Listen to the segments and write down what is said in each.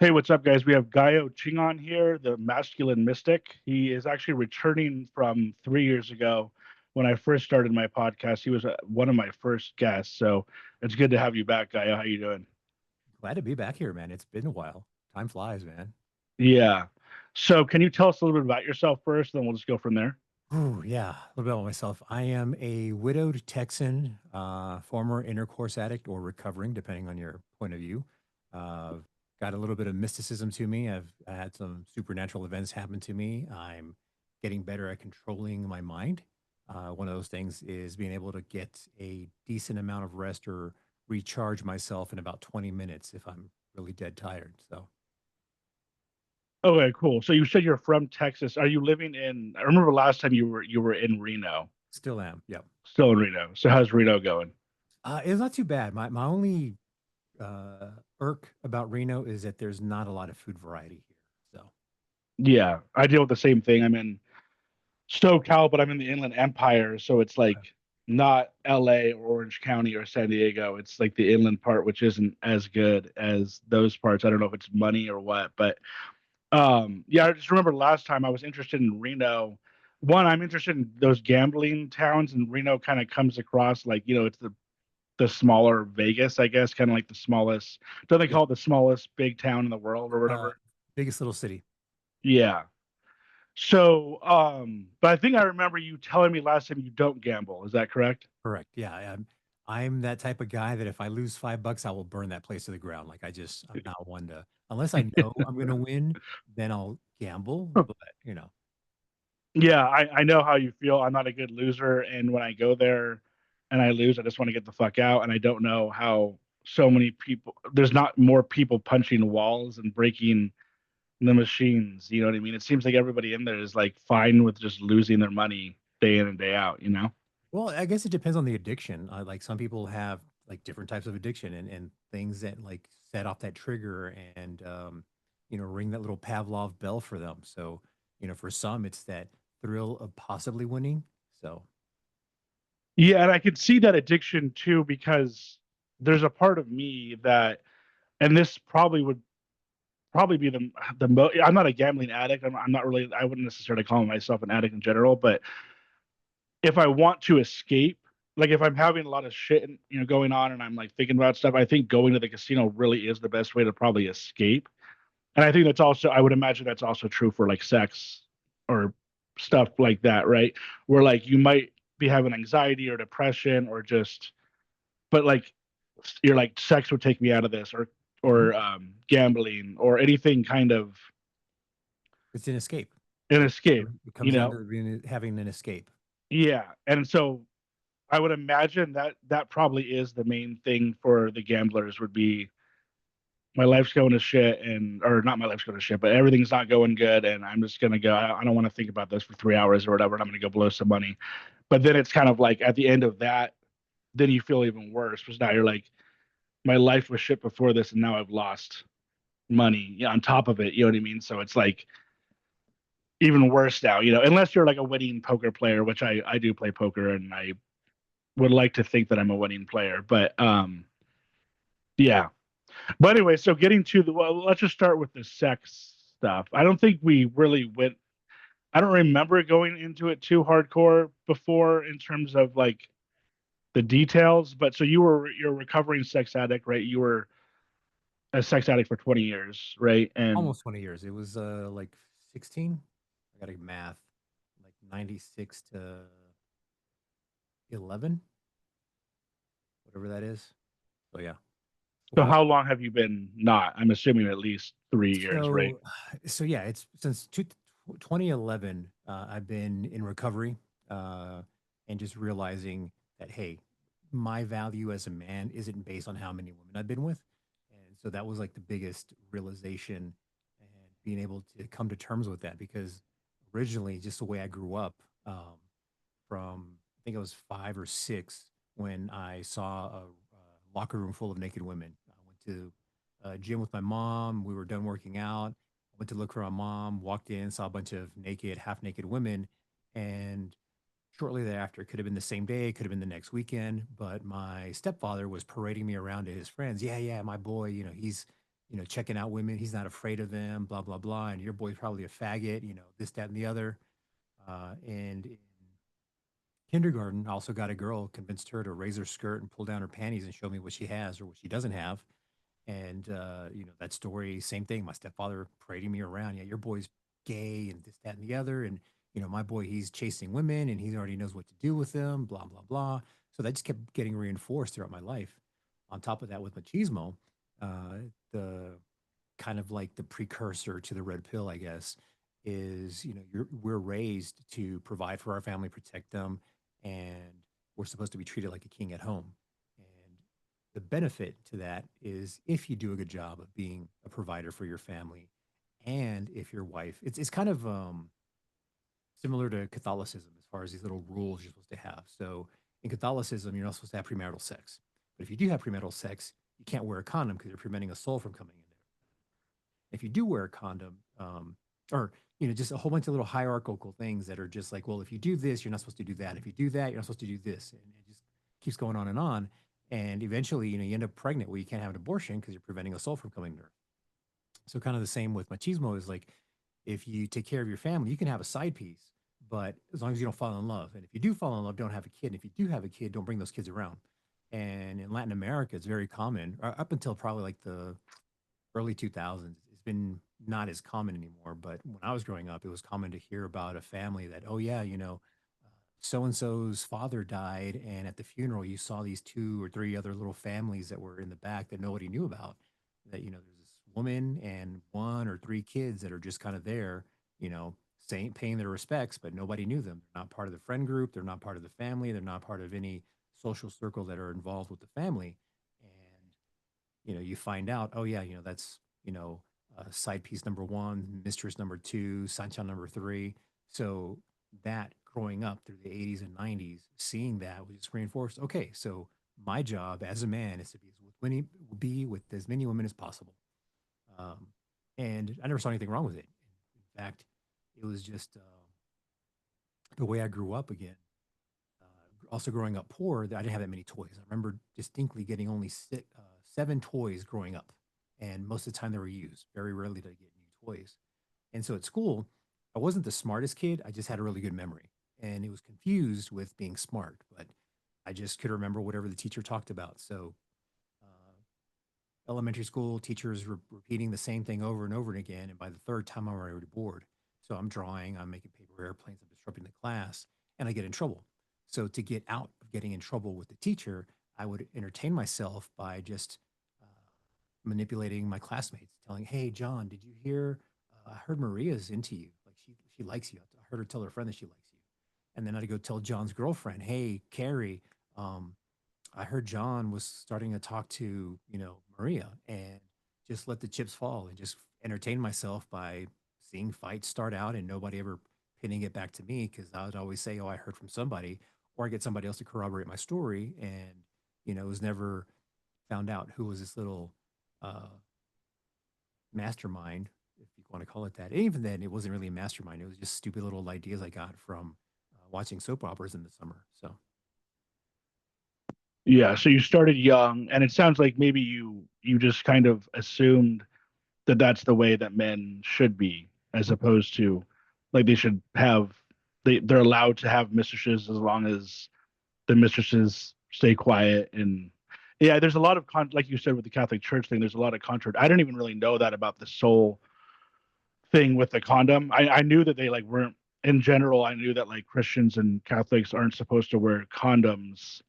Hey, what's up, guys? We have Gallo Chingon here, the masculine mystic. He is actually returning from 3 years ago when I first started my podcast. He was one of my first guests, so it's good to have you back, Gallo. How you doing? Glad to be back here, man. It's been a while. Time flies, man. Yeah. So, can you tell us a little bit about yourself first, then we'll just go from there? Ooh, yeah. A little bit about myself. I am a widowed Texan, former intercourse addict or recovering, depending on your point of view. Uh, got a little bit of mysticism to me. I had some supernatural events happen to me. I'm getting better at controlling my mind. One of those things is being able to get a decent amount of rest or recharge myself in about 20 minutes if I'm really dead tired. So, Okay, cool. So you said you're from Texas. Are you living in? I remember last time you were in Reno, still am. Yep. still in Reno. So how's Reno going? It's not too bad. My only irk about Reno is that there's not a lot of food variety here. So Yeah, I deal with the same thing. I'm in SoCal, but I'm in the Inland Empire, so it's like okay. not LA or Orange County or San Diego. It's like the inland part, which isn't as good as those parts. I don't know if it's money or what, but yeah, I just remember last time I was interested in Reno. One, I'm interested in those gambling towns, and Reno kind of comes across like, it's the smaller Vegas, I guess, kind of like the smallest. Don't they Yep. call it the smallest big town in the world or Uh, whatever? biggest little city. Yeah. So, but I think I remember you telling me last time you don't gamble. Is that correct? Correct. Yeah. I'm that type of guy that if I lose $5, I will burn that place to the ground. Like I'm not one to, unless I know I'm going to win, then I'll gamble. But you know, Yeah, I know how you feel. I'm not a good loser, and when I go there and I lose, I just want to get the fuck out. And I don't know how so many people. There's not more people punching walls and breaking the machines. You know what I mean? It seems like everybody in there is like fine with just losing their money day in and day out. You know? well, I guess it depends on the addiction. Like some people have like different types of addiction and things that like set off that trigger and ring that little Pavlov bell for them. So, for some it's that thrill of possibly winning. So, Yeah, and I could see that addiction too because there's a part of me that, and this probably would probably be I'm not a gambling addict. I'm not really. I wouldn't necessarily call myself an addict in general. But if I want to escape, like if I'm having a lot of shit going on, and I'm like thinking about stuff, I think going to the casino really is the best way to probably escape. And I think that's also. I would imagine that's also true for like sex or stuff like that, right? Where like you might be having anxiety or depression or just, but like you're like sex would take me out of this mhm, or gambling or anything kind of it's an escape. an escape, It you comes down know? to having an escape. Yeah. And so I would imagine that that probably is the main thing for the gamblers would be my life's going to shit or not my life's going to shit, but everything's not going good. And I'm just going to go, I don't want to think about this for 3 hours or whatever. And I'm going to go blow some money. But then it's kind of like at the end of that, then you feel even worse because now you're like, my life was shit before this and now I've lost money on top of it. You know what I mean? So it's like even worse now, unless you're like a winning poker player, which I do play poker and I would like to think that I'm a winning player, but yeah. But anyway, so getting to well, let's just start with the sex stuff. I don't think we really went. I don't remember going into it too hardcore before in terms of like the details. But so you're a recovering sex addict, right? You were a sex addict for 20 years, right? And Almost 20 years. It was like 16. I got to math. Like 96 to 11, whatever that is. So yeah. so Well, how long have you been not? I'm assuming at least 3 years, right? so so yeah, it's since 2011 I've been in recovery and just realizing that hey, my value as a man isn't based on how many women I've been with. And so that was like the biggest realization and being able to come to terms with that because originally just the way I grew up from I think I was 5 or 6 when I saw a locker room full of naked women. I went to gym with my mom. We were done working out. I went to look for my mom, walked in, saw a bunch of naked, half naked women. And shortly thereafter, it could have been the same day, it could have been the next weekend. But my stepfather was parading me around to his friends. Yeah, yeah, my boy, checking out women. He's not afraid of them, blah, blah, blah. And your boy's probably a faggot, this, that, and the other. And in kindergarten, I also got a girl, convinced her to raise her skirt and pull down her panties and show me what she has or what she doesn't have. And, that story, same thing. My stepfather parading me around. Yeah, your boy's gay and this, that, and the other. And, my boy, he's chasing women and he already knows what to do with them, blah, blah, blah. So that just kept getting reinforced throughout my life. On top of that, with machismo, the kind of like the precursor to the red pill, I guess, is, we're raised to provide for our family, protect them, and we're supposed to be treated like a king at home. And the benefit to that is if you do a good job of being a provider for your family, and if your wife, it's kind of similar to Catholicism as far as these little rules you're supposed to have. So in Catholicism, you're not supposed to have premarital sex. But if you do have premarital sex, you can't wear a condom because you're preventing a soul from coming in there. If you do wear a condom, or just a whole bunch of little hierarchical things that are just like, well, if you do this, you're not supposed to do that. If you do that, you're not supposed to do this, and it just keeps going on and on. And eventually, you end up pregnant where you can't have an abortion because you're preventing a soul from coming to earth. So kind of the same with machismo is like, if you take care of your family, you can have a side piece, but as long as you don't fall in love. And if you do fall in love, don't have a kid. And if you do have a kid, don't bring those kids around. And in Latin America, it's very common, up until probably like the early 2000s. It's been not as common anymore. But when I was growing up, it was common to hear about a family that, oh, yeah, so and so's father died. And at the funeral, you saw these two or three other little families that were in the back that nobody knew about. That, there's this woman and one or three kids that are just kind of there, saying, paying their respects, but nobody knew them. They're not part of the friend group. They're not part of the family. They're not part of any social circle that are involved with the family. And you find out, oh yeah, that's side piece number one, mistress number two, Sancha number three. So that growing up through the 80s and 90s, seeing that was just reinforced. Okay, so my job as a man is to be with as many women as possible. Um, and I never saw anything wrong with it. In fact, it was just the way I grew up again. Also, growing up poor, I didn't have that many toys. I remember distinctly getting only seven toys growing up, and most of the time they were used. Very rarely did I get new toys. And so at school, I wasn't the smartest kid. I just had a really good memory, and it was confused with being smart. But I just could remember whatever the teacher talked about. So uh, elementary school teachers repeating the same thing over and over again, and by the third time, I'm already bored. So I'm drawing, I'm making paper airplanes, I'm disrupting the class, and I get in trouble. So to get out of getting in trouble with the teacher, I would entertain myself by just uh, manipulating my classmates, telling, "Hey, John, did you hear? I heard Maria's into you. Like she likes you. I heard her tell her friend that she likes you." And then I'd go tell John's girlfriend, "Hey, Carrie, um, I heard John was starting to talk to, Maria," and just let the chips fall and just entertain myself by seeing fights start out and nobody ever pinning it back to me because I would always say, "Oh, I heard from somebody," or I get somebody else to corroborate my story. And, it was never found out who was this little uh, mastermind, if you want to call it that. And even then, it wasn't really a mastermind. It was just stupid little ideas I got from watching soap operas in the summer. So Yeah, so you started young, and it sounds like maybe you just kind of assumed that that's the way that men should be, as opposed to like they should have they're allowed to have mistresses as long as the mistresses stay quiet. And yeah, there's a lot of like you said with the Catholic Church thing, there's a lot of contrast. I didn't even really know that about the soul thing with the condom. I knew that they like weren't in general. I knew that like Christians and Catholics aren't supposed to wear condoms.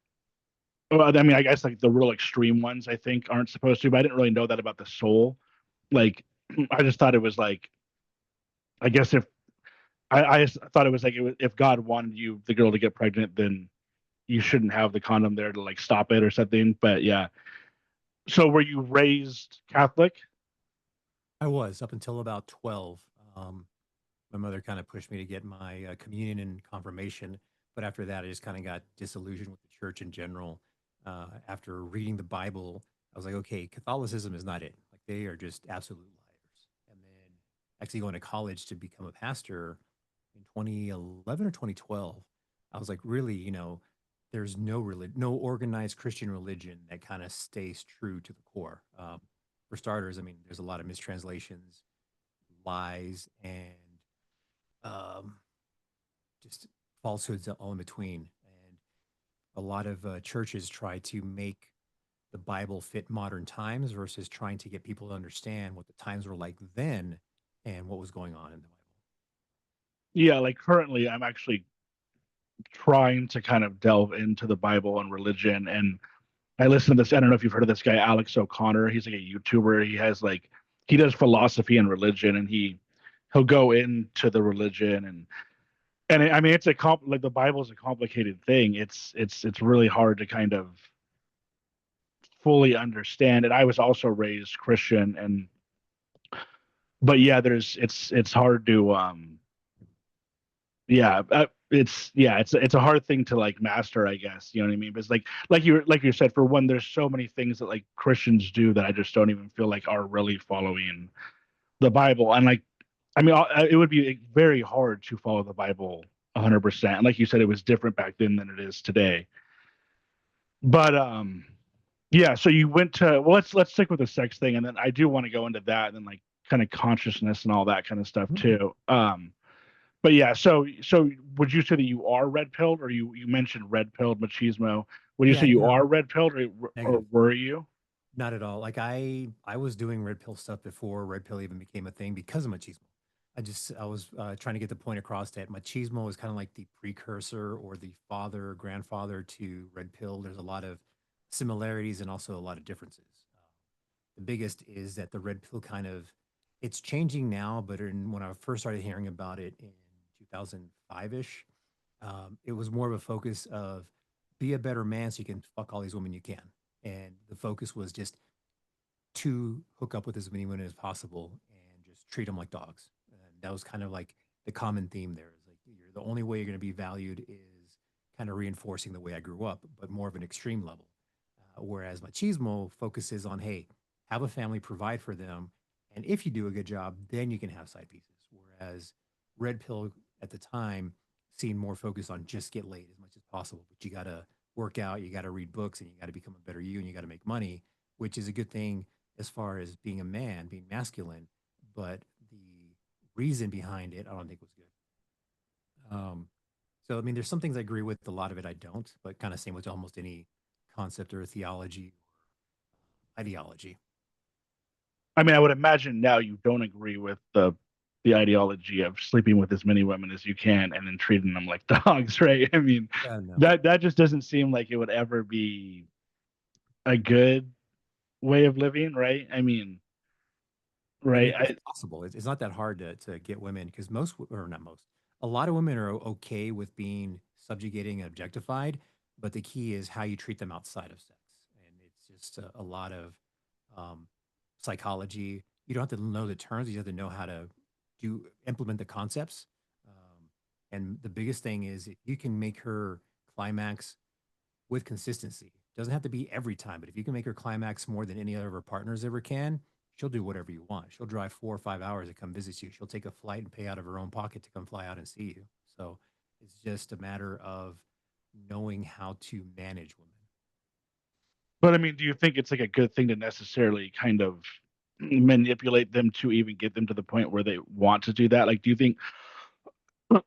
Well, I mean, I guess like the real extreme ones, I think, aren't supposed to, but I didn't really know that about the soul. Like, I just thought it was like, I guess if I just thought it was like if God wanted you, the girl, to get pregnant, then you shouldn't have the condom there to like stop it or something. But yeah. So were you raised Catholic? I was up until about 12. My mother kind of pushed me to get my communion and confirmation. But after that, I just kind of got disillusioned with the church in general. After reading the Bible, I was like, okay, Catholicism is not it. Like they are just absolute liars. And then actually going to college to become a pastor in 2011 or 2012, I was like, really, there's no organized Christian religion that kind of stays true to the core. For for starters, I mean, there's a lot of mistranslations, lies, and um, just falsehoods all in between. And a lot of churches try to make the Bible fit modern times versus trying to get people to understand what the times were like then and what was going on in the Bible. Yeah, like currently I'm actually trying to kind of delve into the Bible and religion. And I listen to this. I don't know if you've heard of this guy, Alex O'Connor. He's like a YouTuber. He does philosophy and religion, and he'll go into the religion I mean it's like the Bible is a complicated thing. It's really hard to kind of fully understand. And I was also raised Christian, and but yeah, it's hard to it's a hard thing to like master, I guess. You know what I mean? Because like you said, for one, there's so many things that like Christians do that I just don't even feel like are really following the Bible. And like, I mean, it would be very hard to follow the Bible 100%. And like you said, it was different back then than it is today. But yeah. So you went to well, let's stick with the sex thing, and then I do want to go into that, and then like kind of consciousness and all that kind of stuff Mhm. too. But yeah, so would you say that you are red pilled, or you mentioned red pilled machismo? Would you say Yeah, you are no, red pilled, or negative. were you? Not at all. Like I was doing red pill stuff before red pill even became a thing because of machismo. I was trying to get the point across that machismo is kind of like the precursor or the father grandfather to red pill. There's a lot of similarities and also a lot of differences. The biggest is that the red pill kind of it's changing now, but when I first started hearing about it in 2005 ish, it was more of a focus of be a better man so you can fuck all these women you can. And the focus was just to hook up with as many women as possible and just treat them like dogs. And that was kind of like the common theme there. Is like you're the only way you're going to be valued is kind of reinforcing the way I grew up, but more of an extreme level. Whereas machismo focuses on, hey, have a family, provide for them, and if you do a good job, then you can have side pieces. Whereas red pill at the time seemed more focused on just get laid as much as possible, but you got to work out, you got to read books, and you got to become a better you, and you got to make money, which is a good thing as far as being a man, being masculine, but the reason behind it, I don't think was good. So, I mean, there's some things I agree with, a lot of it I don't, but kind of same with almost any concept or theology or ideology. I mean, I would imagine now you don't agree with the ideology of sleeping with as many women as you can and then treating them like dogs, right? I mean, No, that just doesn't seem like it would ever be a good way of living, right? I mean, I right? mean, it's possible. It's not that hard to get women because or not most, a lot of women are okay with being subjugating and objectified, but the key is how you treat them outside of sex. And it's just a lot of um, psychology. You don't have to know the terms, you have to know how to implement the concepts. And the biggest thing is if you can make her climax with consistency. Doesn't have to be every time, but if you can make her climax more than any other of her partners ever can, she'll do whatever you want. She'll drive 4 or 5 hours to come visit you. She'll take a flight and pay out of her own pocket to come fly out and see you. So it's just a matter of knowing how to manage women. But I mean, do you think it's like a good thing to necessarily kind of manipulate them to even get them to the point where they want to do that? Like, do you think,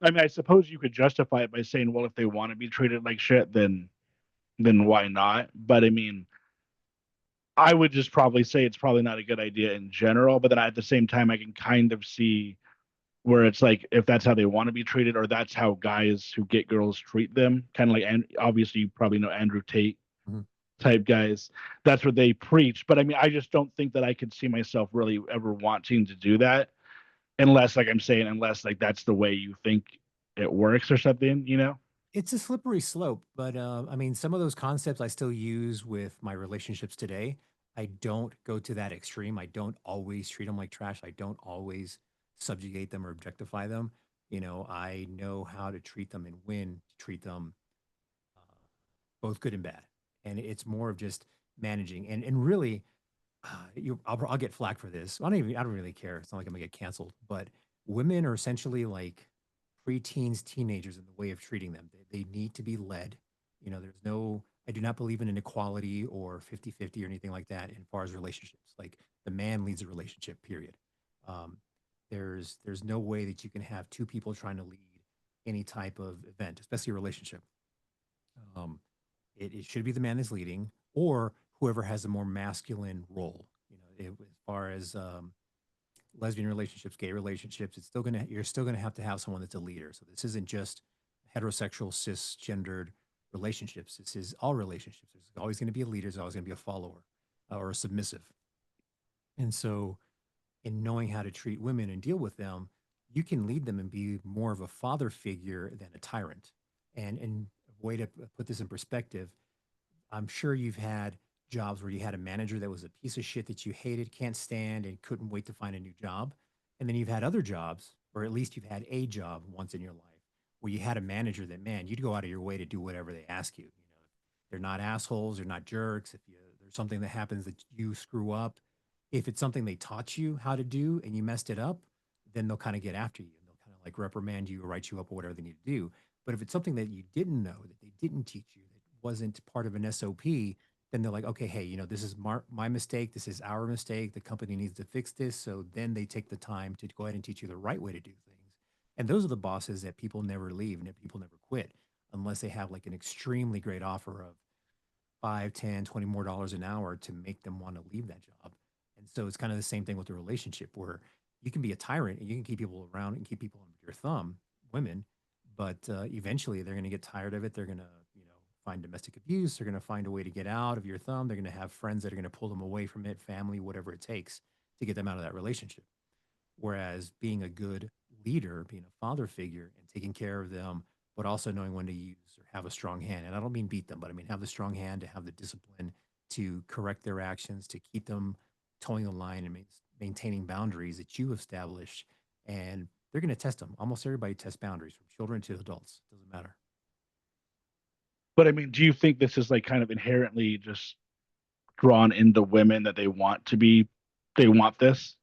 I mean, I suppose you could justify it by saying, well, if they want to be treated like shit, then why not? But I mean, I would just probably say it's probably not a good idea in general. But then at the same time, I can kind of see where it's like if that's how they want to be treated, or that's how guys who get girls treat them, kind of like, and obviously you probably know Andrew Tate Mhm. type guys. That's what they preach. But I mean, I just don't think that I could see myself really ever wanting to do that unless, like I'm saying, unless like that's the way you think it works or something, you know? It's a slippery slope, but I mean, some of those concepts I still use with my relationships today. I don't go to that extreme. I don't always treat them like trash. I don't always subjugate them or objectify them. I know how to treat them and when to treat them uh, both good and bad. And it's more of just managing. And really, I'll get flack for this. I don't really care. It's not like I'm gonna get canceled. But women are essentially like preteens, teenagers in the way of treating them. They need to be led. There's no. I do not believe in inequality or 50-50 or anything like that in far as relationships. Like The man leads a relationship, period. Um, there's no way that you can have two people trying to lead any type of event, especially a relationship. Um, it should be the man that's leading, or whoever has a more masculine role. As far as lesbian relationships, gay relationships, you're still gonna have someone that's a leader. So this isn't just heterosexual cisgendered relationships. This is all relationships. There's always going to be a leader. There's always going to be a follower or a submissive. And so, in knowing how to treat women and deal with them, you can lead them and be more of a father figure than a tyrant. And a way to put this in perspective, I'm sure you've had jobs where you had a manager that was a piece of shit that you hated, can't stand, and couldn't wait to find a new job. And then you've had other jobs, or at least you've had a job once in your life where you had a manager that, man, you'd go out of your way to do whatever they ask you. They're not assholes, they're not jerks. If there's something that happens that you screw up, if it's something they taught you how to do and you messed it up, then they'll kind of get after you and they'll kind of like reprimand you or write you up or whatever they need to do. But if it's something that you didn't know, that they didn't teach you, that wasn't part of an SOP, then they're like, okay, hey, this is my mistake. This is our mistake. The company needs to fix this. So then they take the time to go ahead and teach you the right way to do things. And those are the bosses that people never leave and that people never quit unless they have like an extremely great offer of 5, 10, 20 more dollars an hour to make them want to leave that job. And so it's kind of the same thing with the relationship where you can be a tyrant and you can keep people around and keep people under your thumb, women, but eventually they're going to get tired of it. They're going to, find domestic abuse. They're going to find a way to get out of your thumb. They're going to have friends that are going to pull them away from it, family, whatever it takes to get them out of that relationship. Whereas being a good leader, being a father figure and taking care of them, but also knowing when to use or have a strong hand. And I don't mean beat them, but I mean have the strong hand to have the discipline to correct their actions, to keep them towing the line and maintaining boundaries that you established. And they're going to test them. Almost everybody tests boundaries from children to adults. Doesn't matter. But I mean, do you think this is like kind of inherently just drawn into women that they want this?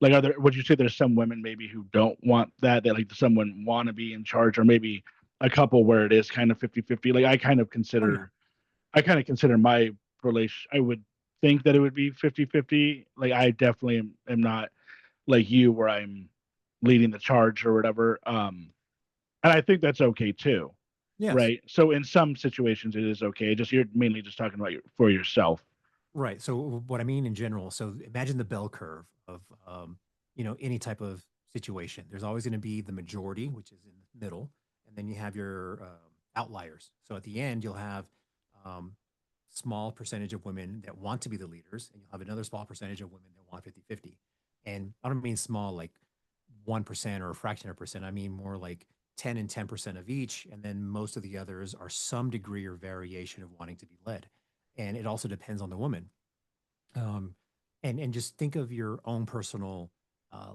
Like, would you say there's some women maybe who don't want that, that like someone want to be in charge, or maybe a couple where it is kind of 50-50? Like, Oh, yeah. I kind of consider my relation, I would think that it would be 50-50. Like, I definitely am not like you where I'm leading the charge or whatever. And I think that's okay too, Yes. right? So in some situations it is okay. Just you're mainly just talking about for yourself. Right. So what I mean in general, so imagine the bell curve of any type of situation. There's always going to be the majority, which is in the middle, and then you have your outliers. So at the end, you'll have um, small percentage of women that want to be the leaders, and you'll have another small percentage of women that want 50-50. And I don't mean small like 1% or a fraction of a percent. I mean more like 10 and 10% of each, and then most of the others are some degree or variation of wanting to be led. And it also depends on the woman. Um, and just think of your own personal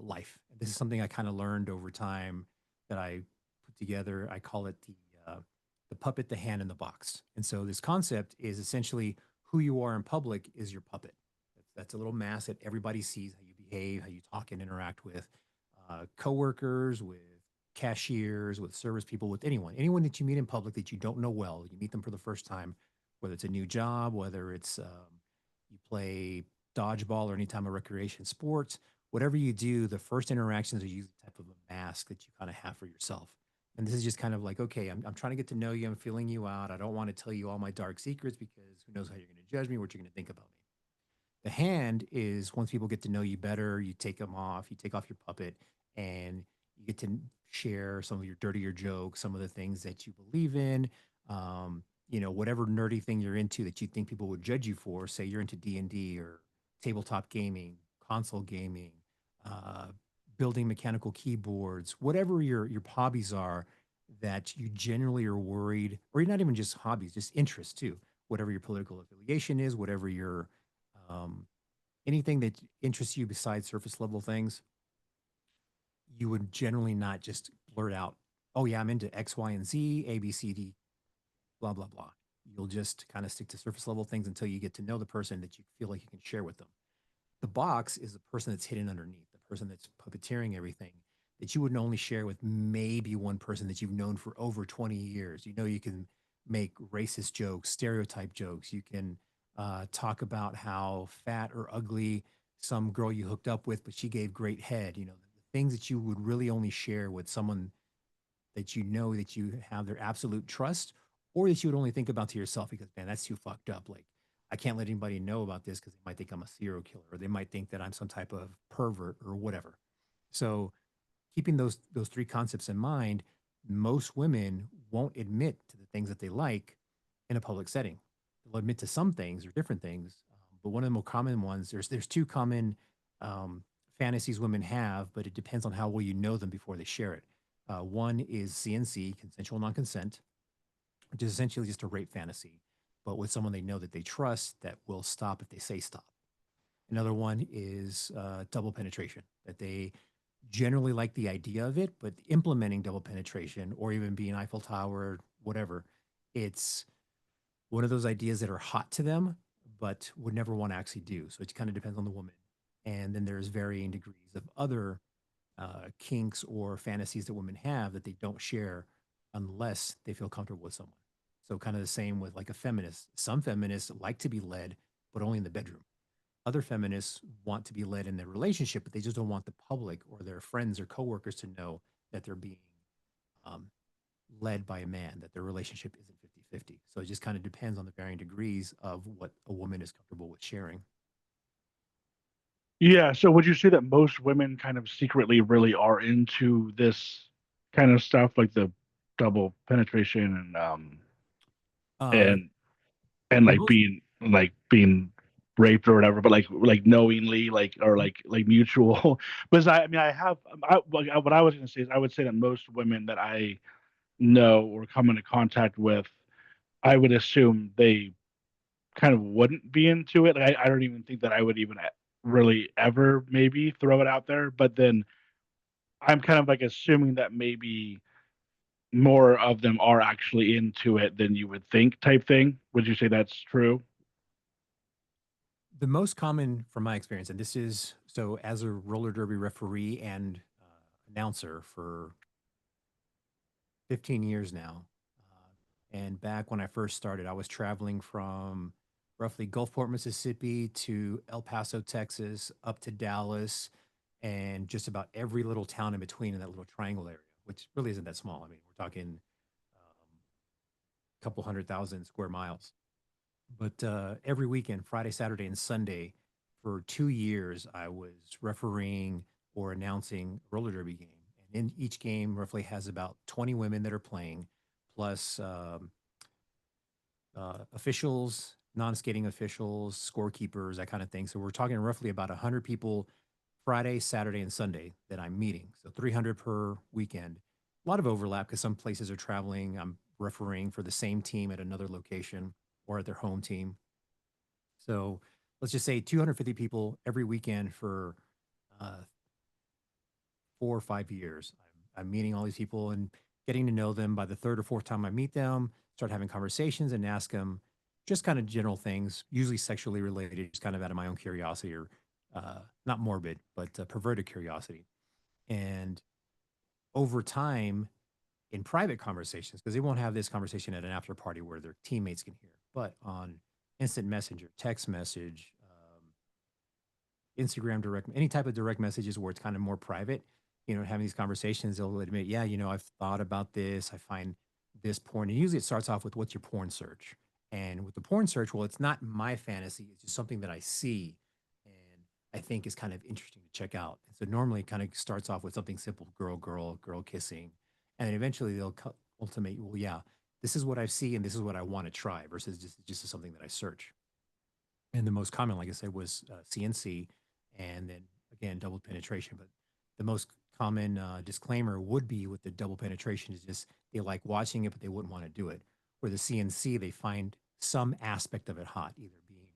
life. This is something I kind of learned over time that I put together. I call it the puppet, the hand, and the box. And so this concept is essentially who you are in public is your puppet. That's a little mask that everybody sees how you behave, how you talk and interact with coworkers, with cashiers, with service people, with anyone that you meet in public that you don't know well. You meet them for the first time, whether it's a new job, whether it's you play dodgeball or any type of recreation sports, whatever you do, the first interactions are usually the type of a mask that you kind of have for yourself. And this is just kind of like, okay, I'm trying to get to know you. I'm feeling you out. I don't want to tell you all my dark secrets because who knows how you're going to judge me, what you're going to think about me. The hand is once people get to know you better, you take them off, you take off your puppet, and you get to share some of your dirtier jokes, some of the things that you believe in. Whatever nerdy thing you're into that you think people would judge you for. Say you're into D&D or tabletop gaming, console gaming, uh, building mechanical keyboards, whatever your hobbies are that you generally are worried, or you're not even just hobbies, just interests too. Whatever your political affiliation is, whatever your um, anything that interests you besides surface level things, you would generally not just blurt out, "Oh yeah, I'm into X, Y, and Z, A, B, C, D, blah blah blah." You'll just kind of stick to surface level things until you get to know the person that you feel like you can share with them. The box is the person that's hidden underneath, the person that's puppeteering everything that you would only share with maybe one person that you've known for over 20 years. You can make racist jokes, stereotype jokes. You can talk about how fat or ugly some girl you hooked up with, but she gave great head. The things that you would really only share with someone that you know that you have their absolute trust, or that you would only think about to yourself because, man, that's too fucked up. Like, I can't let anybody know about this because they might think I'm a serial killer, or they might think that I'm some type of pervert or whatever. So, keeping those three concepts in mind, most women won't admit to the things that they like in a public setting. They'll admit to some things or different things, but one of the more common ones, there's two common um, fantasies women have, but it depends on how well you know them before they share it. One is CNC, consensual non-consent, which is essentially just a rape fantasy, but with someone they know that they trust that will stop if they say stop. Another one is double penetration, that they generally like the idea of it, but implementing double penetration or even being Eiffel Tower, whatever, it's one of those ideas that are hot to them, but would never want to actually do. So it kind of depends on the woman. And then there's varying degrees of other kinks or fantasies that women have that they don't share unless they feel comfortable with someone. So kind of the same with like a feminist. Some feminists like to be led, but only in the bedroom. Other feminists want to be led in their relationship, but they just don't want the public or their friends or coworkers to know that they're being um, led by a man, that their relationship isn't 50-50. So it just kind of depends on the varying degrees of what a woman is comfortable with sharing. Yeah. So would you say that most women kind of secretly really are into this kind of stuff, like the double penetration Uh, and and the like most being raped or whatever, but like knowingly, like or like mutual. Because I mean, what I was going to say is I would say that most women that I know or come into contact with, I would assume they kind of wouldn't be into it. I don't even think that I would even really ever maybe throw it out there. But then I'm kind of like assuming that maybe more of them are actually into it than you would think, type thing. Would you say that's true? the most common from my experience, and this is so as a roller derby referee and announcer for 15 years now. And back when I first started, I was traveling from roughly Gulfport, Mississippi to El Paso, Texas, up to Dallas, and just about every little town in between in that little triangle area, which really isn't that small. I mean, we're talking a couple 100,000 square miles. But every weekend, Friday, Saturday, and Sunday, for 2 years, I was refereeing or announcing a roller derby game. And in each game, roughly has about 20 women that are playing, plus officials, non-skating officials, scorekeepers, that kind of thing. So we're talking roughly about 100 people Friday, Saturday, and Sunday that I'm meeting. So 300 per weekend. A lot of overlap because some places are traveling. I'm refereeing for the same team at another location or at their home team. So let's just say 250 people every weekend for uh, 4 or 5 years. I'm meeting all these people and getting to know them. By the third or fourth time I meet them, start having conversations and ask them just kind of general things, usually sexually related, just kind of out of my own curiosity or not morbid, but perverted curiosity. And over time, in private conversations, because they won't have this conversation at an after party where their teammates can hear, but on instant messenger, text message, Instagram direct, any type of direct messages where it's kind of more private, having these conversations, they'll admit, yeah, I've thought about this. I find this porn. And usually it starts off with what's your porn search? And with the porn search, well, it's not my fantasy. It's just something that I see and I think is kind of interesting to check out. And so normally it kind of starts off with something simple, girl, girl, girl kissing. And then eventually they'll ultimate, well, yeah, this is what I see and this is what I want to try versus just something that I search. And the most common, like I said, was CNC, and then again double penetration. But the most common disclaimer would be with the double penetration is just they like watching it, but they wouldn't want to do it. Where the CNC, they find some aspect of it hot, either being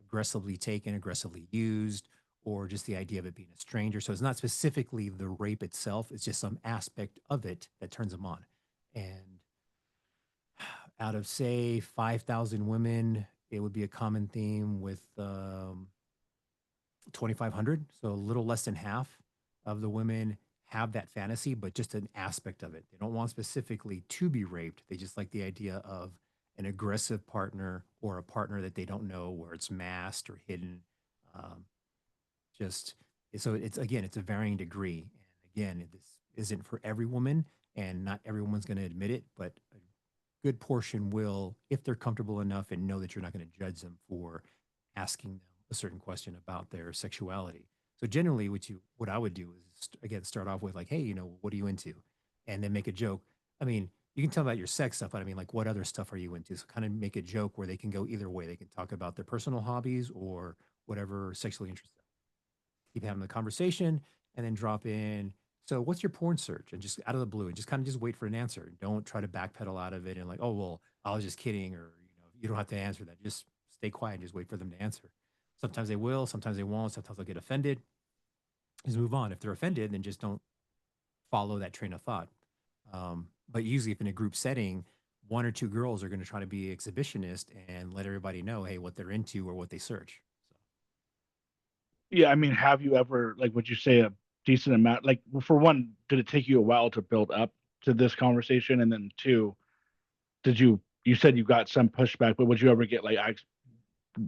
aggressively taken, aggressively used, or just the idea of it being a stranger. So it's not specifically the rape itself; it's just some aspect of it that turns them on. And out of say 5,000 women, it would be a common theme with 2,500. So a little less than half of the women have that fantasy, but just an aspect of it. They don't want specifically to be raped. They just like the idea of an aggressive partner or a partner that they don't know where it's masked or hidden. Um, Just so it's again, it's a varying degree. And again, this isn't for every woman, and not every woman's going to admit it, but a good portion will, if they're comfortable enough and know that you're not going to judge them for asking them a certain question about their sexuality. So generally, what I would do is again start off with like, hey, what are you into, and then make a joke. I mean, you can tell about your sex stuff, but I mean, like, what other stuff are you into? So kind of make a joke where they can go either way. They can talk about their personal hobbies or whatever sexually interested. Keep having the conversation, and then drop in. So, what's your porn search? And just out of the blue, and just kind of just wait for an answer. Don't try to backpedal out of it and like, oh well, I was just kidding, or you don't have to answer that. Just stay quiet and just wait for them to answer. Sometimes they will, sometimes they won't. Sometimes they'll get offended. Just move on. If they're offended, then just don't follow that train of thought. But usually, if in a group setting, one or two girls are going to try to be exhibitionist and let everybody know, hey, what they're into or what they search. So, Yeah, I mean, have you ever like would you say a decent amount like for one, did it take you a while to build up to this conversation? And then two, did you said you got some pushback, but would you ever get like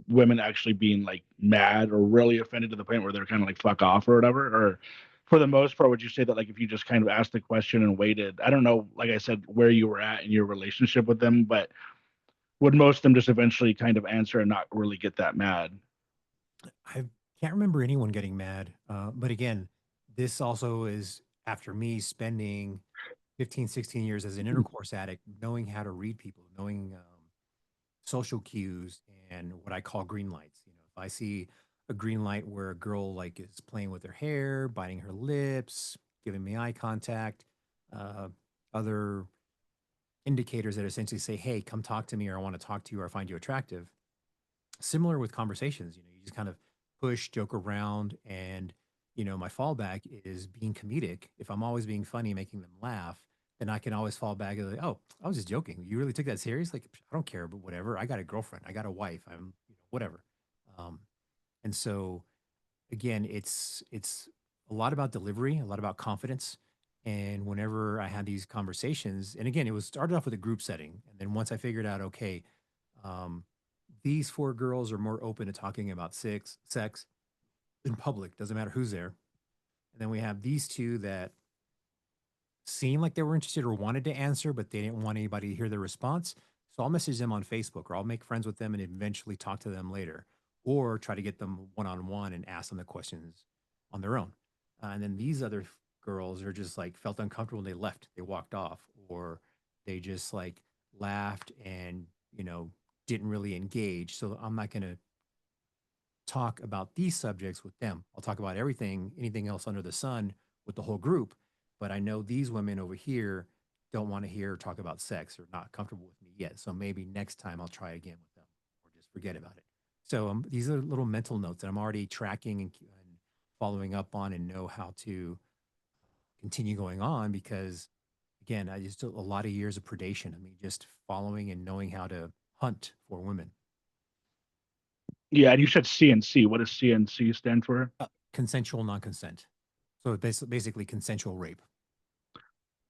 women actually being like mad or really offended to the point where they're kind of like fuck off or whatever? Or for the most part, would you say that like if you just kind of asked the question and waited, I don't know, like I said, where you were at in your relationship with them, but would most of them just eventually kind of answer and not really get that mad? I can't remember anyone getting mad. But again, this also is after me spending 15, 16 years as an intercourse addict, knowing how to read people, knowing social cues and what I call green lights. If I see a green light where a girl like is playing with her hair, biting her lips, giving me eye contact, uh, other indicators that essentially say, hey, come talk to me, or I want to talk to you, or I find you attractive. Similar with conversations, you just kind of push, joke around, and my fallback is being comedic. If I'm always being funny, making them laugh, then I can always fall back and like, oh, I was just joking. You really took that serious? Like, I don't care, but whatever. I got a girlfriend, I got a wife, I'm whatever. Um, and so again, it's a lot about delivery, a lot about confidence. And whenever I had these conversations, and again, it was started off with a group setting, and then once I figured out, okay, um, these four girls are more open to talking about sex in public, doesn't matter who's there. And then we have these two that seemed like they were interested or wanted to answer, but they didn't want anybody to hear their response. So I'll message them on Facebook, or I'll make friends with them and eventually talk to them later, or try to get them one on one and ask them the questions on their own. And then these other girls are just like felt uncomfortable and they left, they walked off, or they just like laughed and, didn't really engage. So I'm not going to talk about these subjects with them. I'll talk about everything, anything else under the sun with the whole group. But I know these women over here don't want to hear or talk about sex or not comfortable with me yet. So maybe next time I'll try again with them or just forget about it. So these are little mental notes that I'm already tracking and following up on and know how to continue going on because, again, I just a lot of years of predation. I mean, just following and knowing how to hunt for women. Yeah, and you said CNC. What does CNC stand for? Consensual non-consent. So basically consensual rape.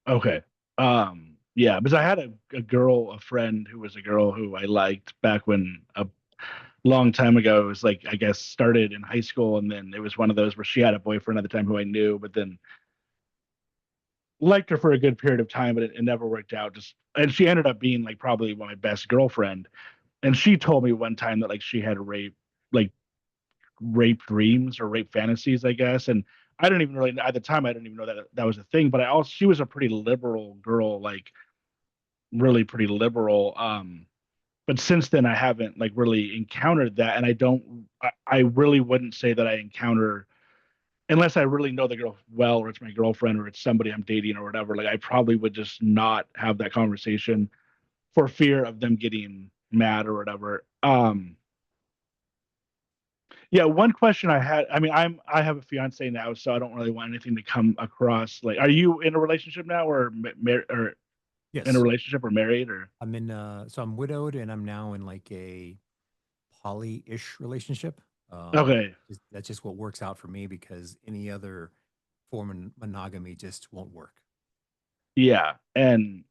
Okay. Yeah, because I had a girl, a friend who was a girl who I liked back when a long time ago. It was like I guess started in high school, and then it was one of those where she had a boyfriend at the time who I knew, but then liked her for a good period of time, but it never worked out. Just and she ended up being like probably my best girlfriend. And she told me one time that like she had like rape dreams or rape fantasies, I guess. And I don't even really at the time I didn't even know that that was a thing. But I also she was a pretty liberal girl, like really pretty liberal. But since then I haven't like really encountered that, and I really wouldn't say that I encounter unless I really know the girl well, or it's my girlfriend, or it's somebody I'm dating, or whatever. Like I probably would just not have that conversation for fear of them getting mad or whatever. Yeah, one question I had. I mean, I have a fiance now, so I don't really want anything to come across like. Are you in a relationship now, or or in a Yes. relationship, or married, or? So I'm widowed and I'm now in like a poly-ish relationship. Okay, That's just what works out for me because any other form of monogamy just won't work. yeah, and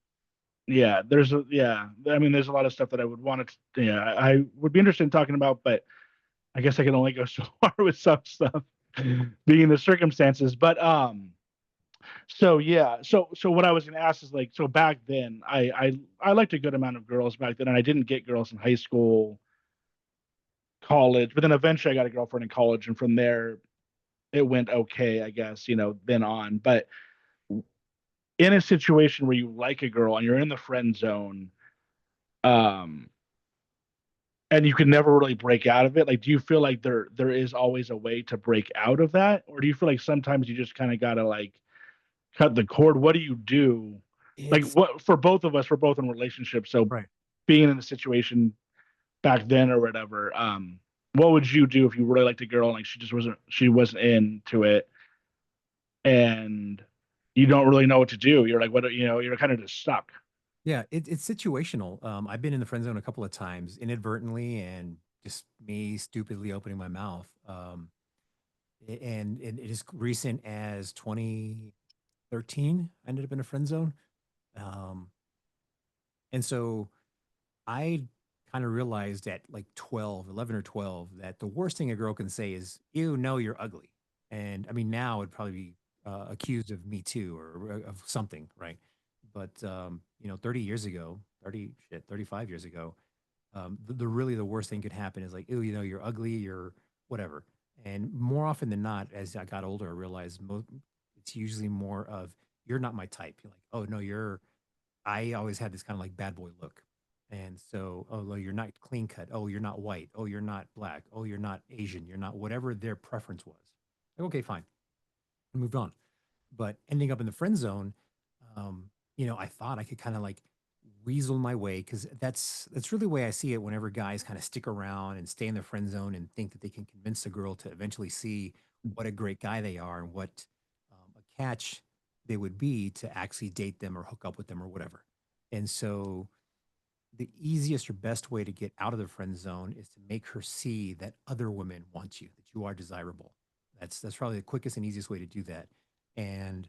yeah, yeah. I mean, there's a lot of stuff that I would want to. Yeah, I would be interested in talking about, but I guess I can only go so far with some stuff. being the circumstances. But so yeah, so what I was gonna ask is like, so back then, I liked a good amount of girls back then, and I didn't get girls in high school, college, but then eventually I got a girlfriend in college, and from there it went okay, I guess, then on. But in a situation where you like a girl and you're in the friend zone, um, and you can never really break out of it, like, do you feel like there is always a way to break out of that, or do you feel like sometimes you just kind of gotta like cut the cord? What do you do? Like, It's what for both of us? We're both in relationships, so right. being in the situation back then or whatever, what would you do if you really liked a girl and like she wasn't into it, and you don't really know what to do? You're like, what, you're kind of just stuck. Yeah, it's situational. I've been in the friend zone a couple of times inadvertently and just me stupidly opening my mouth. And it is recent as 2013. I ended up in a friend zone. Um, and so I kind of realized at like 12, 11 or 12 that the worst thing a girl can say is, "Ew, no, you're ugly." And I mean, now it'd probably be accused of me too or of something, right? But 30 years ago, 30 shit, 35 years ago, the really the worst thing could happen is like, "Ew, you're ugly, you're whatever." And more often than not, as I got older, I realized it's usually more of, "You're not my type." You're like, "Oh no, you're." I always had this kind of like bad boy look. And so, oh, well, you're not clean cut. Oh, you're not white. Oh, you're not black. Oh, you're not Asian. You're not whatever their preference was. Like, okay, fine. I moved on. But ending up in the friend zone, I thought I could kind of like weasel my way because that's really the way I see it whenever guys kind of stick around and stay in the friend zone and think that they can convince the girl to eventually see what a great guy they are and what a catch they would be to actually date them or hook up with them or whatever. And so the easiest or best way to get out of the friend zone is to make her see that other women want you, that you are desirable. That's probably the quickest and easiest way to do that. And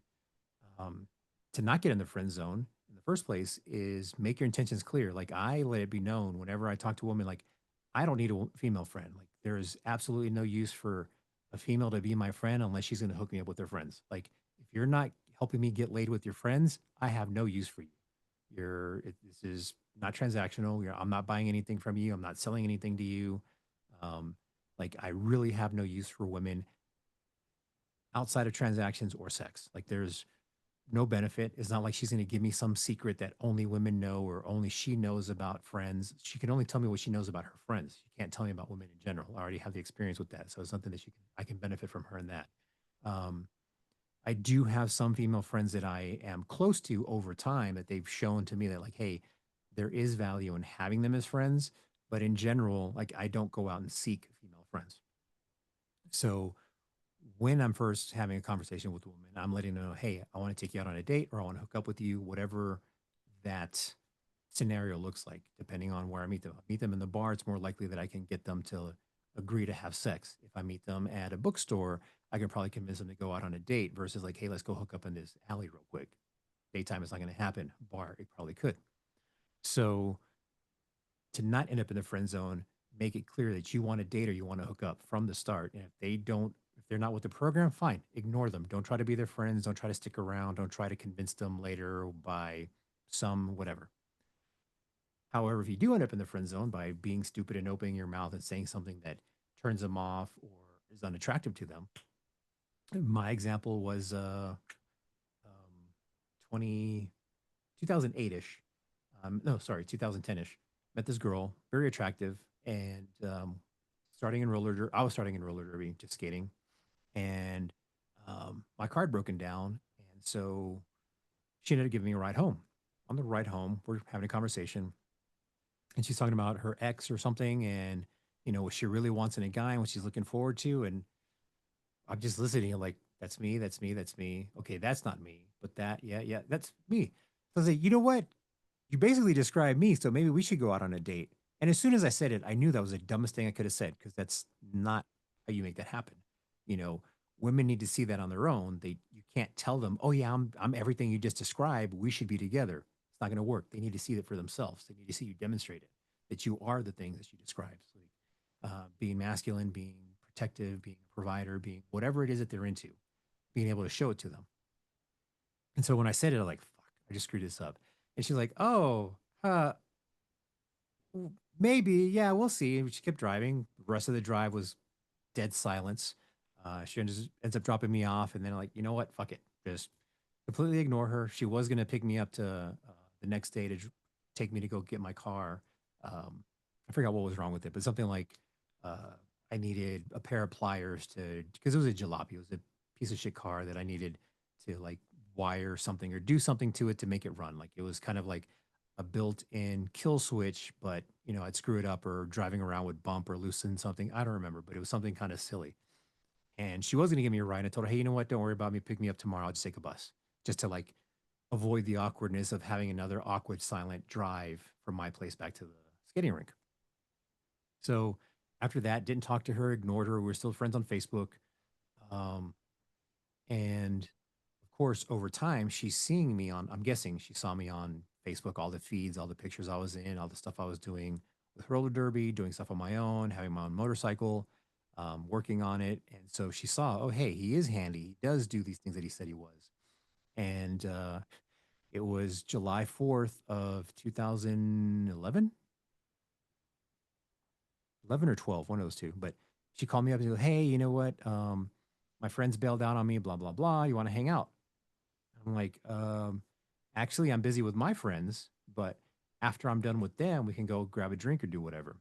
um, to not get in the friend zone in the first place is make your intentions clear. Like I let it be known whenever I talk to a woman, like I don't need a female friend. Like there is absolutely no use for a female to be my friend unless she's going to hook me up with her friends. Like if you're not helping me get laid with your friends, I have no use for you. This is not transactional. I'm not buying anything from you. I'm not selling anything to you. Um, like I really have no use for women outside of transactions or sex. Like there's no benefit. It's not like she's going to give me some secret that only women know or only she knows about friends. She can only tell me what she knows about her friends. She can't tell me about women in general. I already have the experience with that, so it's something that I can benefit from her in that. Um, I do have some female friends that I am close to over time that they've shown to me that like, hey, there is value in having them as friends, but in general, like I don't go out and seek female friends. So when I'm first having a conversation with a woman, I'm letting them know, hey, I want to take you out on a date or I want to hook up with you, whatever that scenario looks like, depending on where I meet them. If I meet them in the bar, it's more likely that I can get them to agree to have sex. If I meet them at a bookstore, I can probably convince them to go out on a date versus like, hey, let's go hook up in this alley real quick. Daytime is not going to happen. Bar, it probably could. So to not end up in the friend zone, make it clear that you want to date or you want to hook up from the start. And if they're not with the program, fine, ignore them. Don't try to be their friends. Don't try to stick around. Don't try to convince them later by some whatever. However, if you do end up in the friend zone by being stupid and opening your mouth and saying something that turns them off or is unattractive to them, my example was um, 20, 2008-ish. No, sorry, 2010-ish. Met this girl, very attractive, and starting in roller derby. I was starting in roller derby, just skating, and my car had broken down, and so she ended up giving me a ride home. On the ride home, we're having a conversation, and she's talking about her ex or something, and what she really wants in a guy and what she's looking forward to, and I'm just listening, like, that's me, that's me, that's me. Okay, that's not me, but that, yeah, yeah, that's me. So I was like, you know what? You basically described me, so maybe we should go out on a date. And as soon as I said it, I knew that was the dumbest thing I could have said because that's not how you make that happen. You know, women need to see that on their own. You can't tell them, "Oh yeah, I'm everything you just described. We should be together." It's not going to work. They need to see it for themselves. They need to see you demonstrate it that you are the things that you described. So, being masculine, being protective, being provider, being whatever it is that they're into, being able to show it to them. And so when I said it, I'm like, fuck, I just screwed this up. And she's like, oh, maybe, yeah, we'll see. And she kept driving. The rest of the drive was dead silence. She just ends up dropping me off, and then like, you know what? Fuck it, just completely ignore her. She was gonna pick me up to the next day to take me to go get my car. I forgot what was wrong with it, but something like uh, I needed a pair of pliers to because it was a jalopy. It was a piece of shit car that I needed to like wire something or do something to it to make it run. Like it was kind of like a built-in kill switch, but you know I'd screw it up or driving around would bump or loosen something. I don't remember, but it was something kind of silly. And she was going to give me a ride. I told her, hey, you know what? Don't worry about me. Pick me up tomorrow. I'll just take a bus just to like avoid the awkwardness of having another awkward, silent drive from my place back to the skating rink. So after that, didn't talk to her, ignored her. We were still friends on Facebook. Um, and of course, over time, she's seeing me on, I'm guessing she saw me on Facebook, all the feeds, all the pictures I was in, all the stuff I was doing with roller derby, doing stuff on my own, having my own motorcycle, working on it. And so she saw, oh, hey, he is handy. He does do these things that he said he was. And it was July 4th of 2011, 11 or 12, one of those two. But she called me up and said, hey, you know what? My friends bailed out on me, blah, blah, blah. You want to hang out? I'm like, actually, I'm busy with my friends, but after I'm done with them, we can go grab a drink or do whatever.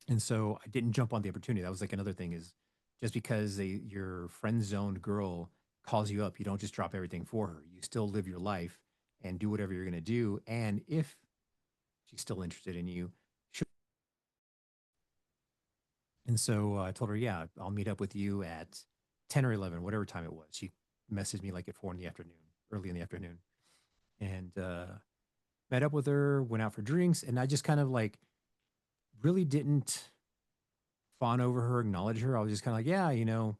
And so I didn't jump on the opportunity. That was like another thing is just because your friend zoned girl calls you up, you don't just drop everything for her. You still live your life and do whatever you're going to do. And if she's still interested in you, she'll. And so I told her, yeah, I'll meet up with you at 10 or 11, whatever time it was. She messaged me like at 4 in the afternoon, early in the afternoon. And met up with her, went out for drinks. And I just kind of like really didn't fawn over her, acknowledge her. I was just kind of like, yeah, you know,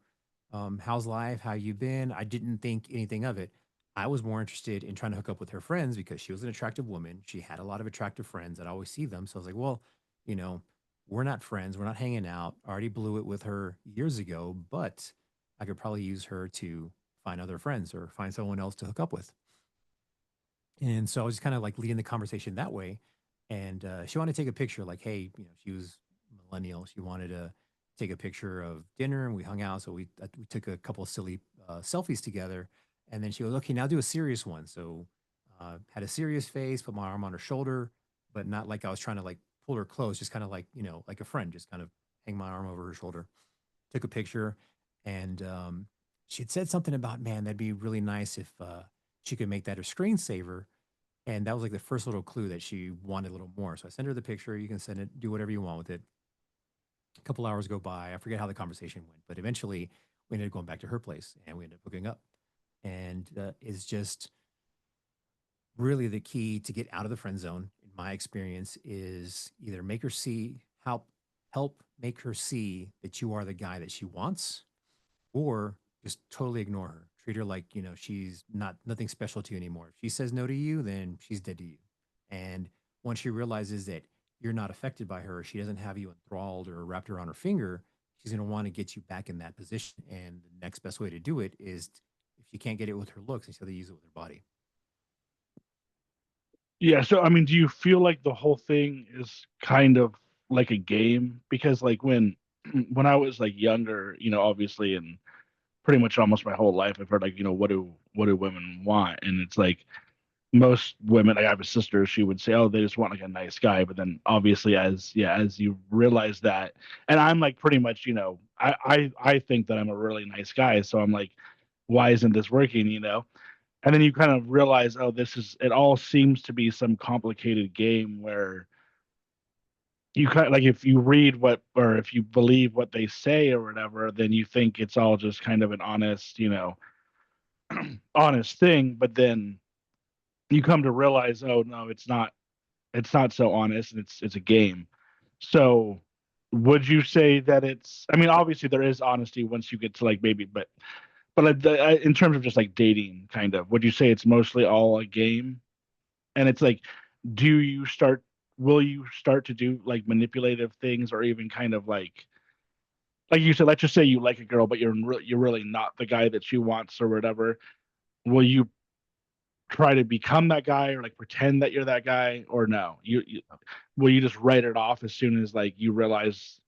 how's life? How you been? I didn't think anything of it. I was more interested in trying to hook up with her friends because she was an attractive woman. She had a lot of attractive friends. I'd always see them. So I was like, well, you know, we're not friends. We're not hanging out. I already blew it with her years ago, but I could probably use her to find other friends or find someone else to hook up with. And so I was just kind of like leading the conversation that way. And she wanted to take a picture, like, hey, you know, she was millennial. She wanted to take a picture of dinner, and we hung out. So we took a couple of silly selfies together. And then she goes, okay, now do a serious one. So had a serious face, put my arm on her shoulder, but not like I was trying to like pull her close, just kind of like, you know, like a friend, just kind of hang my arm over her shoulder. Took a picture, and she had said something about, man, that'd be really nice if she could make that her screensaver, and that was like the first little clue that she wanted a little more. So I sent her the picture. You can send it, do whatever you want with it. A couple hours go by. I forget how the conversation went, but eventually we ended up going back to her place and we ended up hooking up. And it's just really the key to get out of the friend zone, in my experience, is either make her see, help make her see that you are the guy that she wants, or just totally ignore her. Treat her like, you know, she's not nothing special to you anymore. If she says no to you, then she's dead to you. And once she realizes that you're not affected by her, she doesn't have you enthralled or wrapped around her finger, she's going to want to get you back in that position. And the next best way to do it is if she can't get it with her looks, instead of use it with her body. Yeah, so I mean, do you feel like the whole thing is kind of like a game? Because like when I was like younger, obviously, and pretty much almost my whole life, I've heard like, what do women want? And it's like most women, like I have a sister, she would say, oh, they just want like a nice guy. But then obviously as you realize that, and I'm like pretty much, I think that I'm a really nice guy. So I'm like, why isn't this working? And then you kind of realize, oh, it all seems to be some complicated game where you kind of like if you read what or if you believe what they say or whatever, then you think it's all just kind of an honest, honest thing. But then you come to realize, oh no, it's not so honest and it's a game. So would you say that I mean, obviously there is honesty once you get to like maybe, but like in terms of just like dating, kind of, would you say it's mostly all a game? And it's like, do you start will you start to do like manipulative things or even kind of like you said, let's just say you like a girl, but you're really not the guy that she wants or whatever. Will you try to become that guy or like pretend that you're that guy, or no? You will you just write it off as soon as like you realize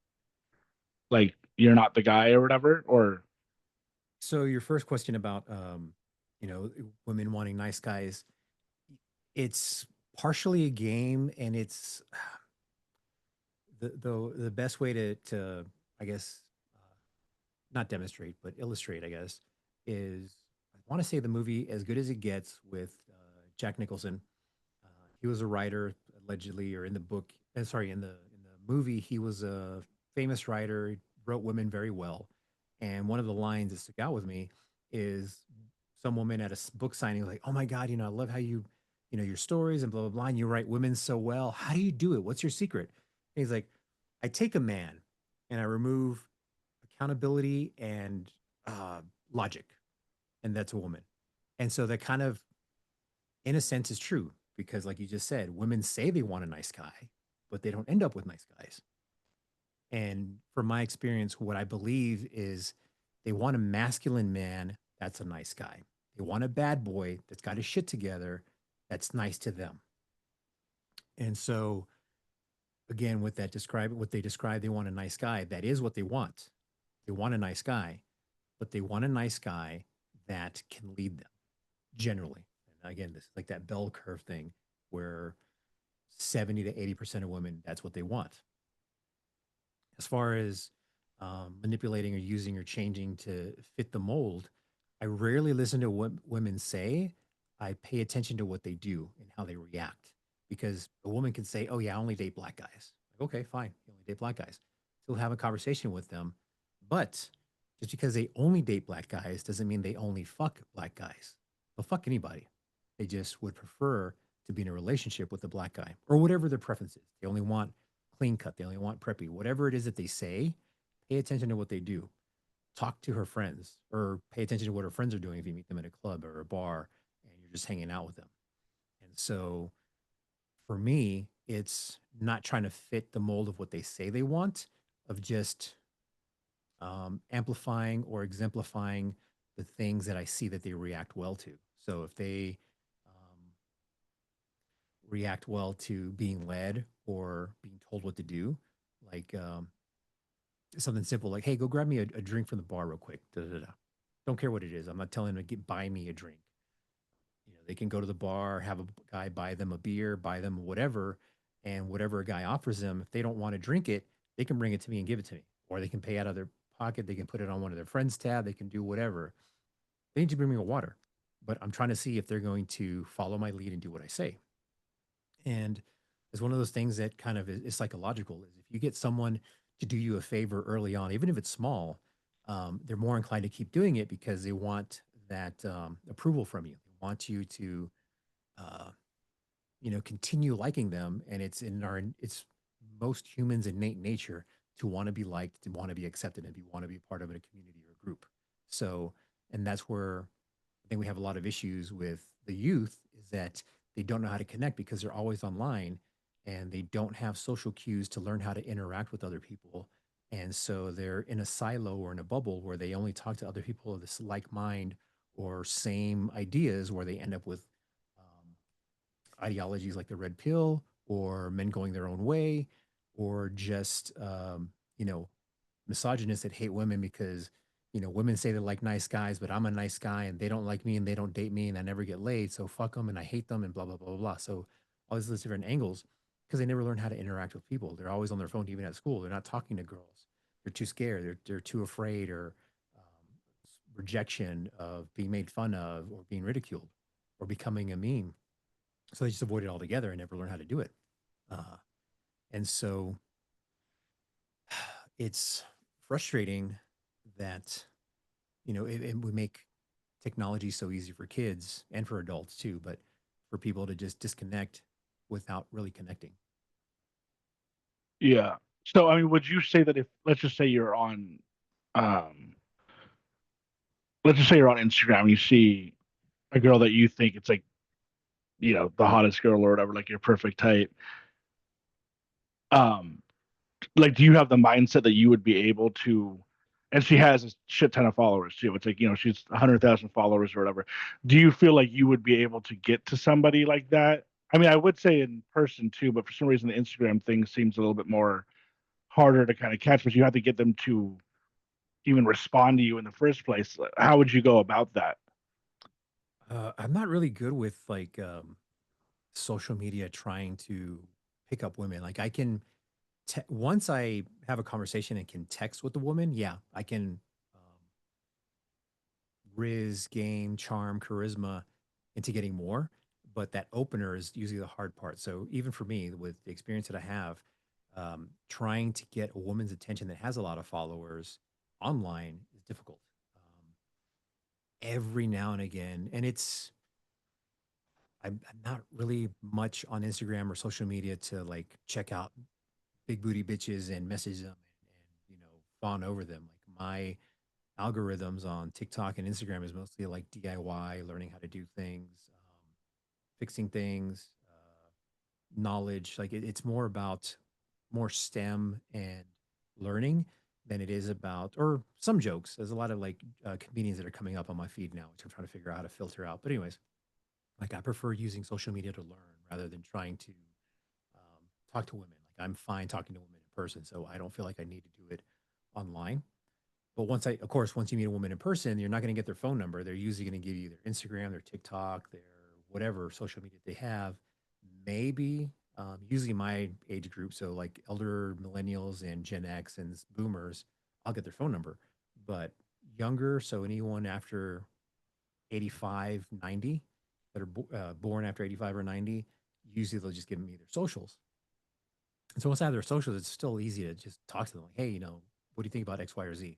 like you're not the guy or whatever? Or So your first question about you know, women wanting nice guys, it's partially a game, and it's the best way to I guess not demonstrate but illustrate, I guess, is I want to say the movie As Good as It Gets with Jack Nicholson. He was a writer allegedly, or in the book, sorry, in the movie, he was a famous writer. He wrote women very well, and one of the lines that stuck out with me is some woman at a book signing like, "Oh my God, I love how your stories and blah blah blah. And you write women so well. How do you do it? What's your secret?" And he's like, "I take a man and I remove accountability and uh, logic, and that's a woman." And so that kind of, in a sense, is true because, like you just said, women say they want a nice guy, but they don't end up with nice guys. And from my experience, what I believe is they want a masculine man that's a nice guy. They want a bad boy that's got his shit together that's nice to them. And so, again, with that describe what they describe, they want a nice guy. That is what they want. They want a nice guy, but they want a nice guy that can lead them generally. And again, this is like that bell curve thing where 70 to 80% of women, that's what they want. As far as manipulating or using or changing to fit the mold, I rarely listen to what women say. I pay attention to what they do and how they react, because a woman can say, "Oh yeah, I only date black guys." Like, okay, fine, you only date black guys. Still have a conversation with them, but just because they only date black guys doesn't mean they only fuck black guys. They'll fuck anybody. They just would prefer to be in a relationship with a black guy or whatever their preference is. They only want clean cut. They only want preppy. Whatever it is that they say, pay attention to what they do. Talk to her friends or pay attention to what her friends are doing if you meet them at a club or a bar and you're just hanging out with them. And so for me, it's not trying to fit the mold of what they say they want, of just amplifying or exemplifying the things that I see that they react well to. So if they react well to being led or being told what to do, like something simple like, "Hey, go grab me a drink from the bar real quick." Da, da, da. Don't care what it is. I'm not telling them to buy me a drink. They can go to the bar, have a guy buy them a beer, buy them whatever, and whatever a guy offers them, if they don't want to drink it, they can bring it to me and give it to me, or they can pay out of their pocket. They can put it on one of their friends' tab. They can do whatever. They need to bring me a water, but I'm trying to see if they're going to follow my lead and do what I say. And it's one of those things that kind of is psychological. Is if you get someone to do you a favor early on, even if it's small, they're more inclined to keep doing it because they want that approval from you. They want you to, uh, continue liking them. And it's most humans' innate nature to want to be liked, to want to be accepted, and to want to be part of a community or a group. So, and that's where I think we have a lot of issues with the youth, is that they don't know how to connect because they're always online and they don't have social cues to learn how to interact with other people. And so they're in a silo or in a bubble where they only talk to other people of this like mind or same ideas, where they end up with um, ideologies like the red pill or men going their own way, or just, misogynists that hate women because women say they like nice guys, but I'm a nice guy and they don't like me and they don't date me and I never get laid, so fuck them and I hate them and blah blah blah blah blah. So all these different angles, because they never learn how to interact with people. They're always on their phone, even at school. They're not talking to girls. They're too scared. They're too afraid, or um, rejection of being made fun of or being ridiculed or becoming a meme. So they just avoid it altogether and never learn how to do it. Uh, and so it's frustrating that it would make technology so easy for kids and for adults too, but for people to just disconnect without really connecting. yeah. So I mean, would you say that if let's just say you're on um let's just say you're on Instagram, you see a girl that you think it's like, the hottest girl or whatever, like your perfect type. Um, like do you have the mindset that you would be able to and she has a shit ton of followers too. It's like, she's 100,000 followers or whatever. Do you feel like you would be able to get to somebody like that? I mean, I would say in person too, but for some reason the Instagram thing seems a little bit more harder to kind of catch, but you have to get them to even respond to you in the first place. How would you go about that? I'm not really good with like social media trying to pick up women. Like I can once I have a conversation and can text with the woman, yeah, I can riz, game, charm, charisma into getting more. But that opener is usually the hard part. So even for me, with the experience that I have, trying to get a woman's attention that has a lot of followers online is difficult. Um, every now and again, and I'm not really much on Instagram or social media to like check out big booty bitches and message them and fawn over them. Like my algorithms on TikTok and Instagram is mostly like DIY, learning how to do things, fixing things, knowledge. Like it's more about more STEM and learning than it is about, or some jokes. There's a lot of like comedians that are coming up on my feed now, which I'm trying to figure out how to filter out. But anyways, like I prefer using social media to learn rather than trying to talk to women. Like I'm fine talking to women in person, so I don't feel like I need to do it online. But of course, once you meet a woman in person, you're not going to get their phone number. They're usually going to give you their Instagram, their TikTok, their whatever social media they have. Maybe, usually my age group, so like elder millennials and Gen X and boomers, I'll get their phone number. But younger, so anyone after 85, 90 that are born after 85 or 90, usually they'll just give me their socials. And so once I have their socials, it's still easy to just talk to them like, hey, what do you think about X, Y, or Z?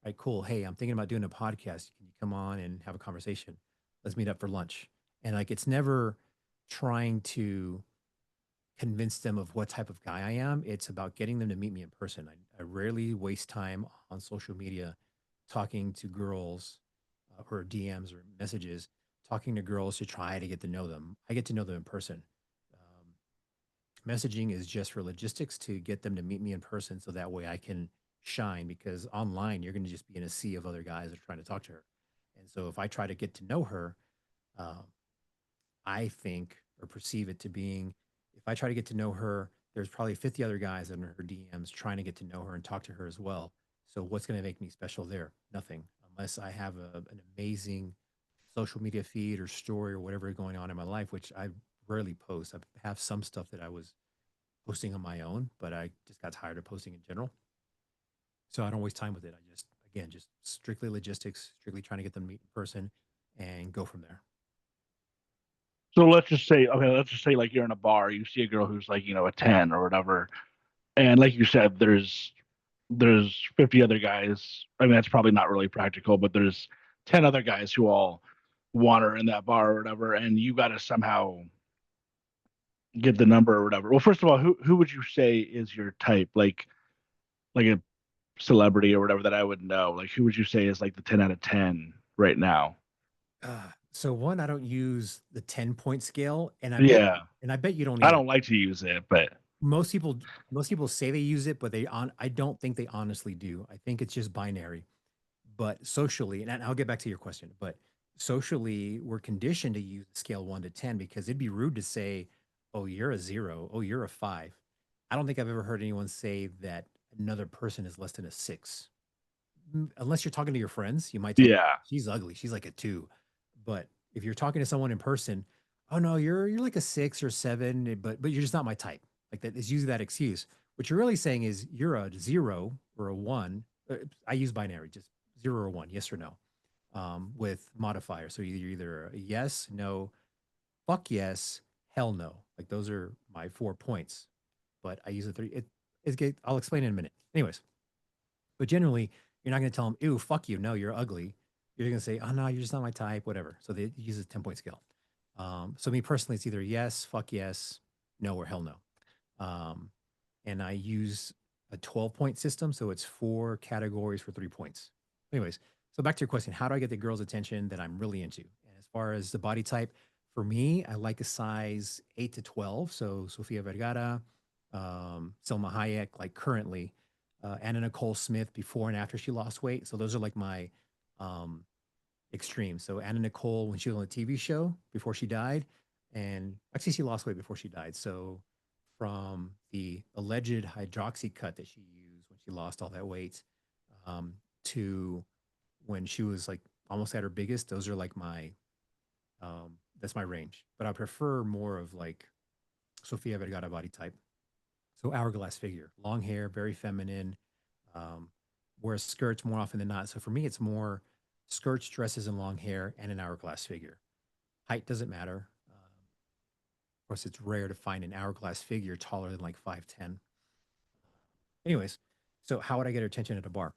Right, cool. Hey, I'm thinking about doing a podcast. Can you come on and have a conversation? Let's meet up for lunch. And like, it's never trying to convince them of what type of guy I am. It's about getting them to meet me in person. I rarely waste time on social media talking to girls or DMs or messages, talking to girls to try to get to know them. I get to know them in person. Um, Messaging is just for logistics to get them to meet me in person so that way I can shine because online you're going to just be in a sea of other guys that are trying to talk to her. And so if I try to get to know her, um, I think or perceive it to being if I try to get to know her, there's probably 50 other guys in her DMs trying to get to know her and talk to her as well. So what's going to make me special there? Nothing, unless I have an amazing social media feed or story or whatever going on in my life, which I rarely post. I have some stuff that I was posting on my own, but I just got tired of posting in general. So I don't waste time with it. I just, again, just strictly logistics, strictly trying to get them to meet in person and go from there. So let's just say like you're in a bar, you see a girl who's like, a 10 or whatever. And like you said, there's 50 other guys. I mean, that's probably not really practical, but there's 10 other guys who all want her in that bar or whatever, and you got to somehow get the number or whatever. Well, first of all, who would you say is your type? Like a celebrity or whatever that I would know. Like who would you say is like the 10 out of 10 right now? So one, I don't use the 10-point scale, Yeah. and I bet you don't I either. don't like to use it, but Most people, most people say they use it, but I don't think they honestly do. I think it's just binary. But socially, and I'll get back to your question, but socially, we're conditioned to use the scale 1 to 10 because it'd be rude to say, oh, you're a zero. Oh, you're a five. I don't think I've ever heard anyone say that another person is less than a six. Unless you're talking to your friends, you might tell them yeah. she's ugly. She's like a two. But if you're talking to someone in person, oh no, you're like a six or seven, but you're just not my type. Like that is usually that excuse. What you're really saying is you're a zero or a one. I use binary, just zero or one, yes or no, with modifier. So you're either a yes, no, fuck yes, hell no. Like those are my 4 points. But I use a three. I'll explain in a minute. Anyways, but generally, you're not going to tell them, ew, fuck you. No, you're ugly. You're going to say, oh, no, you're just not my type, whatever. So they use a 10-point scale. So me personally, it's either yes, fuck yes, no, or hell no. Um, and I use a 12-point system. So it's 4 categories for 3 points. Anyways, so back to your question, how do I get the girl's attention that I'm really into? And as far as the body type, for me, I like a size 8 to 12. So Sofia Vergara, Selma Hayek, like currently. Anna Nicole Smith before and after she lost weight. So those are like my um, extremes. So Anna Nicole when she was on the TV show before she died, and actually she lost weight before she died. So from the alleged hydroxy cut that she used when she lost all that weight um, to when she was like almost at her biggest, those are like my that's my range. But I prefer more of like Sofia Vergara body type. So hourglass figure, long hair, very feminine, um, wears skirts more often than not. So for me, it's more skirts, dresses, and long hair, and an hourglass figure. Height doesn't matter. Of course, it's rare to find an hourglass figure taller than like 5'10". Anyways, so how would I get her attention at a bar?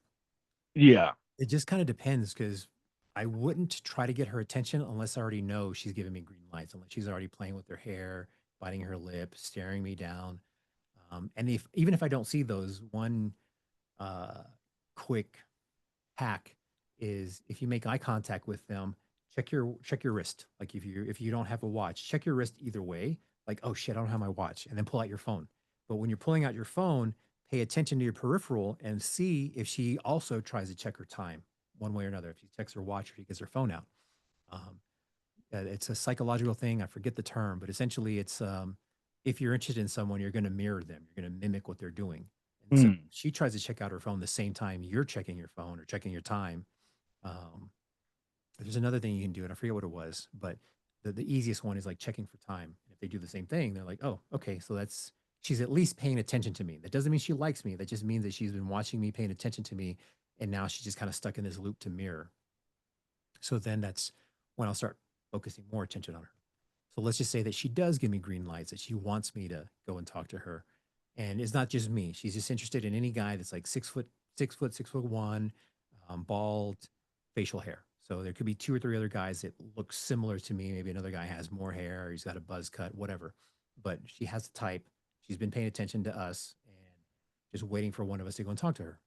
Yeah. It just kind of depends because I wouldn't try to get her attention unless I already know she's giving me green lights, unless she's already playing with her hair, biting her lip, staring me down. And if even if I don't see those, one uh, quick hack is if you make eye contact with them, check your wrist. Like if you don't have a watch, check your wrist either way. Like, oh shit, I don't have my watch, and then pull out your phone. But when you're pulling out your phone, pay attention to your peripheral and see if she also tries to check her time one way or another. If she checks her watch or she gets her phone out. Um, it's a psychological thing. I forget the term, but essentially, it's if you're interested in someone, you're going to mirror them. You're going to mimic what they're doing. And so Hmm. she tries to check out her phone the same time you're checking your phone or checking your time. Um, there's another thing you can do, and I forget what it was, but the easiest one is like checking for time. If they do the same thing, they're like, oh, okay, so that's she's at least paying attention to me. That doesn't mean she likes me. That just means that she's been watching me, paying attention to me, and now she's just kind of stuck in this loop to mirror. So then that's when I'll start focusing more attention on her. So let's just say that she does give me green lights, that she wants me to go and talk to her. And it's not just me. She's just interested in any guy that's like 6 foot, 6 foot, 6'1", bald, facial hair. So there could be two or three other guys that look similar to me. Maybe another guy has more hair, or he's got a buzz cut, whatever. But she has the type. She's been paying attention to us and just waiting for one of us to go and talk to her.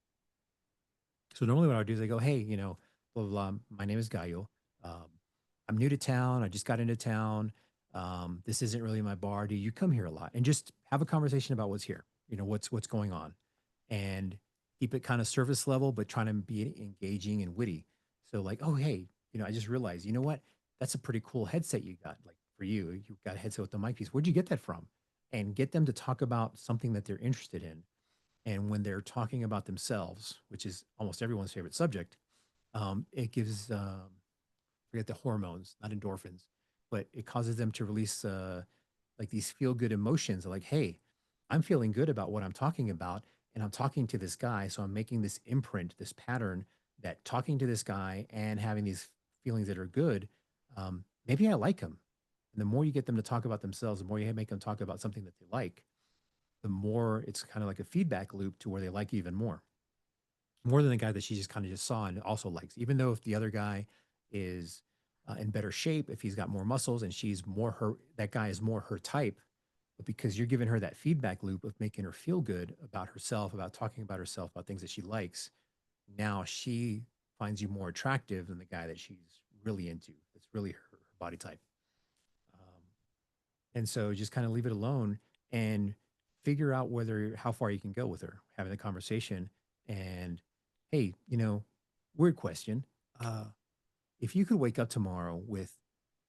So normally what I would do is I go, hey, blah, blah, blah. My name is Gallo. Um, I'm new to town. I just got into town. This isn't really my bar. Do you come here a lot? And just have a conversation about what's here. What's going on, and keep it kind of surface level, but trying to be engaging and witty. So like, oh hey, I just realized, you know what? That's a pretty cool headset you got. Like for you, you got a headset with the mic piece. Where'd you get that from? And get them to talk about something that they're interested in, and when they're talking about themselves, which is almost everyone's favorite subject, it gives, forget the hormones, not endorphins, but it causes them to release like these feel good emotions like, hey, I'm feeling good about what I'm talking about. And I'm talking to this guy. So I'm making this imprint, this pattern that talking to this guy and having these feelings that are good, maybe I like him. And the more you get them to talk about themselves, the more you make them talk about something that they like, the more it's kind of like a feedback loop to where they like you even more than the guy that she just kind of just saw and also likes. Even though if the other guy is in better shape, if he's got more muscles and she's more her, that guy is more her type, but because you're giving her that feedback loop of making her feel good about herself, about talking about herself, about things that she likes, now she finds you more attractive than the guy that she's really into. That's really her body type. Um, and so just kind of leave it alone and figure out whether how far you can go with her, having the conversation. And hey, weird question. Uh, if you could wake up tomorrow with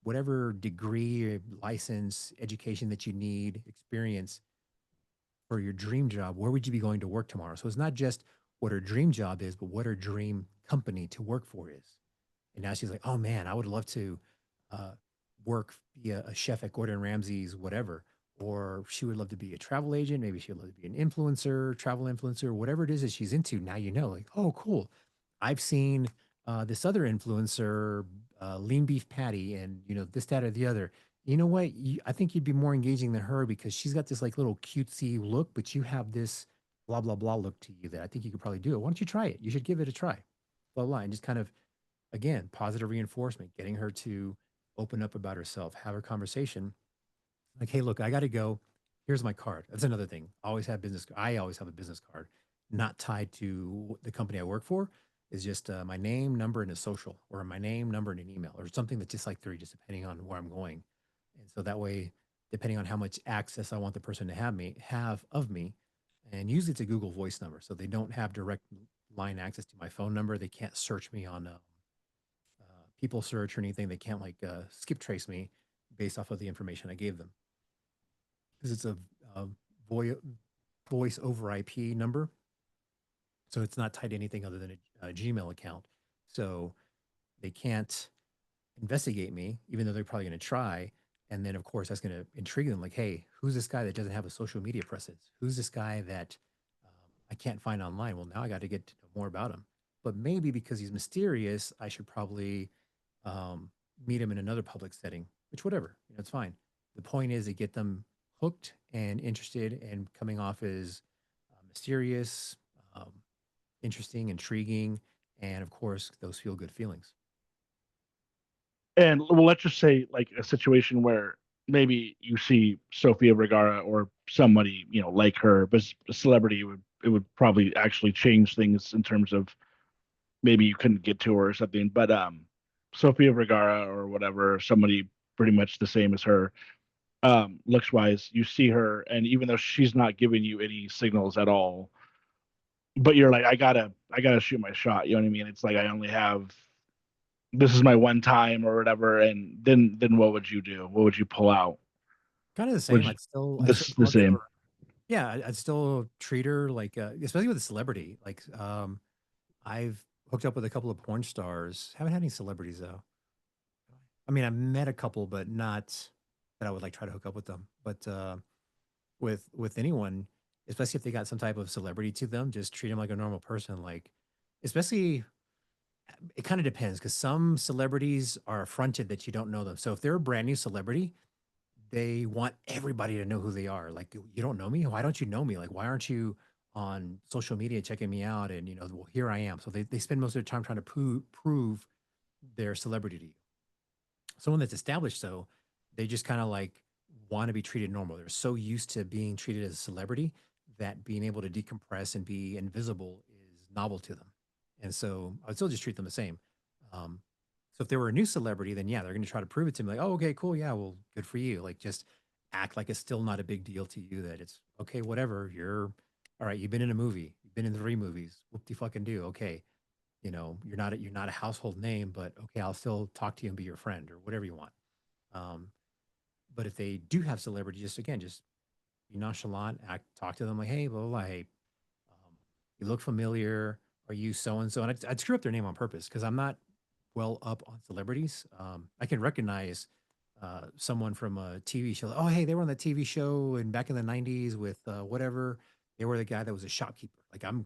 whatever degree, or license, education that you need, experience for your dream job, where would you be going to work tomorrow? So it's not just what her dream job is, but what her dream company to work for is. And now she's like, oh man, I would love to uh, work, be a chef at Gordon Ramsay's, whatever. Or she would love to be a travel agent. Maybe she would love to be an influencer, travel influencer, whatever it is that she's into. Now like, oh, cool. I've seen this other influencer, lean beef patty, and this, that, or the other. You know what? I think you'd be more engaging than her because she's got this like little cutesy look, but you have this blah blah blah look to you that I think you could probably do it. Why don't you try it? You should give it a try. Blah blah, and just kind of again, positive reinforcement, getting her to open up about herself, have her conversation. Like, hey, look, I got to go. Here's my card. That's another thing. I always have a business card, not tied to the company I work for. Is just my name, number, and a social, or my name, number, and an email, or something that's just like three, just depending on where I'm going. And so that way, depending on how much access I want the person to have of me, and usually it's a Google Voice number, so they don't have direct line access to my phone number. They can't search me on people search or anything. They can't like skip trace me based off of the information I gave them because it's a voice voice over IP number, so it's not tied to anything other than a Gmail account. So they can't investigate me, even though they're probably going to try. And then, of course, that's going to intrigue them. Like, hey, who's this guy that doesn't have a social media presence? Who's this guy that I can't find online? Well, now I got to get to know more about him. But maybe because he's mysterious, I should probably um, meet him in another public setting, which, whatever, it's fine. The point is to get them hooked and interested and coming off as mysterious, um, interesting, intriguing, and of course, those feel good feelings. And well, let's just say like a situation where maybe you see Sofia Vergara or somebody, like her, but a celebrity would probably actually change things in terms of maybe you couldn't get to her or something. But Sofia Vergara or whatever, somebody pretty much the same as her, looks wise, you see her, and even though she's not giving you any signals at all, but you're like, I gotta shoot my shot. You know what I mean? It's like I only have this is my one time or whatever, and then what would you do? What would you pull out? Kind of the Would same. you, I'd still this go the out there same? for yeah. I'd still treat her like, especially with a celebrity. Like, I've hooked up with a couple of porn stars. Haven't had any celebrities though. I mean, I met a couple, but not that I would like try to hook up with them. But with anyone, especially if they got some type of celebrity to them, just treat them like a normal person. Like, especially it kind of depends because some celebrities are affronted that you don't know them. So if they're a brand new celebrity, they want everybody to know who they are. Like, you don't know me? Why don't you know me? Like, why aren't you on social media checking me out? And, well, here I am. So they spend most of their time trying to prove their celebrity to you. Someone that's established, though, they just kind of like want to be treated normal. They're so used to being treated as a celebrity that being able to decompress and be invisible is novel to them. And so I would still just treat them the same. Um, so if they were a new celebrity, then yeah, they're going to try to prove it to me. Like, oh, okay, cool, yeah, well, good for you. Like, just act like it's still not a big deal to you. That it's okay, whatever. You're all right. You've been in a movie. You've been in 3 movies. Whoop de fucking do. Okay, you're not a household name, but okay, I'll still talk to you and be your friend or whatever you want. Um, but if they do have celebrity, just again, just be nonchalant, talk to them like, hey, blah blah, blah, hey, um, you look familiar. Are you so and so? And I'd screw up their name on purpose because I'm not well up on celebrities. I can recognize someone from a TV show. Oh, hey, they were on the TV show and back in the '90s with whatever. They were the guy that was a shopkeeper. Like, I'm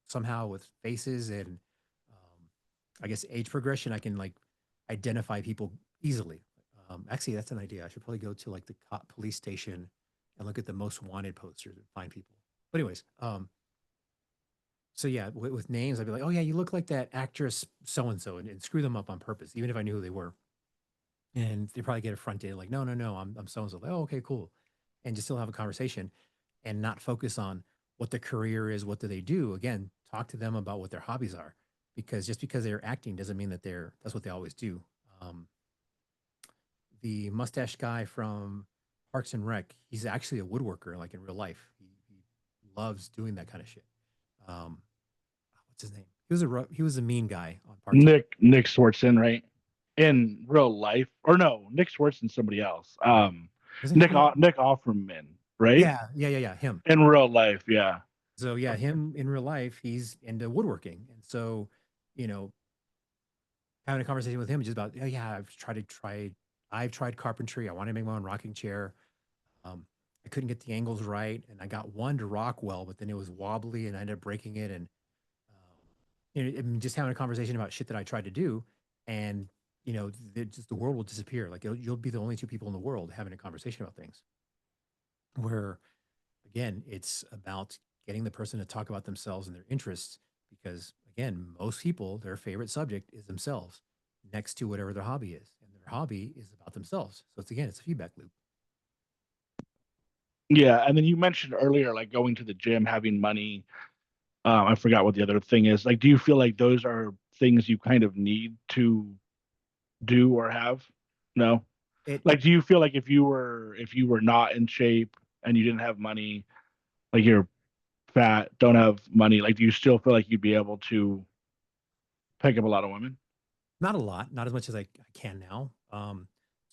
somehow with faces and I guess age progression, I can like identify people easily. Actually, that's an idea. I should probably go to like the police station and look at the most wanted posters and find people. But anyways, so yeah, with names, I'd be like, oh yeah, you look like that actress so and so, and screw them up on purpose, even if I knew who they were. And they probably get affronted, like, no, no, no, I'm so and so. Like, oh, okay, cool, and just still have a conversation, and not focus on what their career is, what do they do. Again, talk to them about what their hobbies are, because just because they're acting doesn't mean that that's what they always do. Um, the mustache guy from Parks and Rec, he's actually a woodworker, like in real life. He loves doing that kind of shit. Um, what's his name? He was a mean guy on Parks and Rec. Nick Swartzen, right? In real life, or no, Nick Swartzen's somebody else. Was it him? Yeah, Nick Offerman, right? yeah, yeah, yeah, yeah. Him. In real life, yeah. So yeah, him in real life, he's into woodworking, and so you know, having a conversation with him just about, oh, yeah, I've tried carpentry. I want to make my own rocking chair. Um, I couldn't get the angles right, and I got one to rock well, but then it was wobbly, and I ended up breaking it. And and just having a conversation about shit that I tried to do, and the world will disappear. Like, you'll be the only two people in the world having a conversation about things. Where again, it's about getting the person to talk about themselves and their interests, because again, most people, their favorite subject is themselves next to whatever their hobby is, and their hobby is about themselves. So it's a feedback loop. Yeah, and then you mentioned earlier, like going to the gym, having money. I forgot what the other thing is. Like, do you feel like those are things you kind of need to do or have? No. It Like, do you feel like if you were not in shape and you didn't have money, like you're fat, don't have money, like do you still feel like you'd be able to pick up a lot of women? Not a lot, not as much as I can now.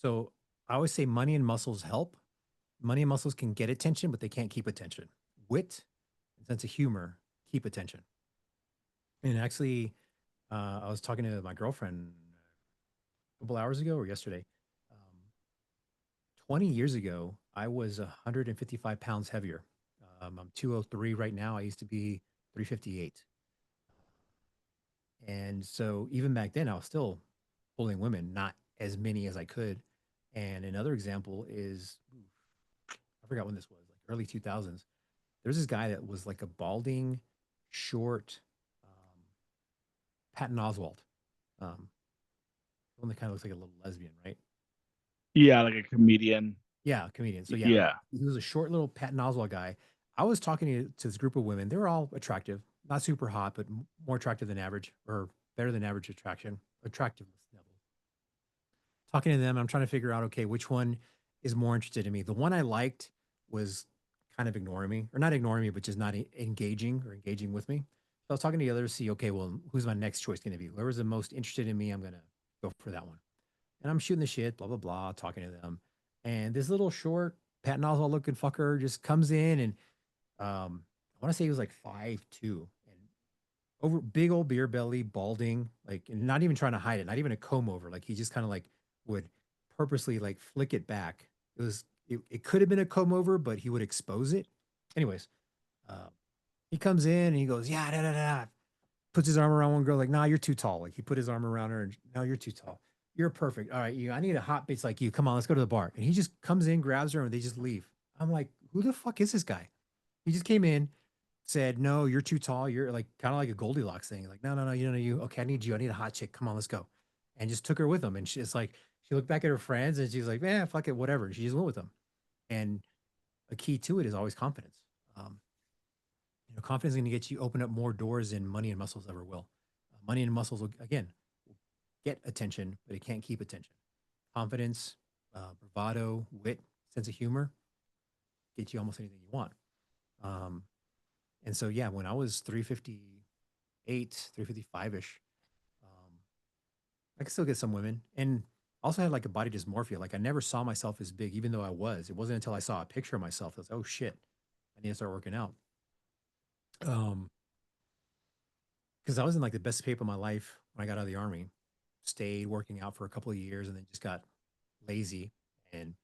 So I always say money and muscles help. Money and muscles can get attention, but they can't keep attention. Wit and sense of humor keep attention. And actually, I was talking to my girlfriend a couple hours ago or yesterday. Um, 20 years ago, I was 155 pounds heavier. I'm 203 right now. I used to be 358. And so even back then, I was still pulling women, not as many as I could. And another example is, I forgot when this was, like early 2000s. There's this guy that was like a balding, short Patton Oswalt. Um, one that kind of looks like a little lesbian, right? Yeah, like a comedian. Yeah, comedian. So yeah, Yeah. he was a short little Patton Oswalt guy. I was talking to this group of women. They were all attractive, not super hot, but more attractive than average, or better than average attractiveness level. Talking to them, I'm trying to figure out, okay, which one is more interested in me. The one I liked was kind of ignoring me, or not ignoring me, but just not engaging or engaging with me. So I was talking to the others, see, okay, well, who's my next choice going to be? Whoever's the most interested in me, I'm going to go for that one. And I'm shooting the shit, blah, blah, blah, talking to them. And this little short, Patton Oswalt looking fucker just comes in and I want to say he was like 5'2" and over big old beer belly, balding, like and not even trying to hide it, not even a comb over. Like he just kind of like would purposely like flick it back. It could have been a comb over, but he would expose it. Anyways, uh, he comes in and he goes, yeah, da, da, da. Puts his arm around one girl, like, nah, you're too tall. Like he put his arm around her and no, you're too tall. You're perfect. All right, I need a hot bitch like you. Come on, let's go to the bar. And he just comes in, grabs her, and they just leave. I'm like, who the fuck is this guy? He just came in, said, "No, you're too tall. You're like kind of like a Goldilocks thing. Like, no, no, no, you know, you. Okay, I need you. I need a hot chick. Come on, let's go." And just took her with him. And she's like, she looked back at her friends and she's like, "Man, fuck it, whatever." She just went with him. And a key to it is always confidence. Um, confidence is going to get you open up more doors than money and muscles ever will. Money and muscles will again get attention, but it can't keep attention. Confidence, bravado, wit, sense of humor get you almost anything you want. Um, and so yeah, when I was 358, 355 ish, um, I could still get some women, and also had like a body dysmorphia. Like I never saw myself as big, even though I was. It wasn't until I saw a picture of myself that I was, oh shit, I need to start working out. Um, because I was in like the best shape of my life when I got out of the army. Stayed working out for a couple of years, and then just got lazy and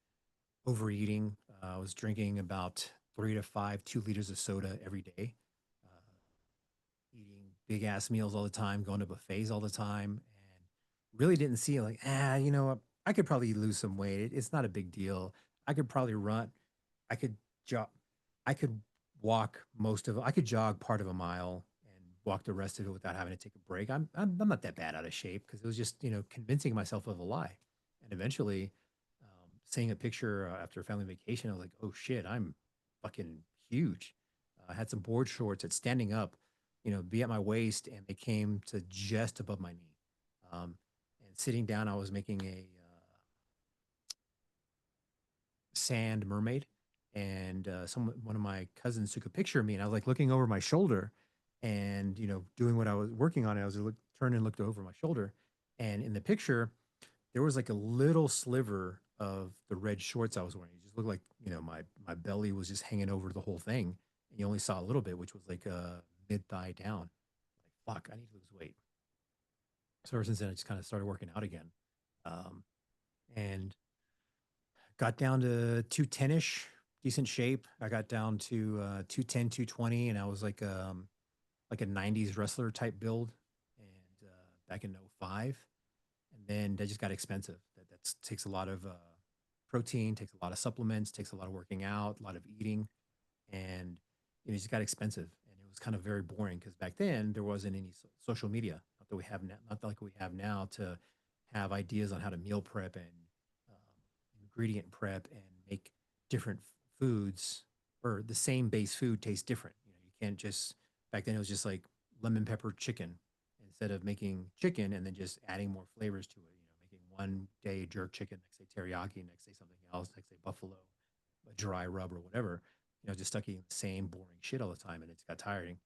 overeating. I was drinking about 3 to 5 2 liters of soda every day. Uh, Eating big ass meals all the time, going to buffets all the time, and really didn't see like, I could probably lose some weight. It's not a big deal. I could probably run. I could jog. I could walk most of it. I could jog part of a mile and walk the rest of it without having to take a break. I'm not that bad out of shape because it was just convincing myself of a lie, and eventually, seeing a picture after a family vacation, I was like, oh shit, I'm fucking huge. I had some board shorts that standing up be at my waist, and they came to just above my knee. Um, and sitting down, I was making a sand mermaid, and one of my cousins took a picture of me, and I was like looking over my shoulder, and doing what I was working on. I was turned and looked over my shoulder, and in the picture, there was like a little sliver of the red shorts I was wearing. It just looked like my belly was just hanging over the whole thing, and you only saw a little bit, which was like a mid thigh down. Like fuck, I need to lose weight. So ever since then, I just kind of started working out again, um, and got down to 210 ish, decent shape. I got down to 210, 220, and I was like a 90s wrestler type build, and back in '05. And then that just got expensive. That takes a lot of protein, takes a lot of supplements, takes a lot of working out, a lot of eating, and it just got expensive. And it was kind of very boring because back then there wasn't any social media, not that we have now, not like we have now to have ideas on how to meal prep and ingredient prep and make different foods or the same base food taste different. You can't just back then it was just like lemon pepper chicken instead of making chicken and then just adding more flavors to it. Making one day jerk chicken, next day teriyaki, next day something else, next day buffalo, a dry rub or whatever. just stuck eating the same boring shit all the time, and it got tiring.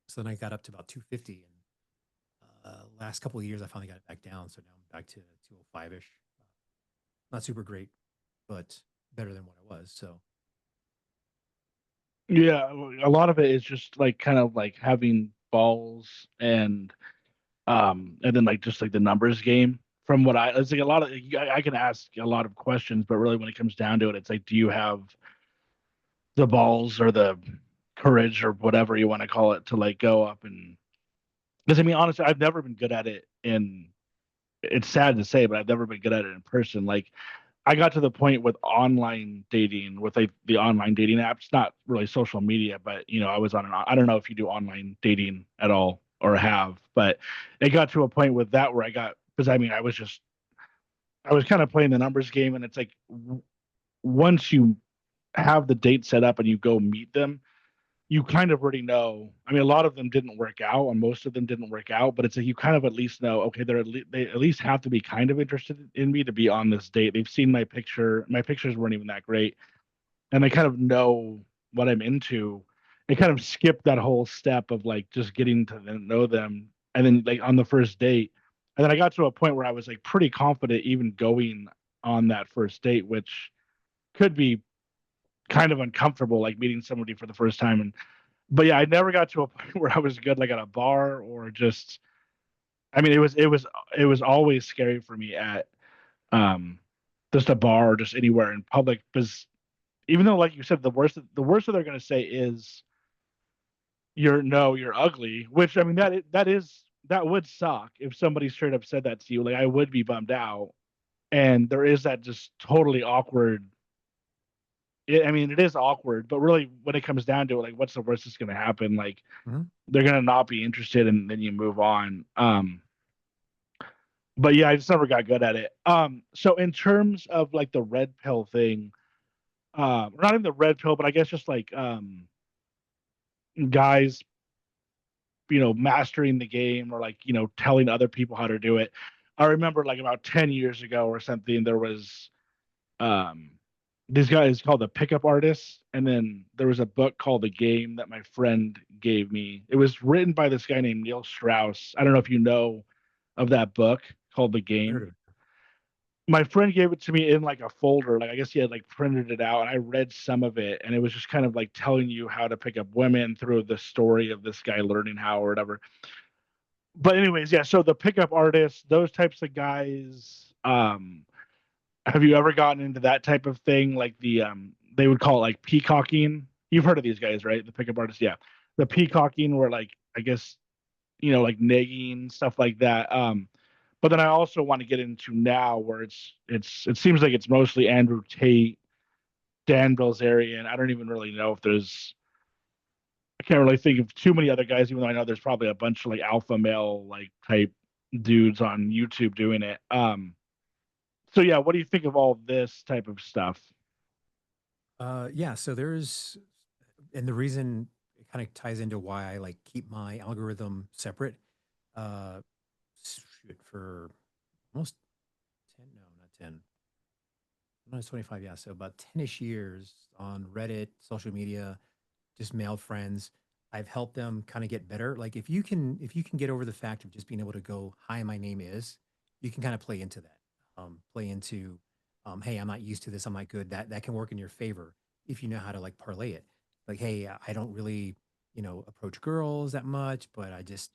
So then I got up to about 250, and last couple of years I finally got it back down. So now I'm back to 205 ish. Not super great, but better than what I was. So Yeah, a lot of it is just like kind of like having balls and then like just like the numbers game. From what it's like a lot of I can ask a lot of questions, but really when it comes down to it, it's like, do you have the balls or the courage or whatever you want to call it to like go up and because I mean honestly, I've never been good at it in it's sad to say, but I've never been good at it in person. Like I got to the point with online dating, with like the online dating apps, not really social media, but I was on I don't know if you do online dating at all or have, but it got to a point with that where I got, because I mean, I was kind of playing the numbers game, and it's like once you have the date set up and you go meet them, you kind of already know. I mean, a lot of them didn't work out, and most of them didn't work out. But it's like you kind of at least know. Okay, they at least have to be kind of interested in me to be on this date. They've seen my picture. My pictures weren't even that great, and they kind of know what I'm into. They kind of skipped that whole step of like just getting to know them, and then like on the first date, and then I got to a point where I was like pretty confident even going on that first date, which could be kind of uncomfortable, like meeting somebody for the first time. And but yeah, I never got to a point where I was good like at a bar or just. I mean, it was always scary for me at um just a bar or just anywhere in public because even though like you said the worst that they're gonna say is you're no you're ugly, which I mean that would suck if somebody straight up said that to you. Like I would be bummed out, and there is that just totally awkward. I mean, it is awkward, but really, when it comes down to it, like, what's the worst that's going to happen? Like, mhm. they're going to not be interested, and then you move on. But yeah, I just never got good at it. So in terms of like the red pill thing, not even the red pill, but I guess just like guys, mastering the game or like telling other people how to do it. I remember like about 10 years ago or something, there was um these guys called the pickup artists, and then there was a book called The Game that my friend gave me. It was written by this guy named Neil Strauss. I don't know if you know of that book called The Never heard Game. of it. My friend gave it to me in like a folder. Like I guess he had like printed it out, and I read some of it, and it was just kind of like telling you how to pick up women through the story of this guy learning how or whatever. But anyways, yeah, so the pickup artists, those types of guys, have you ever gotten into that type of thing? Like they would call it like peacocking. You've heard of these guys, right? The pickup artists, yeah. The peacocking were like, I guess, like negging, stuff like that. But then I also want to get into now where it seems like it's mostly Andrew Tate, Dan Bilzerian. I don't even really know if there's I can't really think of too many other guys, even though I know there's probably a bunch of like alpha male like type dudes on YouTube doing it. So yeah, what do you think of all this type of stuff? Yeah, so there's, and the reason it kind of ties into why I like keep my algorithm separate. Uh, Shoot, for almost 10, no, not 10, no, it's 25. Yeah, so about 10ish years on Reddit, social media, just male friends. I've helped them kind of get better. Like if you can get over the fact of just being able to go, "Hi, my name is," you can kind of play into that. Play into, "Hey, I'm not used to this. I'm not good." That can work in your favor if you know how to like parlay it. Like, "Hey, I don't really, approach girls that much, but I just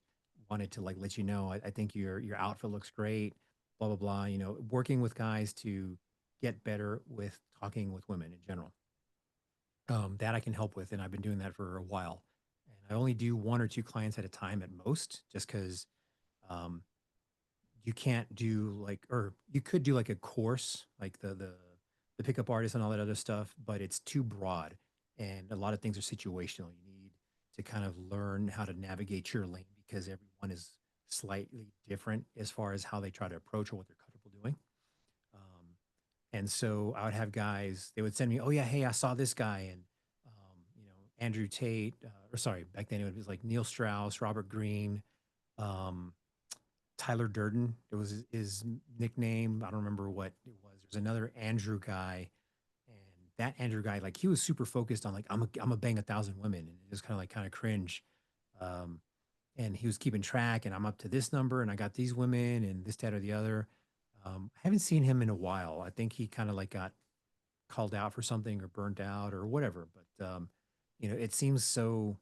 wanted to like let you know I think your outfit looks great." Blah blah blah. Working with guys to get better with talking with women in general, that I can help with, and I've been doing that for a while. And I only do one or two clients at a time at most, just because um, you can't do like, or you could do like a course, like the pickup artist and all that other stuff, but it's too broad, and a lot of things are situational. You need to kind of learn how to navigate your lane because everyone is slightly different as far as how they try to approach or what they're comfortable doing. Um, and so I would have guys, they would send me, "Oh yeah, hey, I saw this guy," and Andrew Tate, or sorry, back then it was like Neil Strauss, Robert Greene, um, Tyler Durden. It was his nickname. I don't remember what it was. There's another Andrew guy, that Andrew guy, like he was super focused on like I'm a bang 1,000 women, and it was kind of cringe. Um, and he was keeping track, and I'm up to this number, and I got these women, and this, that, or the other. I haven't seen him in a while. I think he kind of like got called out for something or burnt out or whatever. But it seems so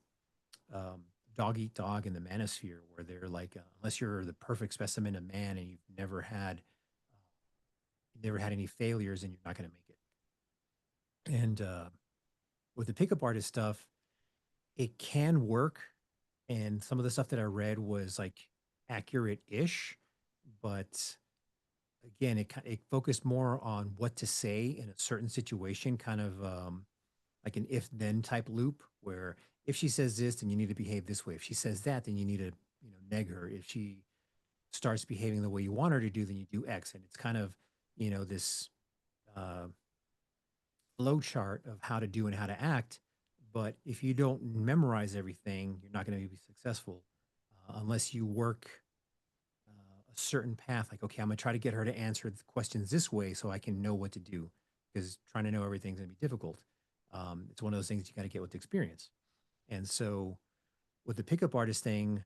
um, dog eat dog in the manosphere, where they're like, unless you're the perfect specimen of man and you've never had any failures, and you're not going to make it. And with the pickup artist stuff, it can work. And some of the stuff that I read was like accurate-ish, but again, it focused more on what to say in a certain situation, kind of like an if-then type loop, where if she says this, then you need to behave this way. If she says that, then you need to neg her. If she starts behaving the way you want her to do, then you do X. And it's kind of this uh, flow chart of how to do and how to act. But if you don't memorize everything, you're not going to be successful unless you work a certain path. Like, okay, I'm going to try to get her to answer the questions this way so I can know what to do. Because trying to know everything's going to be difficult. It's one of those things you got to get with experience. And so with the pickup artist thing,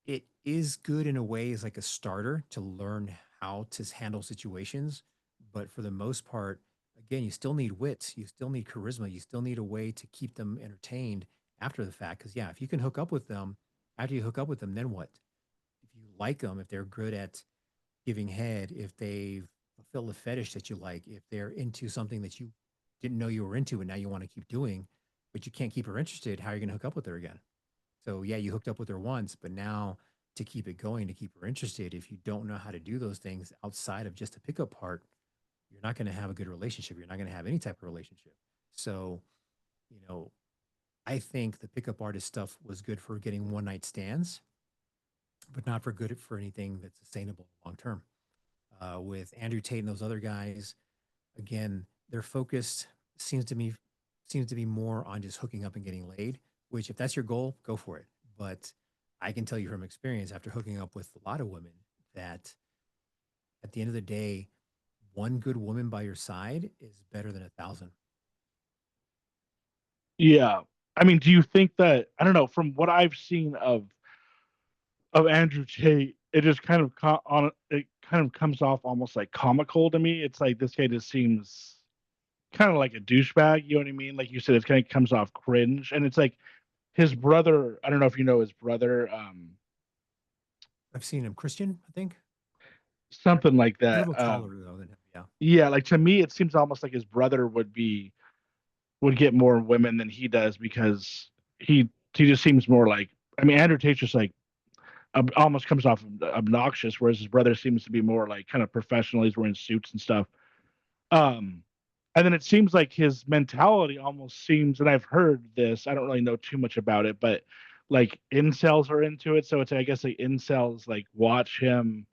it is good in a way as like a starter to learn how to handle situations. But for the most part, again, you still need wit, you still need charisma, you still need a way to keep them entertained after the fact. Because, yeah, if you can hook up with them, after you hook up with them, then what? If you like them, if they're good at giving head, if they fulfill the fetish that you like, if they're into something that you didn't know you were into and now you want to keep doing, but you can't keep her interested, how are you going to hook up with her again? So yeah, you hooked up with her once, but now to keep it going, to keep her interested, if you don't know how to do those things outside of just a pickup part, you're not going to have a good relationship. You're not going to have any type of relationship. So, you know, I think the pickup artist stuff was good for getting one night stands, but not for good for anything that's sustainable long term. With Andrew Tate and those other guys, again, their focus seems to me seems to be more on just hooking up and getting laid, which if that's your goal, go for it. But I can tell you from experience after hooking up with a lot of women that at the end of the day, one good woman by your side is better than 1,000. Yeah. I mean, do you think that, I don't know, from what I've seen of Andrew Tate, it just kind of it kind of comes off almost like comical to me. It's like this guy just seems kind of like a douchebag, you know what I mean? Like you said, it kind of comes off cringe. And it's like his brother, I don't know if you know his brother, I've seen him Christian, I think. something like He's a that. little taller though than him. Yeah. Yeah, like to me, it seems almost like his brother would get more women than he does because he just seems more like, I mean, Andrew Tate's just like almost comes off obnoxious, whereas his brother seems to be more like kind of professional. He's wearing suits and stuff. Um, and then it seems like his mentality almost seems, and I've heard this, I don't really know too much about it, but like incels are into it. So it's, I guess, like incels like watch him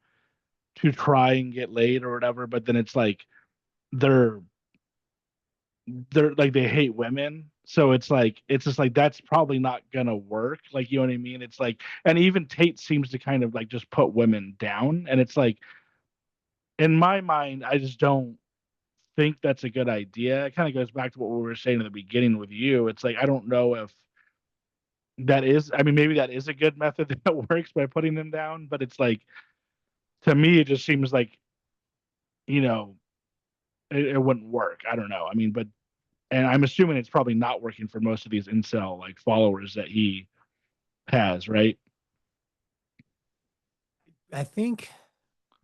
to try and get laid or whatever, but then it's like they're they're like they hate women. So it's just like that's probably not gonna work. Like, you know what I mean? It's like, and even Tate seems to kind of like just put women down. And it's like, in my mind, I just don't think that's a good idea. It kind of goes back to what we were saying in the beginning with you. It's like I don't know if that is, I mean, maybe that is a good method that works by putting them down, but it's like, to me it just seems like, you know, it wouldn't work. I don't know. I mean, but, and I'm assuming it's probably not working for most of these incel like followers that he has, right? I think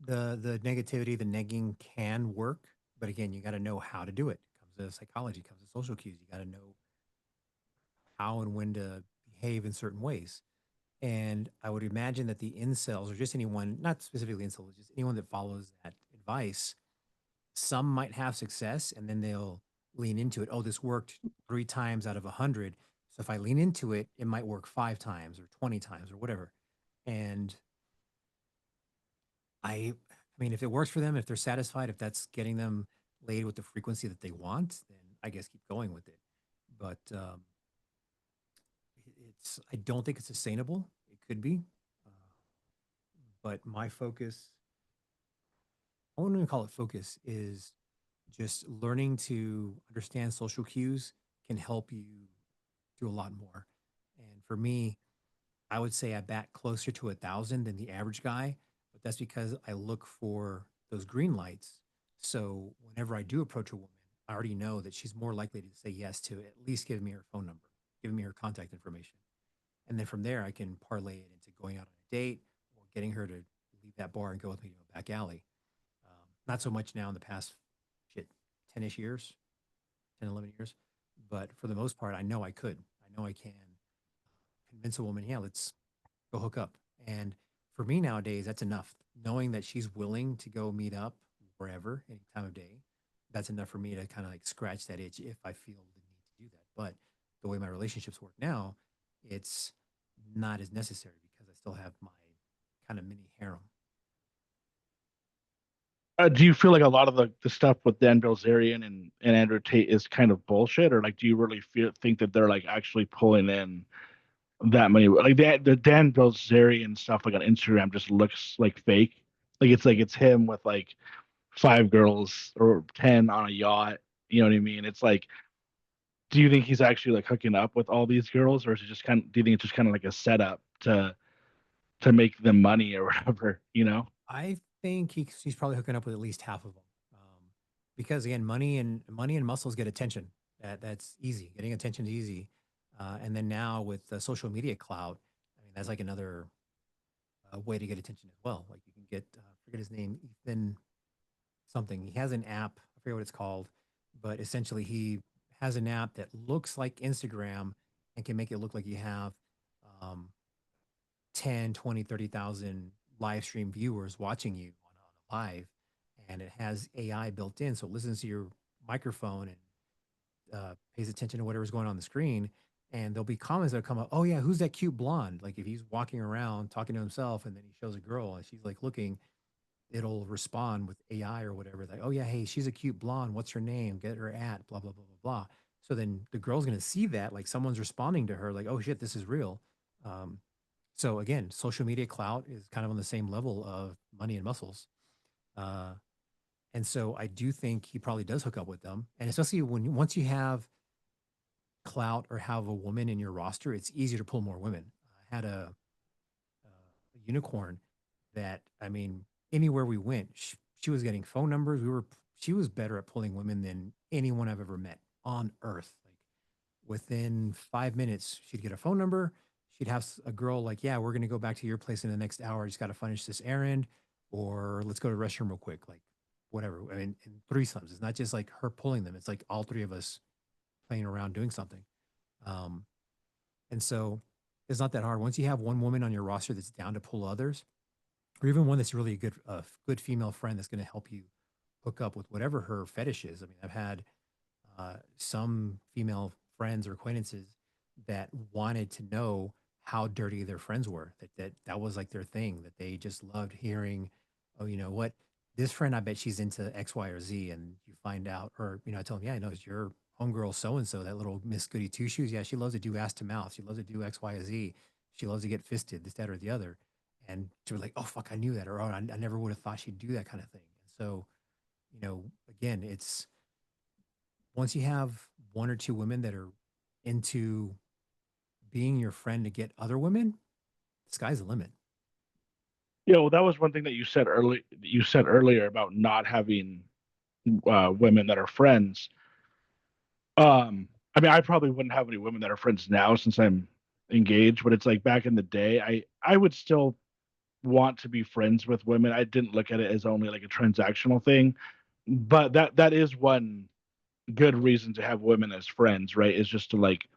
the negativity, the negging can work, but again, you got to know how to do it. It comes to psychology, comes to social cues. You got to know how and when to behave in certain ways. And I would imagine that the incels, or just anyone, not specifically incels, just anyone that follows that advice, some might have success and then they'll lean into it. Oh, this worked 3 times out of 100. So if I lean into it, it might work 5 times or 20 times or whatever. And I mean, if it works for them, if they're satisfied, if that's getting them laid with the frequency that they want, then I guess keep going with it. But I don't think it's sustainable. It could be, uh, but my focus, I wouldn't even call it focus, is just learning to understand social cues can help you do a lot more. And for me, I would say I bat closer to 1,000 than the average guy, but that's because I look for those green lights. So whenever I do approach a woman, I already know that she's more likely to say yes to at least giving me her phone number, giving me her contact information. And then from there, I can parlay it into going out on a date or getting her to leave that bar and go with me to a back alley. Not so much now in the past, shit, 10-ish years, 10, 11 years. But for the most part, I know I could. I know I can convince a woman, yeah, let's go hook up. And for me nowadays, that's enough. Knowing that she's willing to go meet up wherever, any time of day, that's enough for me to kind of like scratch that itch if I feel the need to do that. But the way my relationships work now, it's not as necessary because I still have my kind of mini harem. Do you feel like a lot of the stuff with Dan Bilzerian and Andrew Tate is kind of bullshit, or like do you really think that they're like actually pulling in that many? Like the Dan Bilzerian stuff like on Instagram just looks like fake. Like it's him with like five girls or 10 on a yacht. You know what I mean? It's like, do you think he's actually like hooking up with all these girls, or is it just kind of? Do you think it's just kind of like a setup to make them money or whatever? You know? I think he's probably hooking up with at least half of them, because again, money and muscles get attention. That's easy. Getting attention is easy, and then now with the social media clout, I mean that's like another way to get attention as well. Like you can get forget his name, Ethan something. He has an app. I forget what it's called, but essentially he has an app that looks like Instagram and can make it look like you have um, 10, 20, 30,000 live stream viewers watching you on a live. And it has AI built in. So it listens to your microphone and pays attention to whatever's going on the screen. And there'll be comments that come up. Oh, yeah, who's that cute blonde? Like if he's walking around talking to himself and then he shows a girl and she's like looking, it'll respond with AI or whatever. Like, oh, yeah, hey, she's a cute blonde. What's her name? Get her at blah, blah, blah, blah, blah. So then the girl's going to see that. Like someone's responding to her, like, oh, shit, this is real. Um, so again, social media clout is kind of on the same level of money and muscles. Uh, and so I do think he probably does hook up with them. And especially once you have clout or have a woman in your roster, it's easier to pull more women. I had a unicorn that, I mean, anywhere we went, she was getting phone numbers. She was better at pulling women than anyone I've ever met on earth. Like within 5 minutes, she'd get a phone number. She'd have a girl like, yeah, we're going to go back to your place in the next hour. I just got to finish this errand, or let's go to the restroom real quick. Like, whatever. I mean, in threesomes, it's not just like her pulling them, it's like all three of us playing around doing something. Um, and so it's not that hard. Once you have one woman on your roster that's down to pull others, or even one that's really a good female friend that's going to help you hook up with whatever her fetish is. I mean, I've had some female friends or acquaintances that wanted to know how dirty their friends were. That was like their thing. That they just loved hearing, oh, you know what, this friend, I bet she's into X, Y, or Z, and you find out, or I tell them, yeah, I know it's your homegirl so and so, that little Miss Goody Two Shoes. Yeah, she loves to do ass to mouth. She loves to do X, Y, or Z. She loves to get fisted, this, that, or the other. And she was like, oh fuck, I knew that, or oh, I never would have thought she'd do that kind of thing. And so, again, it's once you have one or two women that are into being your friend to get other women, the sky's the limit. Yeah, well, that was one thing that you said earlier about not having women that are friends. I mean, I probably wouldn't have any women that are friends now since I'm engaged, but it's like back in the day, I would still want to be friends with women. I didn't look at it as only like a transactional thing, but that is one good reason to have women as friends, right? Is just to like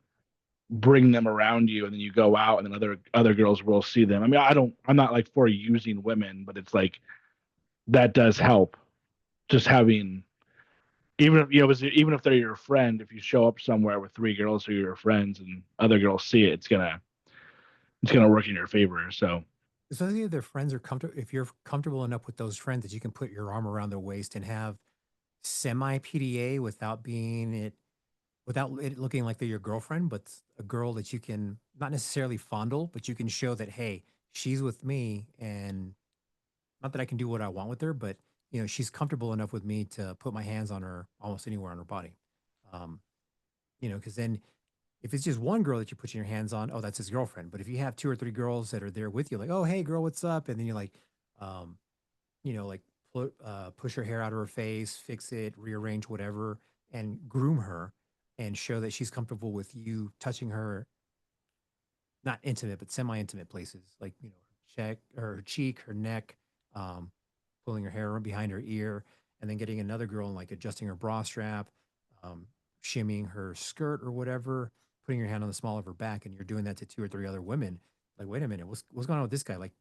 bring them around you and then you go out and then other girls will see them. I mean, I'm not like for using women, but it's like that does help just having even if even if they're your friend, if you show up somewhere with three girls who are your friends and other girls see it, it's gonna work in your favor. So Especially if their friends are comfortable, if you're comfortable enough with those friends that you can put your arm around their waist and have semi PDA without it looking like they're your girlfriend, but a girl that you can not necessarily fondle, but you can show that, hey, she's with me, and not that I can do what I want with her, but she's comfortable enough with me to put my hands on her almost anywhere on her body. Um, because then if it's just one girl that you're putting your hands on, oh, that's his girlfriend. But if you have two or three girls that are there with you, like, oh, hey, girl, what's up? And then you're like, um, like push her hair out of her face, fix it, rearrange whatever, and groom her and show that she's comfortable with you touching her, not intimate, but semi intimate places, like, her cheek, her neck, um, pulling her hair behind her ear, and then getting another girl and like adjusting her bra strap, um, shimmying her skirt or whatever, putting your hand on the small of her back, and you're doing that to two or three other women. Like, wait a minute, what's going on with this guy? Like,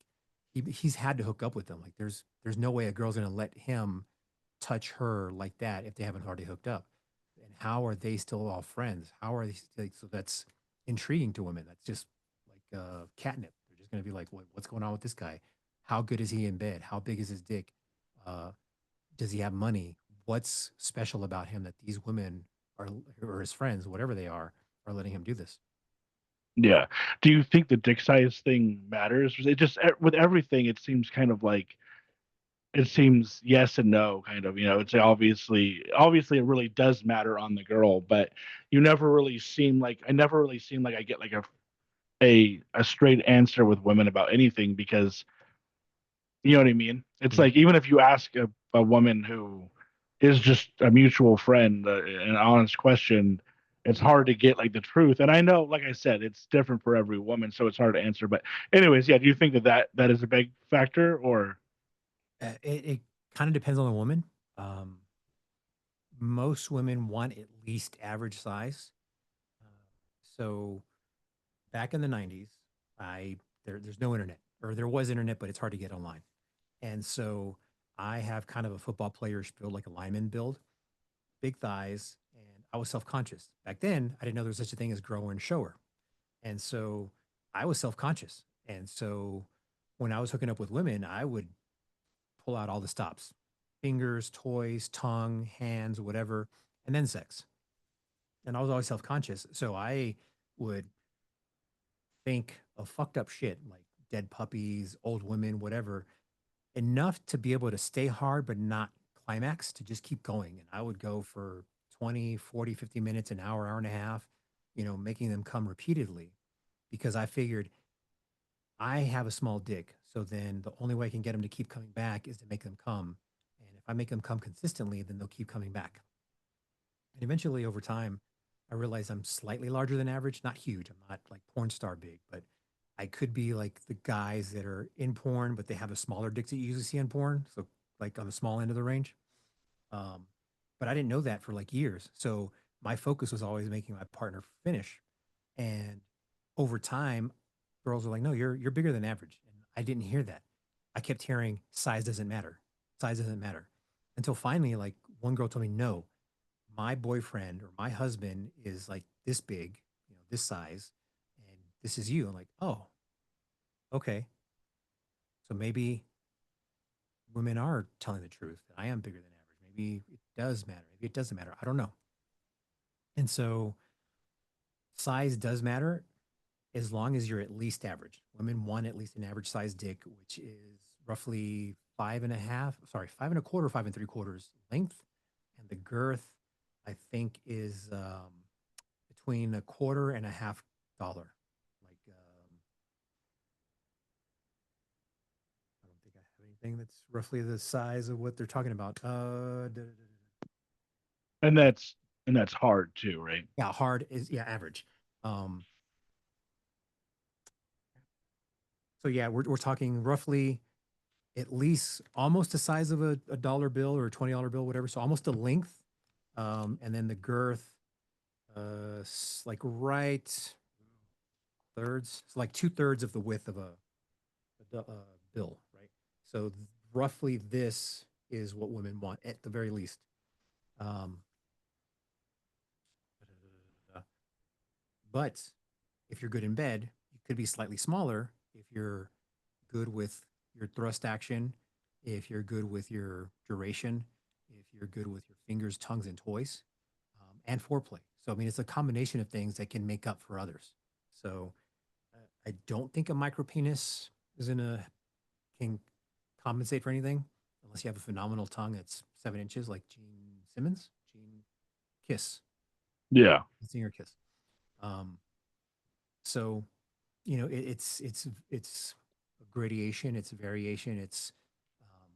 he's had to hook up with them. Like, there's no way a girl's gonna let him touch her like that if they haven't already hooked up. And how are they still all friends? How are they like, so that's intriguing to women. That's just like catnip. They're just gonna be like, what's going on with this guy? How good is he in bed? How big is his dick? Uh, does he have money? What's special about him that these women are, or his friends, whatever they are letting him do this? Yeah. Do you think the dick size thing matters? It just with everything, it seems kind of like it seems yes and no, kind of. It's obviously it really does matter on the girl, but I never really seem like I get like a straight answer with women about anything because you know what I mean? It's Mhm. like even if you ask a woman who is just a mutual friend, an honest question, it's hard to get like the truth. And I know, like I said, it's different for every woman, so it's hard to answer. But anyways, yeah, do you think that is a big factor or It kind of depends on the woman. Um, Most women want at least average size. Uh, so back in the 90s, there's no internet, or there was internet, but it's hard to get online. And so I have kind of a football player's build, like a lineman build, big thighs, and I was self-conscious. Back then, I didn't know there was such a thing as grower and shower. And so I was self-conscious. And so when I was hooking up with women, I would pull out all the stops: fingers, toys, tongue, hands, whatever, and then sex. And I was always self-conscious. So I would think of fucked up shit like dead puppies, old women, whatever, enough to be able to stay hard but not climax, to just keep going. And I would go for 20, 40, 50 minutes, an hour, hour and a half, making them come repeatedly, because I figured I have a small dick. So then the only way I can get them to keep coming back is to make them come. And if I make them come consistently, then they'll keep coming back. And eventually, over time, I realized I'm slightly larger than average, not huge. I'm not like porn star big, but I could be like the guys that are in porn, but they have a smaller dick that you usually see in porn. So, like, on the small end of the range. Um, but I didn't know that for like years. So my focus was always making my partner finish. And over time, girls were like, "No, you're bigger than average." And I didn't hear that. I kept hearing size doesn't matter. Size doesn't matter. Until finally, like, one girl told me, "No, my boyfriend or my husband is like this big, this size, and this is you." I'm like, "Oh, okay. So maybe women are telling the truth. I am bigger than average. Maybe it does matter. Maybe it doesn't matter. I don't know." And so size does matter as long as you're at least average. Women want at least an average size dick, which is roughly five and a half, sorry, five and a quarter, five and three quarters length. And the girth, I think, is between a quarter and a half dollar. Like, I don't think I have anything that's roughly the size of what they're talking about. and that's hard too, right? Yeah, hard is, yeah, average. Um, so yeah, we're talking roughly at least almost the size of a dollar bill or a $20 bill, whatever. So almost the length. And then the girth, like right thirds, so like two-thirds of the width of a bill, right? So roughly this is what women want at the very least. Um, but if you're good in bed, you could be slightly smaller if you're good with your thrust action, if you're good with your duration, if you're good with your fingers, tongues, and toys, and foreplay. So, I mean, it's a combination of things that can make up for others. So, I don't think a micro penis is in a can compensate for anything unless you have a phenomenal tongue that's 7 inches, like Gene Simmons, Gene Kiss, Yeah. singer Kiss. Um, so it's a gradation, it's variation, it's um,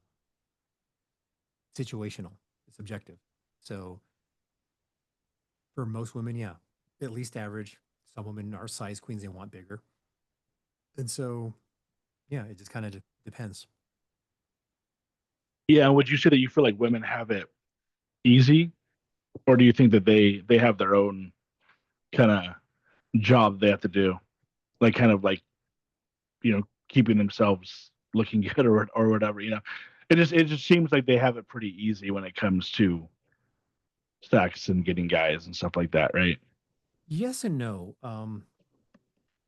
situational, it's objective. So for most women, yeah, at least average. Some women are size queens; they want bigger, and so yeah, it just kind of depends. Yeah. And would you say that you feel like women have it easy, or do you think that they have their own kind of job they have to do, like kind of like keeping themselves looking good or whatever. It just seems like they have it pretty easy when it comes to sex and getting guys and stuff like that, right? Yes and no.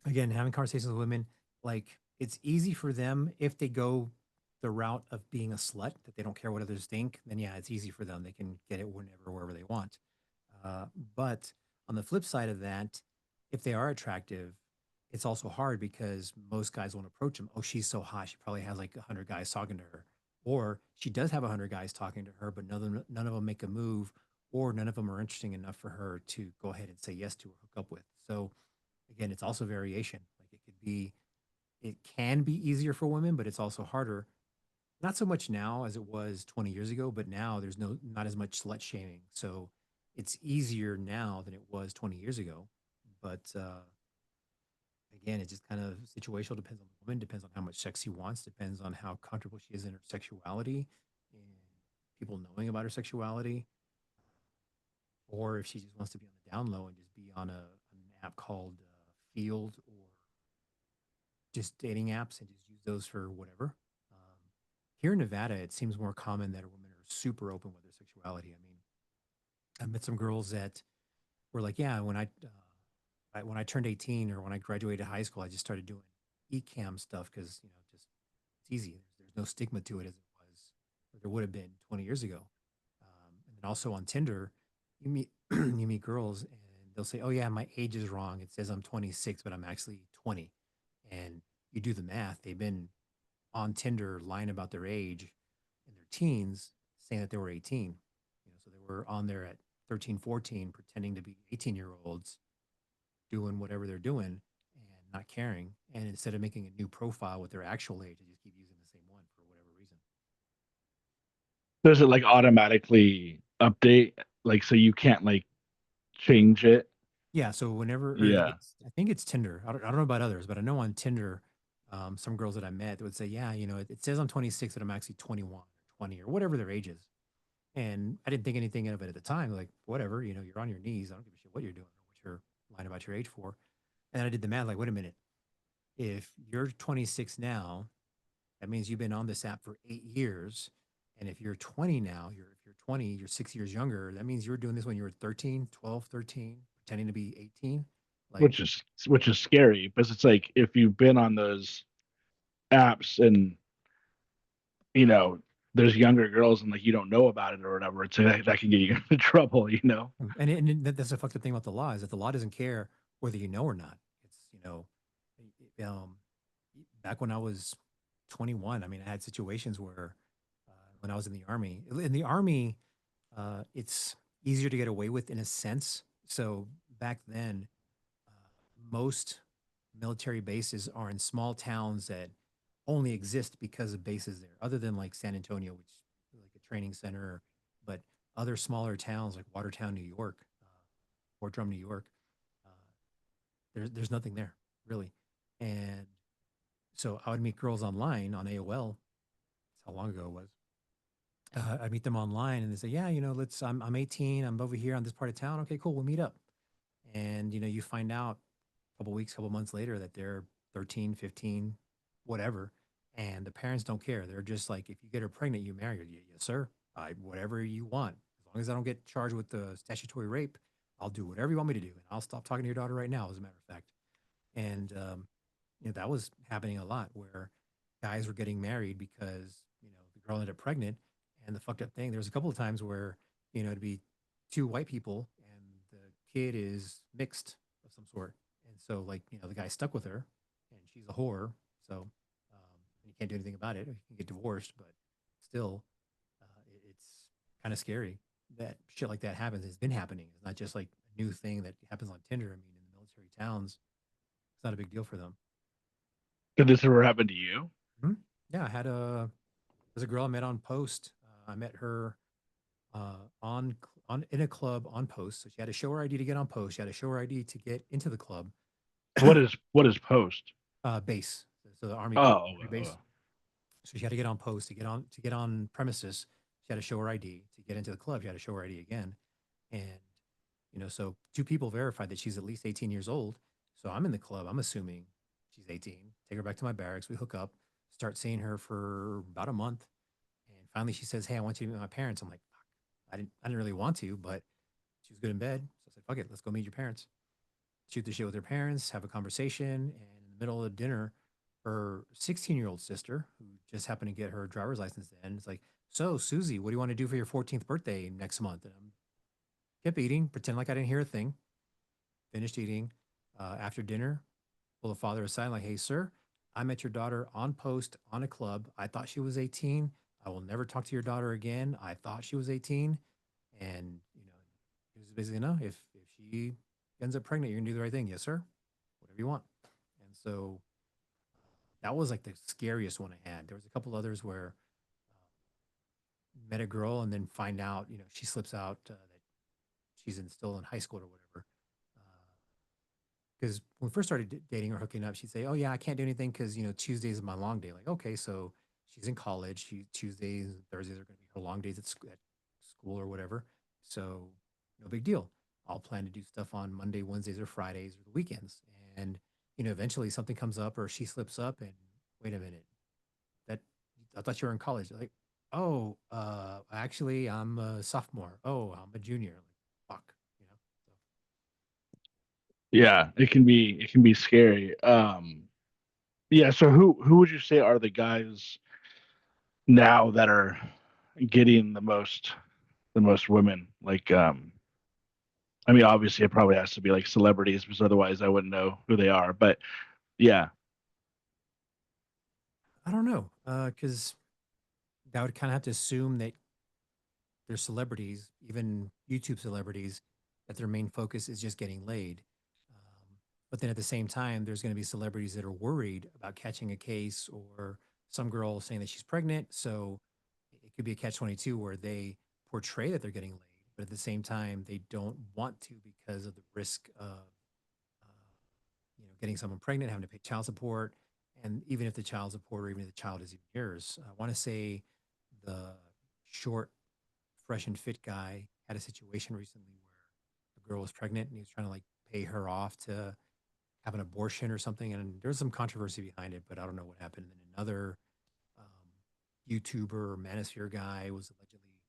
Again, having conversations with women, like it's easy for them if they go the route of being a slut, that they don't care what others think, then yeah, it's easy for them. They can get it whenever, wherever they want. But on the flip side of that, if they are attractive, it's also hard because most guys won't approach them. Oh, she's so hot. She probably has like 100 guys talking to her. Or she does have 100 guys talking to her, but none of them make a move, or none of them are interesting enough for her to go ahead and say yes to or hook up with. So again, it's also variation. Like it can be easier for women, but it's also harder. Not so much now as it was 20 years ago, but now there's not as much slut shaming. So it's easier now than it was 20 years ago. But again, it just kind of situational, depends on the woman, depends on how much sex she wants, depends on how comfortable she is in her sexuality and people knowing about her sexuality, or if she just wants to be on the down low and just be on an app called Field or just dating apps and just use those for whatever. Here in Nevada, it seems more common that women are super open with their sexuality. I mean, I met some girls that were like, "Yeah, when I turned 18 or when I graduated high school, I just started doing e-cam stuff because just it's easy. There's no stigma to it as it was, or there would have been 20 years ago." And then also on Tinder, you meet you meet girls and they'll say, "Oh yeah, my age is wrong. It says I'm 26, but I'm actually 20." And you do the math; they've been on Tinder lying about their age in their teens, saying that they were 18. So they were on there at 13, 14, pretending to be 18-year-olds, doing whatever they're doing and not caring. And instead of making a new profile with their actual age, they just keep using the same one for whatever reason. Does it like automatically update, like so you can't like change it? Yeah. So whenever, or Yeah. I think it's Tinder. I don't know about others, but I know on Tinder, some girls that I met would say, yeah, it says I'm 26, but I'm actually 21 or 20 or whatever their age is. And I didn't think anything of it at the time. Like, whatever, you're on your knees. I don't give a shit what you're doing or what you're lying about your age for. And then I did the math, like, wait a minute. If you're 26 now, that means you've been on this app for 8 years. And if you're 20 now, if you're 20, you're 6 years younger. That means you were doing this when you were 13, 12, 13, pretending to be 18. Like, Which is scary because it's like if you've been on those apps and you know there's younger girls and like you don't know about it or whatever, it's that can get you into trouble. that's a fucked up thing about the law is that the law doesn't care whether you know or not. It's, um, back when I was 21, I mean, I had situations where when I was in the army, it's easier to get away with in a sense. So back then, most military bases are in small towns that only exist because of bases there, other than like San Antonio, which is like a training center, but other smaller towns like Watertown, New York, Fort Drum, New York, uh, there's nothing there really. And so I would meet girls online on AOL. That's how long ago it was. I'd meet them online and they say, yeah, I'm 18. I'm over here on this part of town. Okay, cool. We'll meet up. And, you find out a couple weeks, couple months later that they're 13, 15, whatever. And the parents don't care. They're just like, if you get her pregnant, you marry her. Yes, sir. Whatever you want. As long as I don't get charged with the statutory rape, I'll do whatever you want me to do. And I'll stop talking to your daughter right now, as a matter of fact. And, that was happening a lot where guys were getting married because, the girl ended up pregnant. And the fucked up thing, there was a couple of times where, it'd be two white people and the kid is mixed of some sort. And so, like, the guy's stuck with her and she's a whore. So, you can't do anything about it. You can get divorced, but still. kind of scary that shit like that happens. It's been happening. It's not just like a new thing that happens on Tinder. I mean, in the military towns, it's not a big deal for them. Did this ever happen to you? Mhm. Yeah, I had a there's a girl I met on Post. I met her on in a club on Post. So she had to show her ID to get on Post. She had to show her ID to get into the club. What is post? Base. So the Oh, army base. So she had to get on Post to get on premises. She had to show her ID to get into the club. She had to show her ID again, and so two people verified that she's at least 18 years old. So I'm in the club. I'm assuming she's 18. Take her back to my barracks. We hook up. Start seeing her for about a month, and finally she says, "Hey, I want you to meet my parents." I'm like, "Fuck, I didn't really want to, but she was good in bed." So I said, "Fuck it, let's go meet your parents." Shoot the shit with her parents, have a conversation, and in the middle of dinner, her 16-year-old sister, who just happened to get her driver's license then, is like, "So, Susie, what do you want to do for your 14th birthday next month?" And I kept eating, pretend like I didn't hear a thing. Finished eating. After dinner, pull the father aside, like, "Hey, sir, I met your daughter on Post on a club. I thought she was 18. I will never talk to your daughter again. I thought she was 18." And, he was basically, "No, if she ends up pregnant, you're going to do the right thing." "Yes, sir. Whatever you want." And so that was like the scariest one I had. There was a couple others where met a girl and then find out, she slips out that still in high school or whatever. Because when we first started dating or hooking up, she'd say, "Oh yeah, I can't do anything because Tuesdays is my long day." Like, okay, so she's in college. Tuesdays and Thursdays are going to be her long days at school or whatever. So no big deal. I'll plan to do stuff on Monday, Wednesdays, or Fridays or the weekends. And eventually something comes up or she slips up, and wait a minute, that I thought you were in college. Like, oh, actually, I'm a sophomore. Oh, I'm a junior. Like, fuck, you know. So yeah, it can be scary. Yeah, so who would you say are the guys now that are getting the most women? Like, I mean, obviously, it probably has to be like celebrities, because otherwise, I wouldn't know who they are. But yeah, I don't know, because that would kind of have to assume that they're celebrities, even YouTube celebrities, that their main focus is just getting laid. But then at the same time, there's going to be celebrities that are worried about catching a case or some girl saying that she's pregnant. So it could be a catch 22 where they portray that they're getting laid, but at the same time, they don't want to because of the risk of getting someone pregnant, having to pay child support, and even if the child support or even if the child is even yours. I want to say the short, fresh and fit guy had a situation recently where the girl was pregnant and he was trying to like pay her off to have an abortion or something, and there was some controversy behind it, but I don't know what happened. And another YouTuber or manosphere guy was allegedly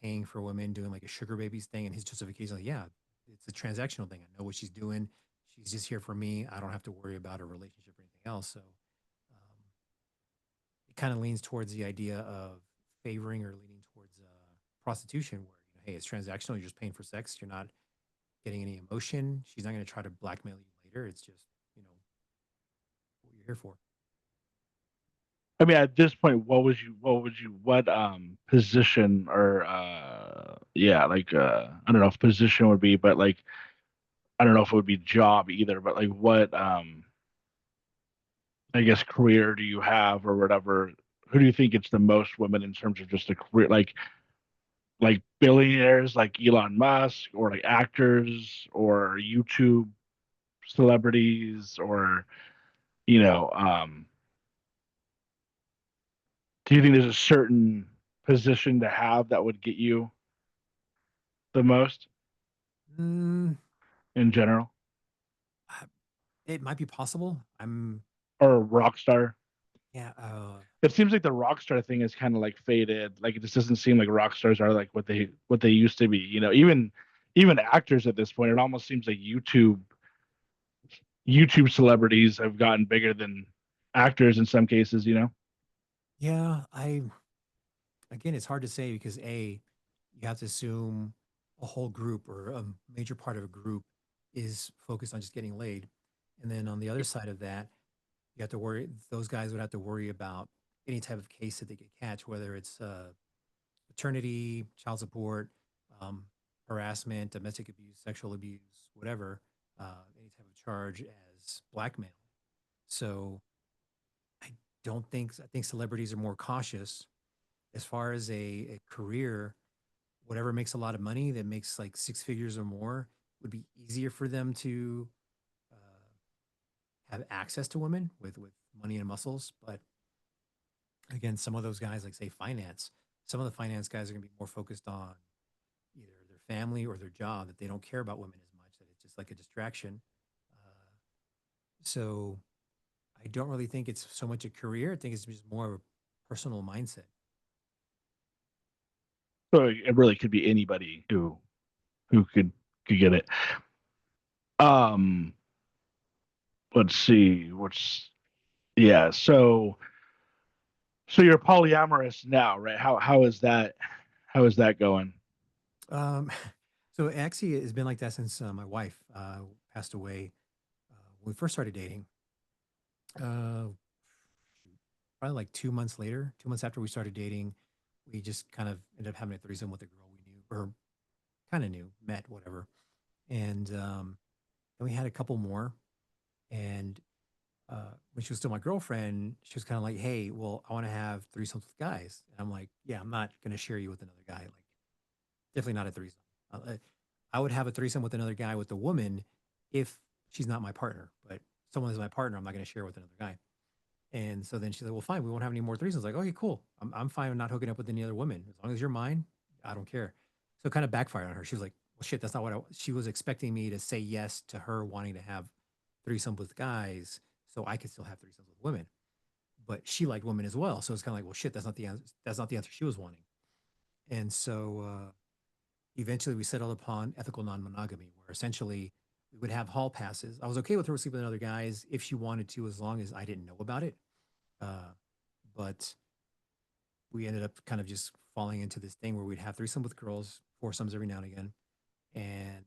paying for women doing like a sugar babies thing, and his justification, like, yeah, it's a transactional thing. I know what she's doing. She's just here for me. I don't have to worry about a relationship or anything else. So it kind of leans towards the idea of favoring or leaning towards prostitution, where hey, it's transactional. You're just paying for sex. You're not getting any emotion. She's not going to try to blackmail you later. It's just what you're here for. I mean, at this point, what position or yeah, like I don't know if position would be, but like I don't know if it would be job either, but like what I guess career do you have or whatever? Who do you think it's the most women in terms of just a career, like billionaires like Elon Musk, or like actors or YouTube celebrities, or you know, do you think there's a certain position to have that would get you the most Mm, in general, I- it might be possible. or a rock star? Yeah. It seems like the rock star thing is kind of like faded. Like it just doesn't seem like rock stars are like what they used to be. Even actors at this point, it almost seems like YouTube celebrities have gotten bigger than actors in some cases. Yeah. Again, it's hard to say because you have to assume a whole group or a major part of a group is focused on just getting laid. And then on the other side of that, you have to worry, those guys would have to worry about any type of case that they could catch, whether it's paternity, child support, um, harassment, domestic abuse, sexual abuse, whatever, any type of charge as blackmail. So I don't think, I think celebrities are more cautious as far as a career. Whatever makes a lot of money that makes like six figures or more would be easier for them to uh, have access to women with money and muscles. But again, some of those guys, like say finance, some of the finance guys are going to be more focused on either their family or their job, that they don't care about women as much, that it's just like a distraction. Uh, so I don't really think it's so much a career. I think it's just more of a personal mindset. So it really could be anybody who could get it. Um, let's see. What's yeah. So you're polyamorous now, right? How is that? How is that going? Um, so actually, it's been like that since my wife passed away. When we first started dating, uh, probably like 2 months later, 2 months after we started dating, we just kind of ended up having a threesome with a girl we knew or kind of knew, met, whatever. And then we had a couple more. And when she was still my girlfriend, she was kind of like, "Hey, well, I want to have threesomes with guys." And I'm like, "Yeah, I'm not going to share you with another guy. Like, definitely not a threesome. I would have a threesome with another guy with a woman if she's not my partner. But someone is my partner, I'm not going to share with another guy." And so then she's like, "Well, fine, we won't have any more threesomes." Like, okay, cool. I'm fine with not hooking up with any other women as long as you're mine. I don't care. So it kind of backfired on her. She was like, "Well, shit, that's not what I." She was expecting me to say yes to her wanting to have threesomes with guys, so I could still have threesomes with women. But she liked women as well, so it's kind of like, "Well, shit, that's not the answer. That's not the answer she was wanting." And so eventually, we settled upon ethical non-monogamy, where essentially we would have hall passes. I was okay with her sleeping with other guys if she wanted to, as long as I didn't know about it. Uh, but we ended up kind of just falling into this thing where we'd have threesome with girls, foursomes every now and again. And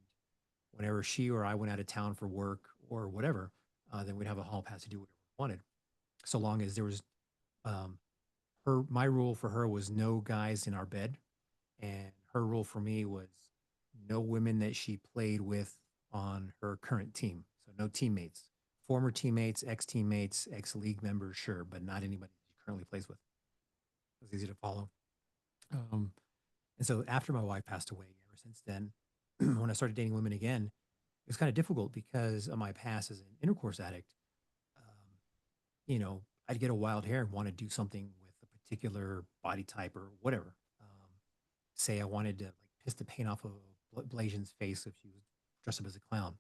whenever she or I went out of town for work or whatever, then we'd have a hall pass to do whatever we wanted, so long as there was um, her. My rule for her was no guys in our bed, and her rule for me was no women that she played with on her current team. So no teammates, former teammates, ex teammates, ex league members, sure, but not anybody she currently plays with. It was easy to follow. Um, And so after my wife passed away, ever since then, when I started dating women again, it was kind of difficult because of my past as an intercourse addict. Um, I'd get a wild hair and want to do something with a particular body type or whatever. Say I wanted to like piss the paint off of Blasian's face if she was dressed up as a clown.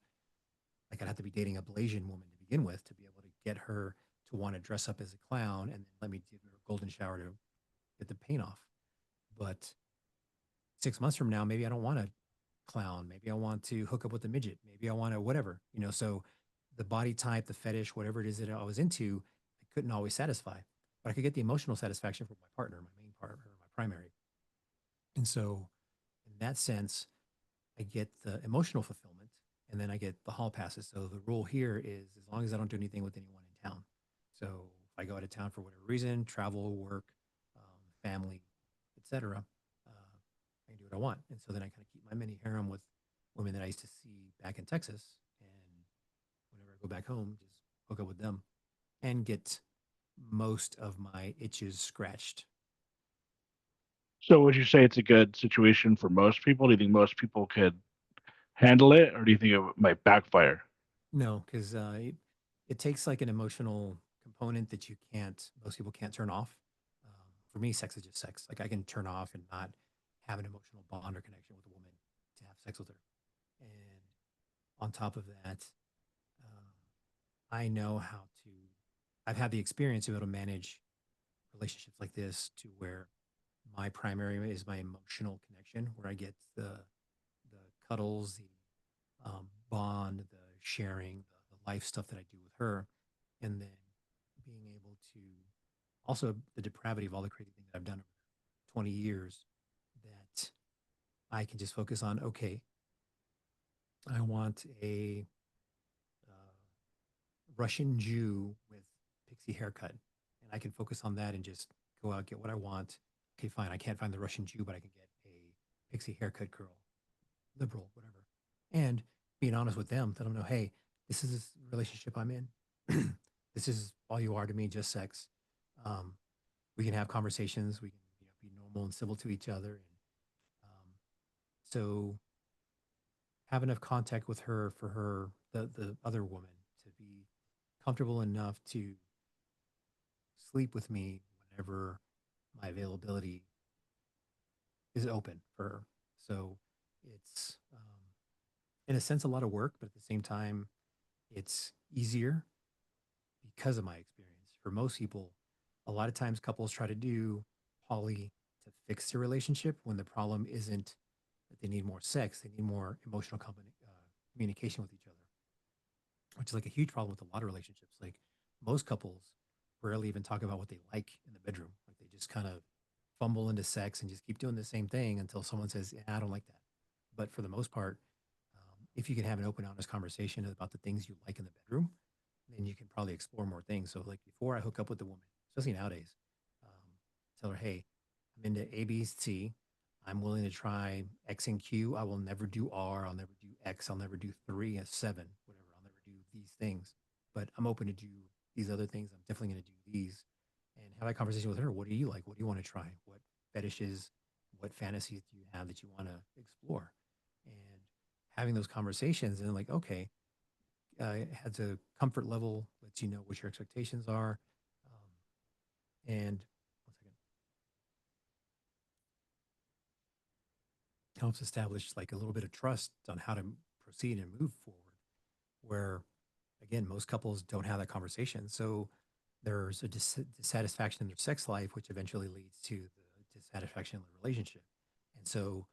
Like I'd have to be dating a Blasian woman to begin with to be able to get her to want to dress up as a clown and then let me give her a golden shower to get the paint off. But 6 months from now, maybe I don't want to clown. Maybe I want to hook up with a midget. Maybe I want to whatever, So the body type, the fetish, whatever it is that I was into, I couldn't always satisfy, but I could get the emotional satisfaction from my partner, my main partner, my primary. And so in that sense, I get the emotional fulfillment and then I get the hall passes. So the rule here is as long as I don't do anything with anyone in town. So if I go out of town for whatever reason, travel, work, family, etc., I can do what I want. And so then I kind of keep my mini harem with women that I used to see back in Texas. And whenever I go back home, just hook up with them and get most of my itches scratched. So would you say it's a good situation for most people? Do you think most people could handle it, or do you think it might backfire? No, because it takes like an emotional component that most people can't turn off. For me, sex is just sex. Like I can turn off and not have an emotional bond or connection with a woman to have sex with her. And on top of that, um, I know how to, I've had the experience to be able to manage relationships like this to where my primary is my emotional connection, where I get the cuddles, the bond, the sharing, the life stuff that I do with her, and then being able to also the depravity of all the crazy things that I've done over 20 years that I can just focus on. Okay, I want a Russian Jew with pixie haircut, and I can focus on that and just go out get what I want. okay, fine, I can't find the Russian Jew, but I can get a pixie haircut girl, liberal, whatever. And being honest with them, let them know, hey, this is this relationship I'm in. This is all you are to me, just sex. Um, we can have conversations. We can be normal and civil to each other. And so have enough contact with her for her, the other woman, to be comfortable enough to sleep with me whenever my availability is open for her. So it's, in a sense, a lot of work, but at the same time, it's easier because of my experience. For most people, a lot of times couples try to do poly to fix their relationship when the problem isn't that they need more sex, they need more emotional communication with each other, which is like a huge problem with a lot of relationships. Like most couples rarely even talk about what they like in the bedroom. Like they just kind of fumble into sex and just keep doing the same thing until someone says, yeah, I don't like that. But for the most part, if you can have an open, honest conversation about the things you like in the bedroom, then you can probably explore more things. So, like before I hook up with the woman, especially nowadays, um, tell her, hey, I'm into A, B, C. I'm willing to try X and Q. I will never do R. I'll never do X. I'll never do three and seven, whatever. I'll never do these things. But I'm open to do these other things. I'm definitely going to do these. And have that conversation with her. What do you like? What do you want to try? What fetishes, what fantasies do you have that you want to explore? And having those conversations and like, okay, it has a comfort level, lets you know what your expectations are. And one second, helps establish like a little bit of trust on how to proceed and move forward. Where, again, most couples don't have that conversation. So there's a dissatisfaction in their sex life, which eventually leads to the dissatisfaction in the relationship. And so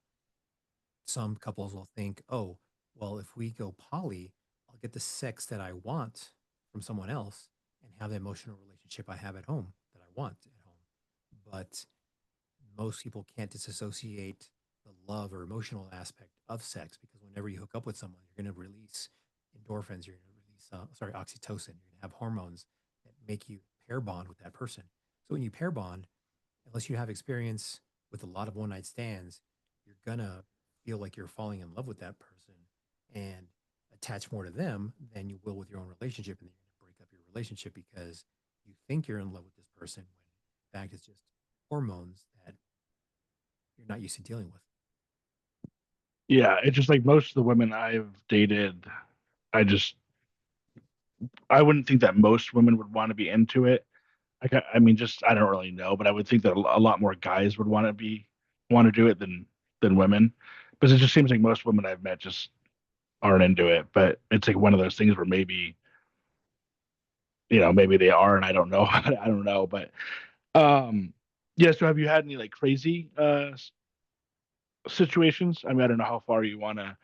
some couples will think, oh, well, if we go poly, I'll get the sex that I want from someone else and have the emotional relationship I have at home that I want at home. But most people can't disassociate the love or emotional aspect of sex because whenever you hook up with someone, you're going to release endorphins, you're going to release, oxytocin, you're going to have hormones that make you pair bond with that person. So when you pair bond, unless you have experience with a lot of one night stands, you're gonna feel like you're falling in love with that person and attach more to them than you will with your own relationship. And then you're gonna break up your relationship because you think you're in love with this person when in fact it's just hormones that you're not used to dealing with. Yeah, it's just like most of the women I've dated, I just I wouldn't think that most women would want to be into it. Like I mean, just I don't really know, but I would think that a lot more guys would want to do it than women, because it just seems like most women I've met just aren't into it. But it's like one of those things where maybe maybe they are, and I don't know. I don't know, but um, yeah. So have you had any like crazy situations? I mean, I don't know how far you want to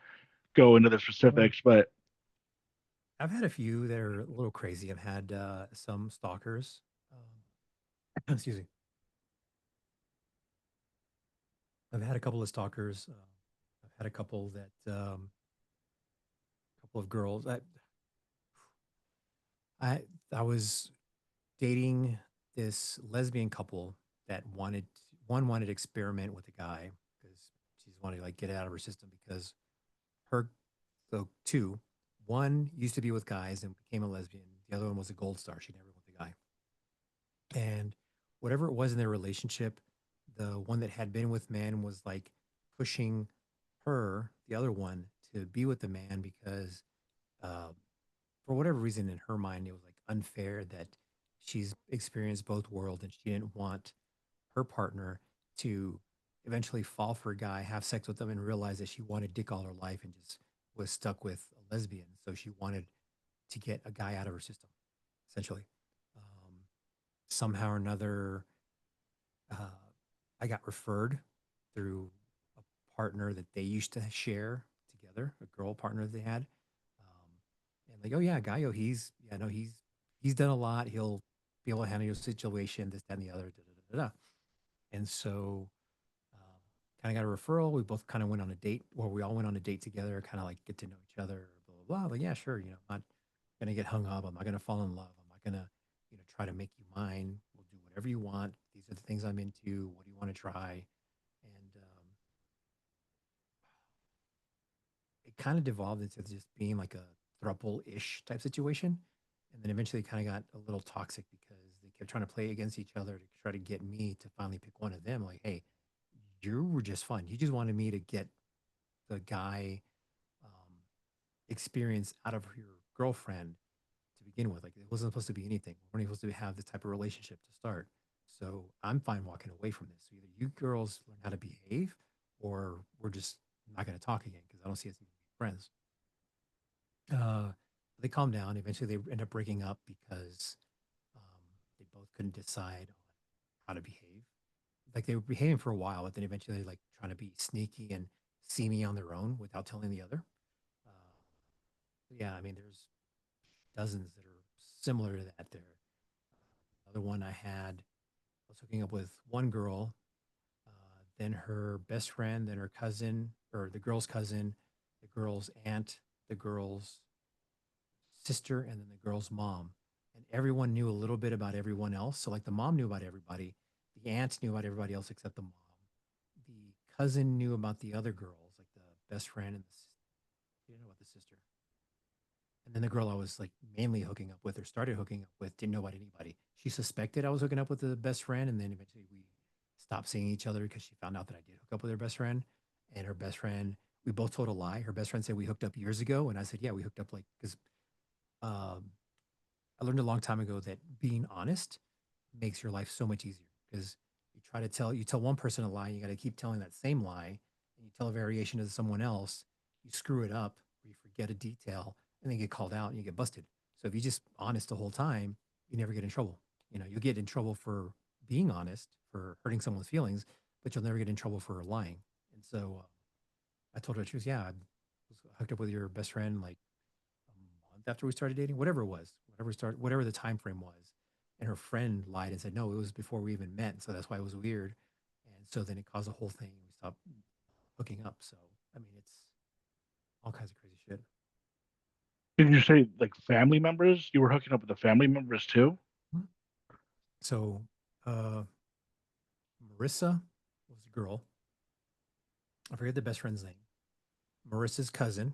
go into the Well, specifics, but I've had a few that are a little crazy. I've had some stalkers. Excuse me. I've had a couple of stalkers. I've had a couple that, couple of girls. I, I was dating this lesbian couple that wanted to experiment with a guy because she's wanted to like get it out of her system because her so two one used to be with guys and became a lesbian. The other one was a gold star. She never went with a guy. And whatever it was in their relationship, the one that had been with men was like pushing her, the other one, to be with the man because uh, for whatever reason in her mind it was like unfair that she's experienced both worlds and she didn't want her partner to eventually fall for a guy, have sex with them, and realize that she wanted dick all her life and just was stuck with a lesbian. So she wanted to get a guy out of her system, essentially. Um, Somehow or another, uh, I got referred through a partner that they used to share together, a girl partner that they had. And like, oh yeah, Gallo, yeah, no, he's done a lot. He'll be able to handle your situation, this, that, and the other. Da, da, da, da. And so kind of got a referral. We both kind of went on a date, or we all went on a date together, kind of like get to know each other, blah, blah, blah. Like, yeah, sure. I'm not going to get hung up. I'm not going to fall in love. I'm not going to, try to make you mine. We'll do whatever you want. these are the things I'm into. What do you want to try? And it kind of devolved into just being like a throuple-ish type situation. And then eventually kind of got a little toxic because they kept trying to play against each other to try to get me to finally pick one of them. Like, hey, you were just fun. You just wanted me to get the guy um, experience out of your girlfriend to begin with. Like, it wasn't supposed to be anything. We weren't supposed to have this type of relationship to start. So I'm fine walking away from this. So either you girls learn how to behave, or we're just not going to talk again because I don't see us even being friends. Uh, they calmed down. Eventually, they end up breaking up because they both couldn't decide on how to behave. Like they were behaving for a while, but then eventually, like trying to be sneaky and see me on their own without telling the other. Uh, yeah, I mean, there's dozens that are similar to that. There, another one I had, I was hooking up with one girl, then her best friend, then her cousin, or the girl's cousin, the girl's aunt, the girl's sister, and then the girl's mom. And everyone knew a little bit about everyone else. So, like, the mom knew about everybody, the aunts knew about everybody else except the mom. The cousin knew about the other girls, like the best friend and she didn't know about the sister. And then the girl I was like mainly hooking up with or started hooking up with didn't know about anybody. She suspected I was hooking up with the best friend, and then eventually we stopped seeing each other because she found out that I did hook up with her best friend. And her best friend, we both told a lie. Her best friend said we hooked up years ago, and I said, yeah, we hooked up like because um, I learned a long time ago that being honest makes your life so much easier because you tell one person a lie, you got to keep telling that same lie, and you tell a variation to someone else, you screw it up, or you forget a detail, and then you get called out and you get busted. So if you just honest the whole time, you never get in trouble. You know, you'll get in trouble for being honest, for hurting someone's feelings, but you'll never get in trouble for lying. And so I told her the truth. Yeah, I was hooked up with your best friend like a month after we started dating, whatever it was, whatever the time frame was. And her friend lied and said, no, it was before we even met. So that's why it was weird. And so then it caused a whole thing. We stopped hooking up. So, I mean, it's all kinds of crazy shit. Did you say like family members? You were hooking up with the family members too? Mhm. So, uh, Marissa was the girl. I forget the best friend's name. Marissa's cousin,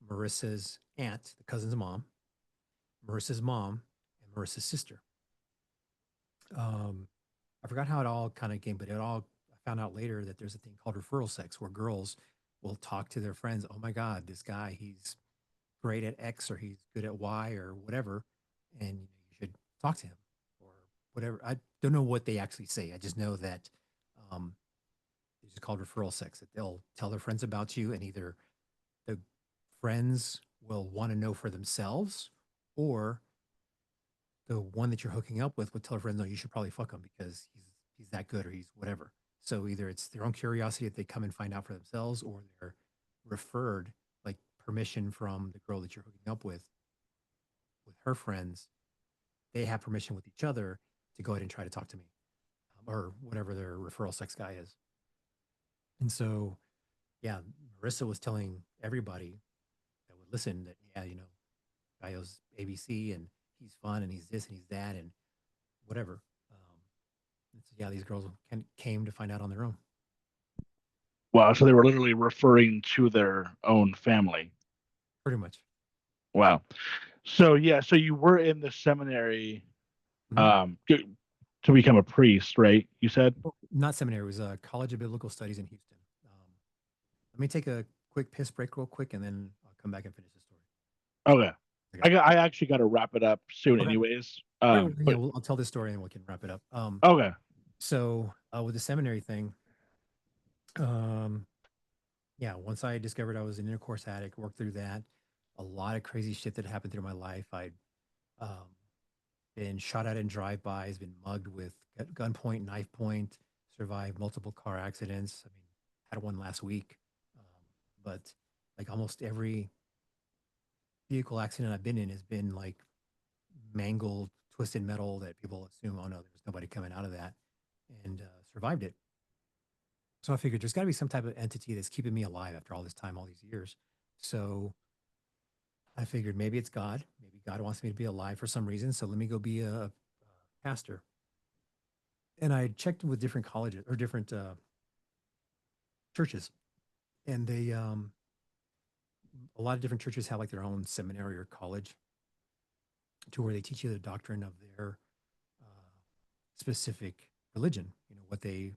Marissa's aunt, the cousin's Marissa's mom, and Marissa's sister. Um, I forgot how it all kind of came, but I found out later that there's a thing called referral sex where girls will talk to their friends. Oh my God, this guy, he's great at X or he's good at Y or whatever. And you should talk to him or whatever. I don't know what they actually say. I just know that um, it's called referral sex, that they'll tell their friends about you and either the friends will want to know for themselves or the one that you're hooking up with would tell a friend, no, you should probably fuck him because he's that good or he's whatever. So either it's their own curiosity that they come and find out for themselves, or they're referred, like permission from the girl that you're hooking up with her friends. They have permission with each other to go ahead and try to talk to me, or whatever their referral sex guy is. And so, yeah, Marissa was telling everybody that would listen that, yeah, Gallo's ABC and he's fun and he's this and he's that and whatever. Um, so yeah, these girls came to find out on their own, Wow, so they were literally referring to their own family. pretty much. Wow. So yeah, so you were in the seminary Mhm. um to become a priest, right? You said? Well, not seminary. It was a College of Biblical Studies in Houston. Let me take a quick piss break, real quick, and then I'll come back and finish the story. Okay. Okay. I actually got to wrap it up soon Okay. anyways. Okay. Well, yeah, But I'll tell this story and we can wrap it up. okay. So with the seminary thing, um, yeah, once I discovered I was an intercourse addict, worked through that, a lot of crazy shit that happened through my life. I'd um, been shot at in drive-bys, been mugged with gunpoint, knife point, survived multiple car accidents. I mean, had one last week. But like almost every vehicle accident I've been in has been like mangled, twisted metal that people assume, oh no, there's nobody coming out of that, and survived it. So I figured there's got to be some type of entity that's keeping me alive after all this time, all these years. So I figured maybe it's God. Maybe God wants me to be alive for some reason. So let me go be a pastor. And I checked with different colleges or different churches, and a lot of different churches have like their own seminary or college to where they teach you the doctrine of their uh, specific religion. You know what they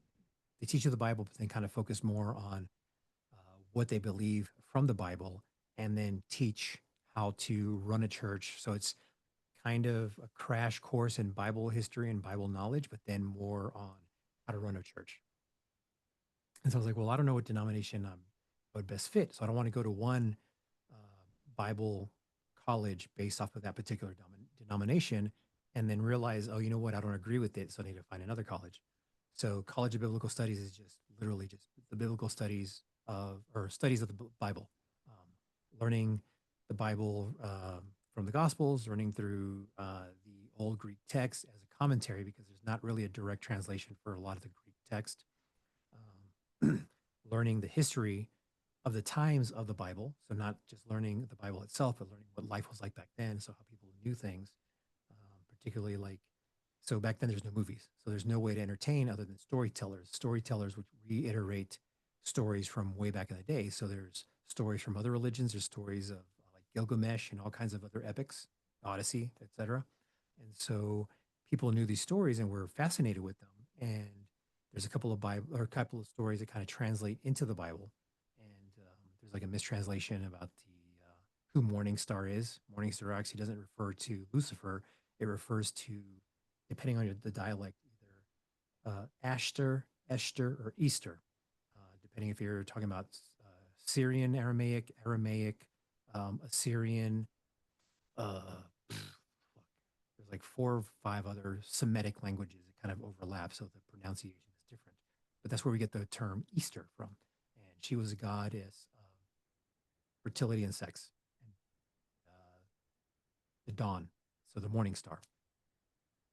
teach you the Bible, but then kind of focus more on what they believe from the Bible, and then teach how to run a church. So it's kind of a crash course in Bible history and Bible knowledge, but then more on how to run a church. And so I was like, well, I don't know what denomination would best fit. So I don't want to go to one uh, Bible college based off of that particular denomination and then realize, oh, you know what? I don't agree with it. So I need to find another college. So College of Biblical Studies is just literally just the biblical studies of, or studies of the Bible, learning the Bible from the Gospels, learning through the old Greek text as a commentary, because there's not really a direct translation for a lot of the Greek text, learning the history of the times of the Bible. So not just learning the Bible itself, but learning what life was like back then. So how people knew things, particularly like, so back then there's no movies. So there's no way to entertain other than storytellers. Storytellers would reiterate stories from way back in the day. So there's stories from other religions. There's stories of like Gilgamesh and all kinds of other epics, Odyssey, etc. And so people knew these stories and were fascinated with them. And there's a couple of Bible or a couple of stories that kind of translate into the Bible. And there's like a mistranslation about who Morning Star is. Morning Star actually doesn't refer to Lucifer. It refers to, depending on the dialect, either Ashter, Esther, or Easter, depending if you're talking about Syrian Aramaic, Aramaic, Assyrian. Uh, there's like four or five other Semitic languages that kind of overlap, so the pronunciation is different. But that's where we get the term Easter from. And she was a goddess of fertility and sex, and the dawn, so the morning star.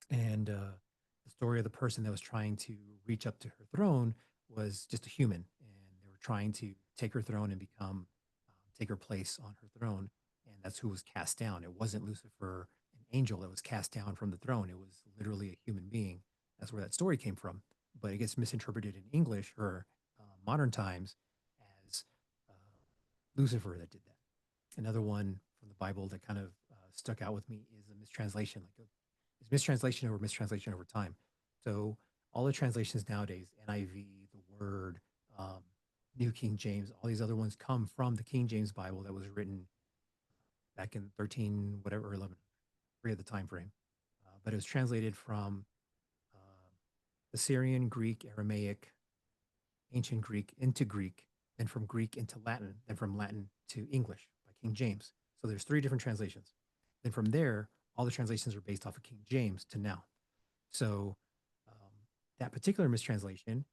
And the story of the person that was trying to reach up to her throne was just a human, and they were trying to take her throne and take her place on her throne, and that's who was cast down. It wasn't Lucifer, an angel, that was cast down from the throne. It was literally a human being. That's where that story came from. But it gets misinterpreted in English or modern times as uh, Lucifer that did that. Another one from the Bible that kind of stuck out with me is a mistranslation, like is mistranslation over time. So all the translations nowadays, NIV, the Word, New King James, all these other ones come from the King James Bible that was written back in 13, whatever, 11, forget the time frame. But it was translated from Assyrian, Greek, Aramaic, ancient Greek into Greek, then from Greek into Latin, then from Latin to English by King James. So there's three different translations. Then from there, all the translations are based off of King James to now. So that particular mistranslation,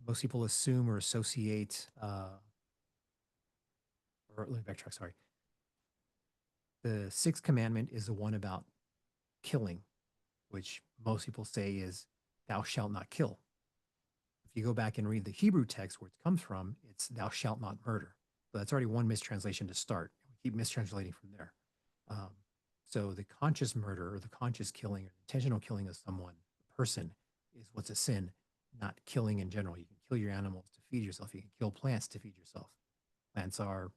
most people assume or associate, or let me backtrack, sorry. The sixth commandment is the one about killing, which most people say is, thou shalt not kill. If you go back and read the Hebrew text where it comes from, it's thou shalt not murder. So that's already one mistranslation to start. We keep mistranslating from there. Um, so the conscious murder or the conscious killing or intentional killing of someone, a person, is what's a sin, not killing in general. You can kill your animals to feed yourself. You can kill plants to feed yourself. Plants are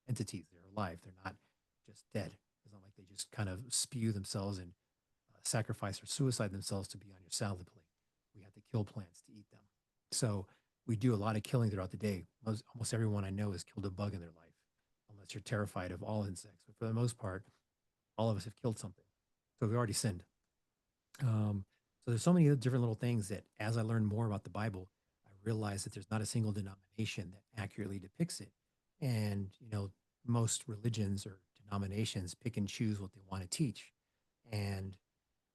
entities. They're alive. They're not just dead. It's not like they just kind of spew themselves and sacrifice or suicide themselves to be on your salad plate. We have to kill plants to eat them. So we do a lot of killing throughout the day. Almost everyone I know has killed a bug in their life, unless you're terrified of all insects. But for the most part, all of us have killed something. So we've already sinned. So there's so many different little things that as I learn more about the Bible, I realize that there's not a single denomination that accurately depicts it. And, most religions or denominations pick and choose what they want to teach. And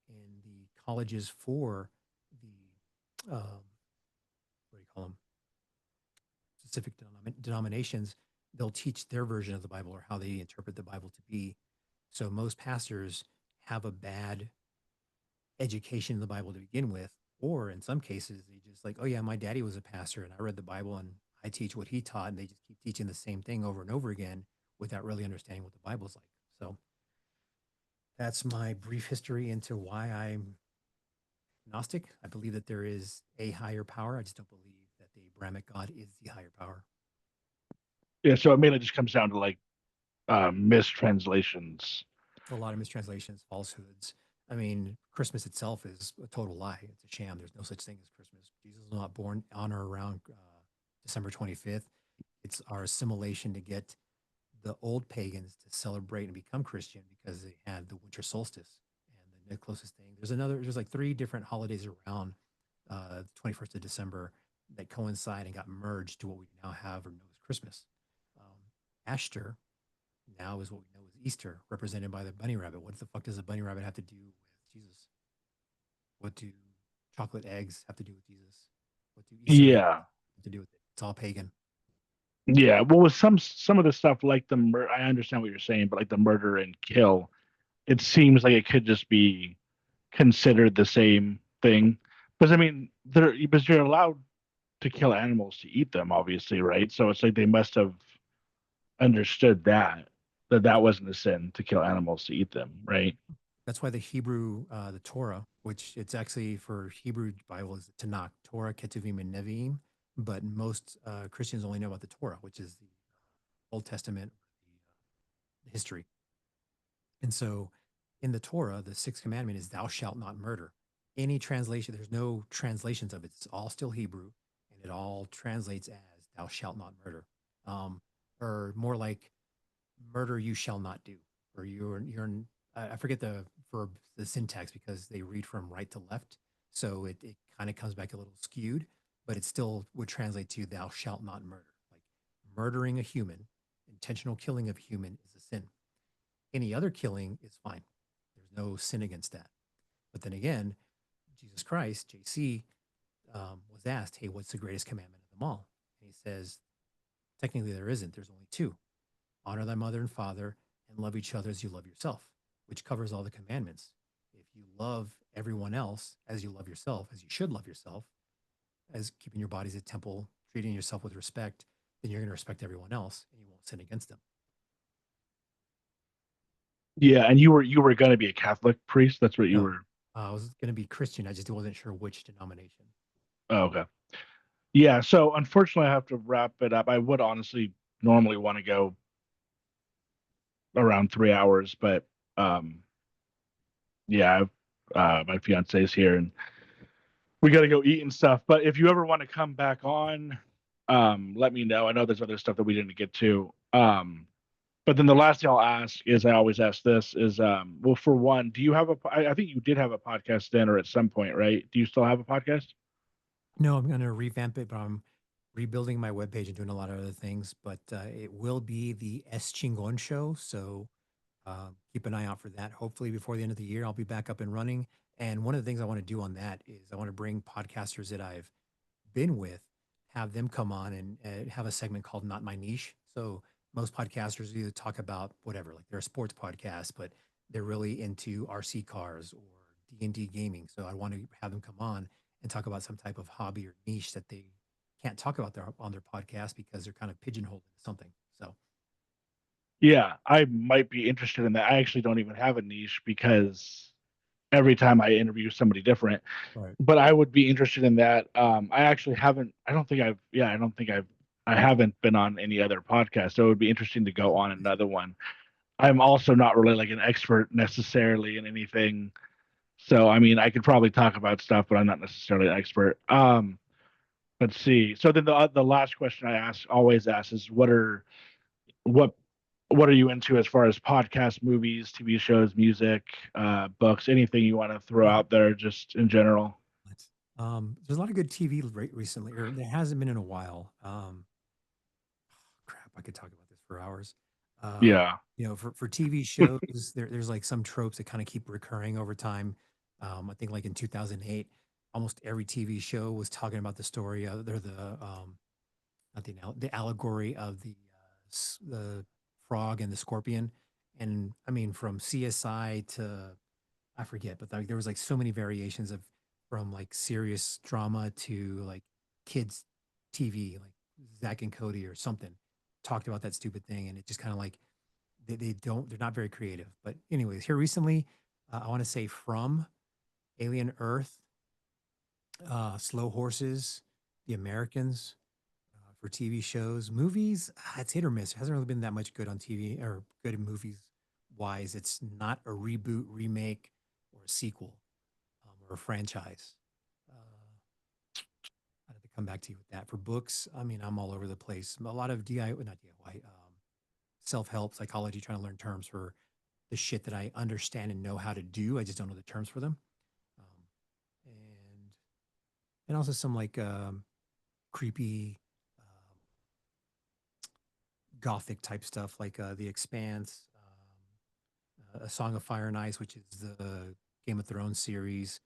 in the colleges for the, what do you call them, specific denominations, they'll teach their version of the Bible or how they interpret the Bible to be. So most pastors have a bad education in the Bible to begin with, or in some cases, they just like, oh yeah, my daddy was a pastor and I read the Bible and I teach what he taught, and they just keep teaching the same thing over and over again without really understanding what the Bible's like. So that's my brief history into why I'm agnostic. I believe that there is a higher power. I just don't believe that the Abrahamic God is the higher power. Yeah, so it mainly just comes down to like mistranslations. A lot of mistranslations, falsehoods. I mean, Christmas itself is a total lie. It's a sham. There's no such thing as Christmas. Jesus was not born on or around December 25th. It's our assimilation to get the old pagans to celebrate and become Christian because they had the winter solstice and the closest thing. There's like three different holidays around the 21st of December that coincide and got merged to what we now have or know as Christmas. Um, Ashtar now is what we know as Easter, represented by the bunny rabbit. What the fuck does a bunny rabbit have to do with Jesus? What do chocolate eggs have to do with Jesus? What do Easter eggs Yeah. have to do with it? It's all pagan. Yeah, well, with some of the stuff like I understand what you're saying, but like the murder and kill, it seems like it could just be considered the same thing. Because I mean, because you're allowed to kill animals to eat them, obviously, right? So it's like they must have understood that wasn't a sin to kill animals to eat them, right? That's why the Hebrew, the Torah, which it's actually for Hebrew Bible is the Tanakh, Torah, Ketuvim, and Nevi'im. But most Christians only know about the Torah, which is the Old Testament, the history. And so in the Torah, the sixth commandment is thou shalt not murder. Any translation, there's no translations of it. It's all still Hebrew and it all translates as thou shalt not murder. Um, or more like murder you shall not do. Or I forget the verb, the syntax because they read from right to left. So it kind of comes back a little skewed, but it still would translate to thou shalt not murder. Like murdering a human, intentional killing of a human is a sin. Any other killing is fine. There's no sin against that. But then again, Jesus Christ, JC, was asked, hey, what's the greatest commandment of them all? And he says, technically, there isn't. There's only two: honor thy mother and father, and love each other as you love yourself, which covers all the commandments. If you love everyone else as you love yourself, as you should love yourself, as keeping your body as a temple, treating yourself with respect, then you're going to respect everyone else and you won't sin against them. Yeah, and you were going to be a Catholic priest. That's what you No, were. I was going to be Christian. I just wasn't sure which denomination. Oh, okay. Yeah. So unfortunately, I have to wrap it up. I would honestly normally want to go around 3 hours, but um, yeah, my fiance's here and we got to go eat and stuff. But if you ever want to come back on, let me know. I know there's other stuff that we didn't get to. But then the last thing I'll ask is I always ask this is, well, for one, do you have I think you did have a podcast then or at some point, right? Do you still have a podcast? No, I'm going to revamp it, but I'm rebuilding my webpage and doing a lot of other things. But it will be the Eschewing show. So keep an eye out for that. Hopefully, before the end of the year, I'll be back up and running. And one of the things I want to do on that is I want to bring podcasters that I've been with, have them come on and have a segment called Not My Niche. So most podcasters either talk about whatever, like they're a sports podcast, but they're really into RC cars or D&D gaming. So I want to have them come on and talk about some type of hobby or niche that they can't talk about on their podcast because they're kind of pigeonholed into something. So, Yeah, I might be interested in that. I actually don't even have a niche because every time I interview somebody different, right. but I would be interested in that. I actually haven't, I don't think I haven't been on any other podcast. So it would be interesting to go on another one. I'm also not really like an expert necessarily in anything. So, I mean, I could probably talk about stuff, but I'm not necessarily an expert. Let's see. So then the last question I always ask is what what are you into as far as podcasts, movies, TV shows, music, books, anything you want to throw Oh, out there, just in general? there's a lot of good TV recently, or there hasn't been in a while. Crap, I could talk about this for hours. Yeah. For TV shows, there's like some tropes that kind of keep recurring over time. I think like in 2008, almost every TV show was talking about the story of the not the allegory of the frog and the scorpion, and I mean from CSI to I forget, but like there was like so many variations of from like serious drama to like kids TV, like Zach and Cody or something talked about that stupid thing, and it just kind of like they're not very creative. But anyways, here recently, I want to say from Alien Earth. Slow Horses, The Americans, for TV shows. Movies, it's hit or miss. It hasn't really been that much good on TV or good in movies wise. It's not a reboot, remake, or a sequel, or a franchise. I have to come back to you with that. For books, I mean, I'm all over the place. A lot of not DIY, self help, psychology, trying to learn terms for the shit that I understand and know how to do. I just don't know the terms for them. Um, and also some like creepy gothic type stuff like the Expanse, A Song of Fire and Ice, which is the Game of Thrones series.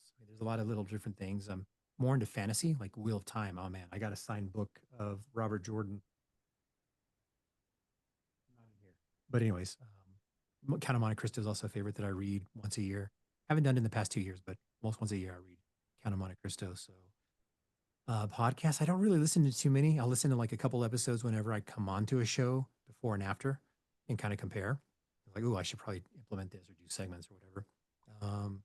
So there's a lot of little different things. I'm more into fantasy, like Wheel of Time. Oh man, I got a signed book of Robert Jordan. Not in here. But anyways, Count of Monte Cristo is also a favorite that I read once a year. Haven't done it in the past 2 years, but most once a year I read Count of Monte Cristo. So podcasts, I don't really listen to too many. I'll listen to like a couple episodes whenever I come onto a show before and after and kind of compare. Like, oh, I should probably implement this or do segments or whatever. Um,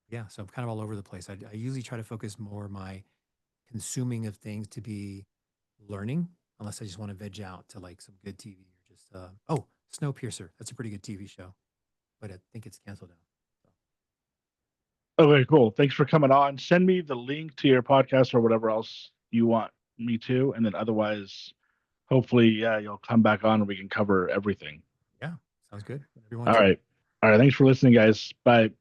yeah, so I'm kind of all over the place. I usually try to focus more my consuming of things to be learning, unless I just want to veg out to like some good TV or just, oh, Snowpiercer. That's a pretty good TV show, but I think it's canceled now. So, Okay, cool. Thanks for coming on. Send me the link to your podcast or whatever else you want me to, and then otherwise, hopefully, yeah, you'll come back on and we can cover everything. yeah, sounds good. Whatever you want All to. right. All right. Thanks for listening, guys. Bye.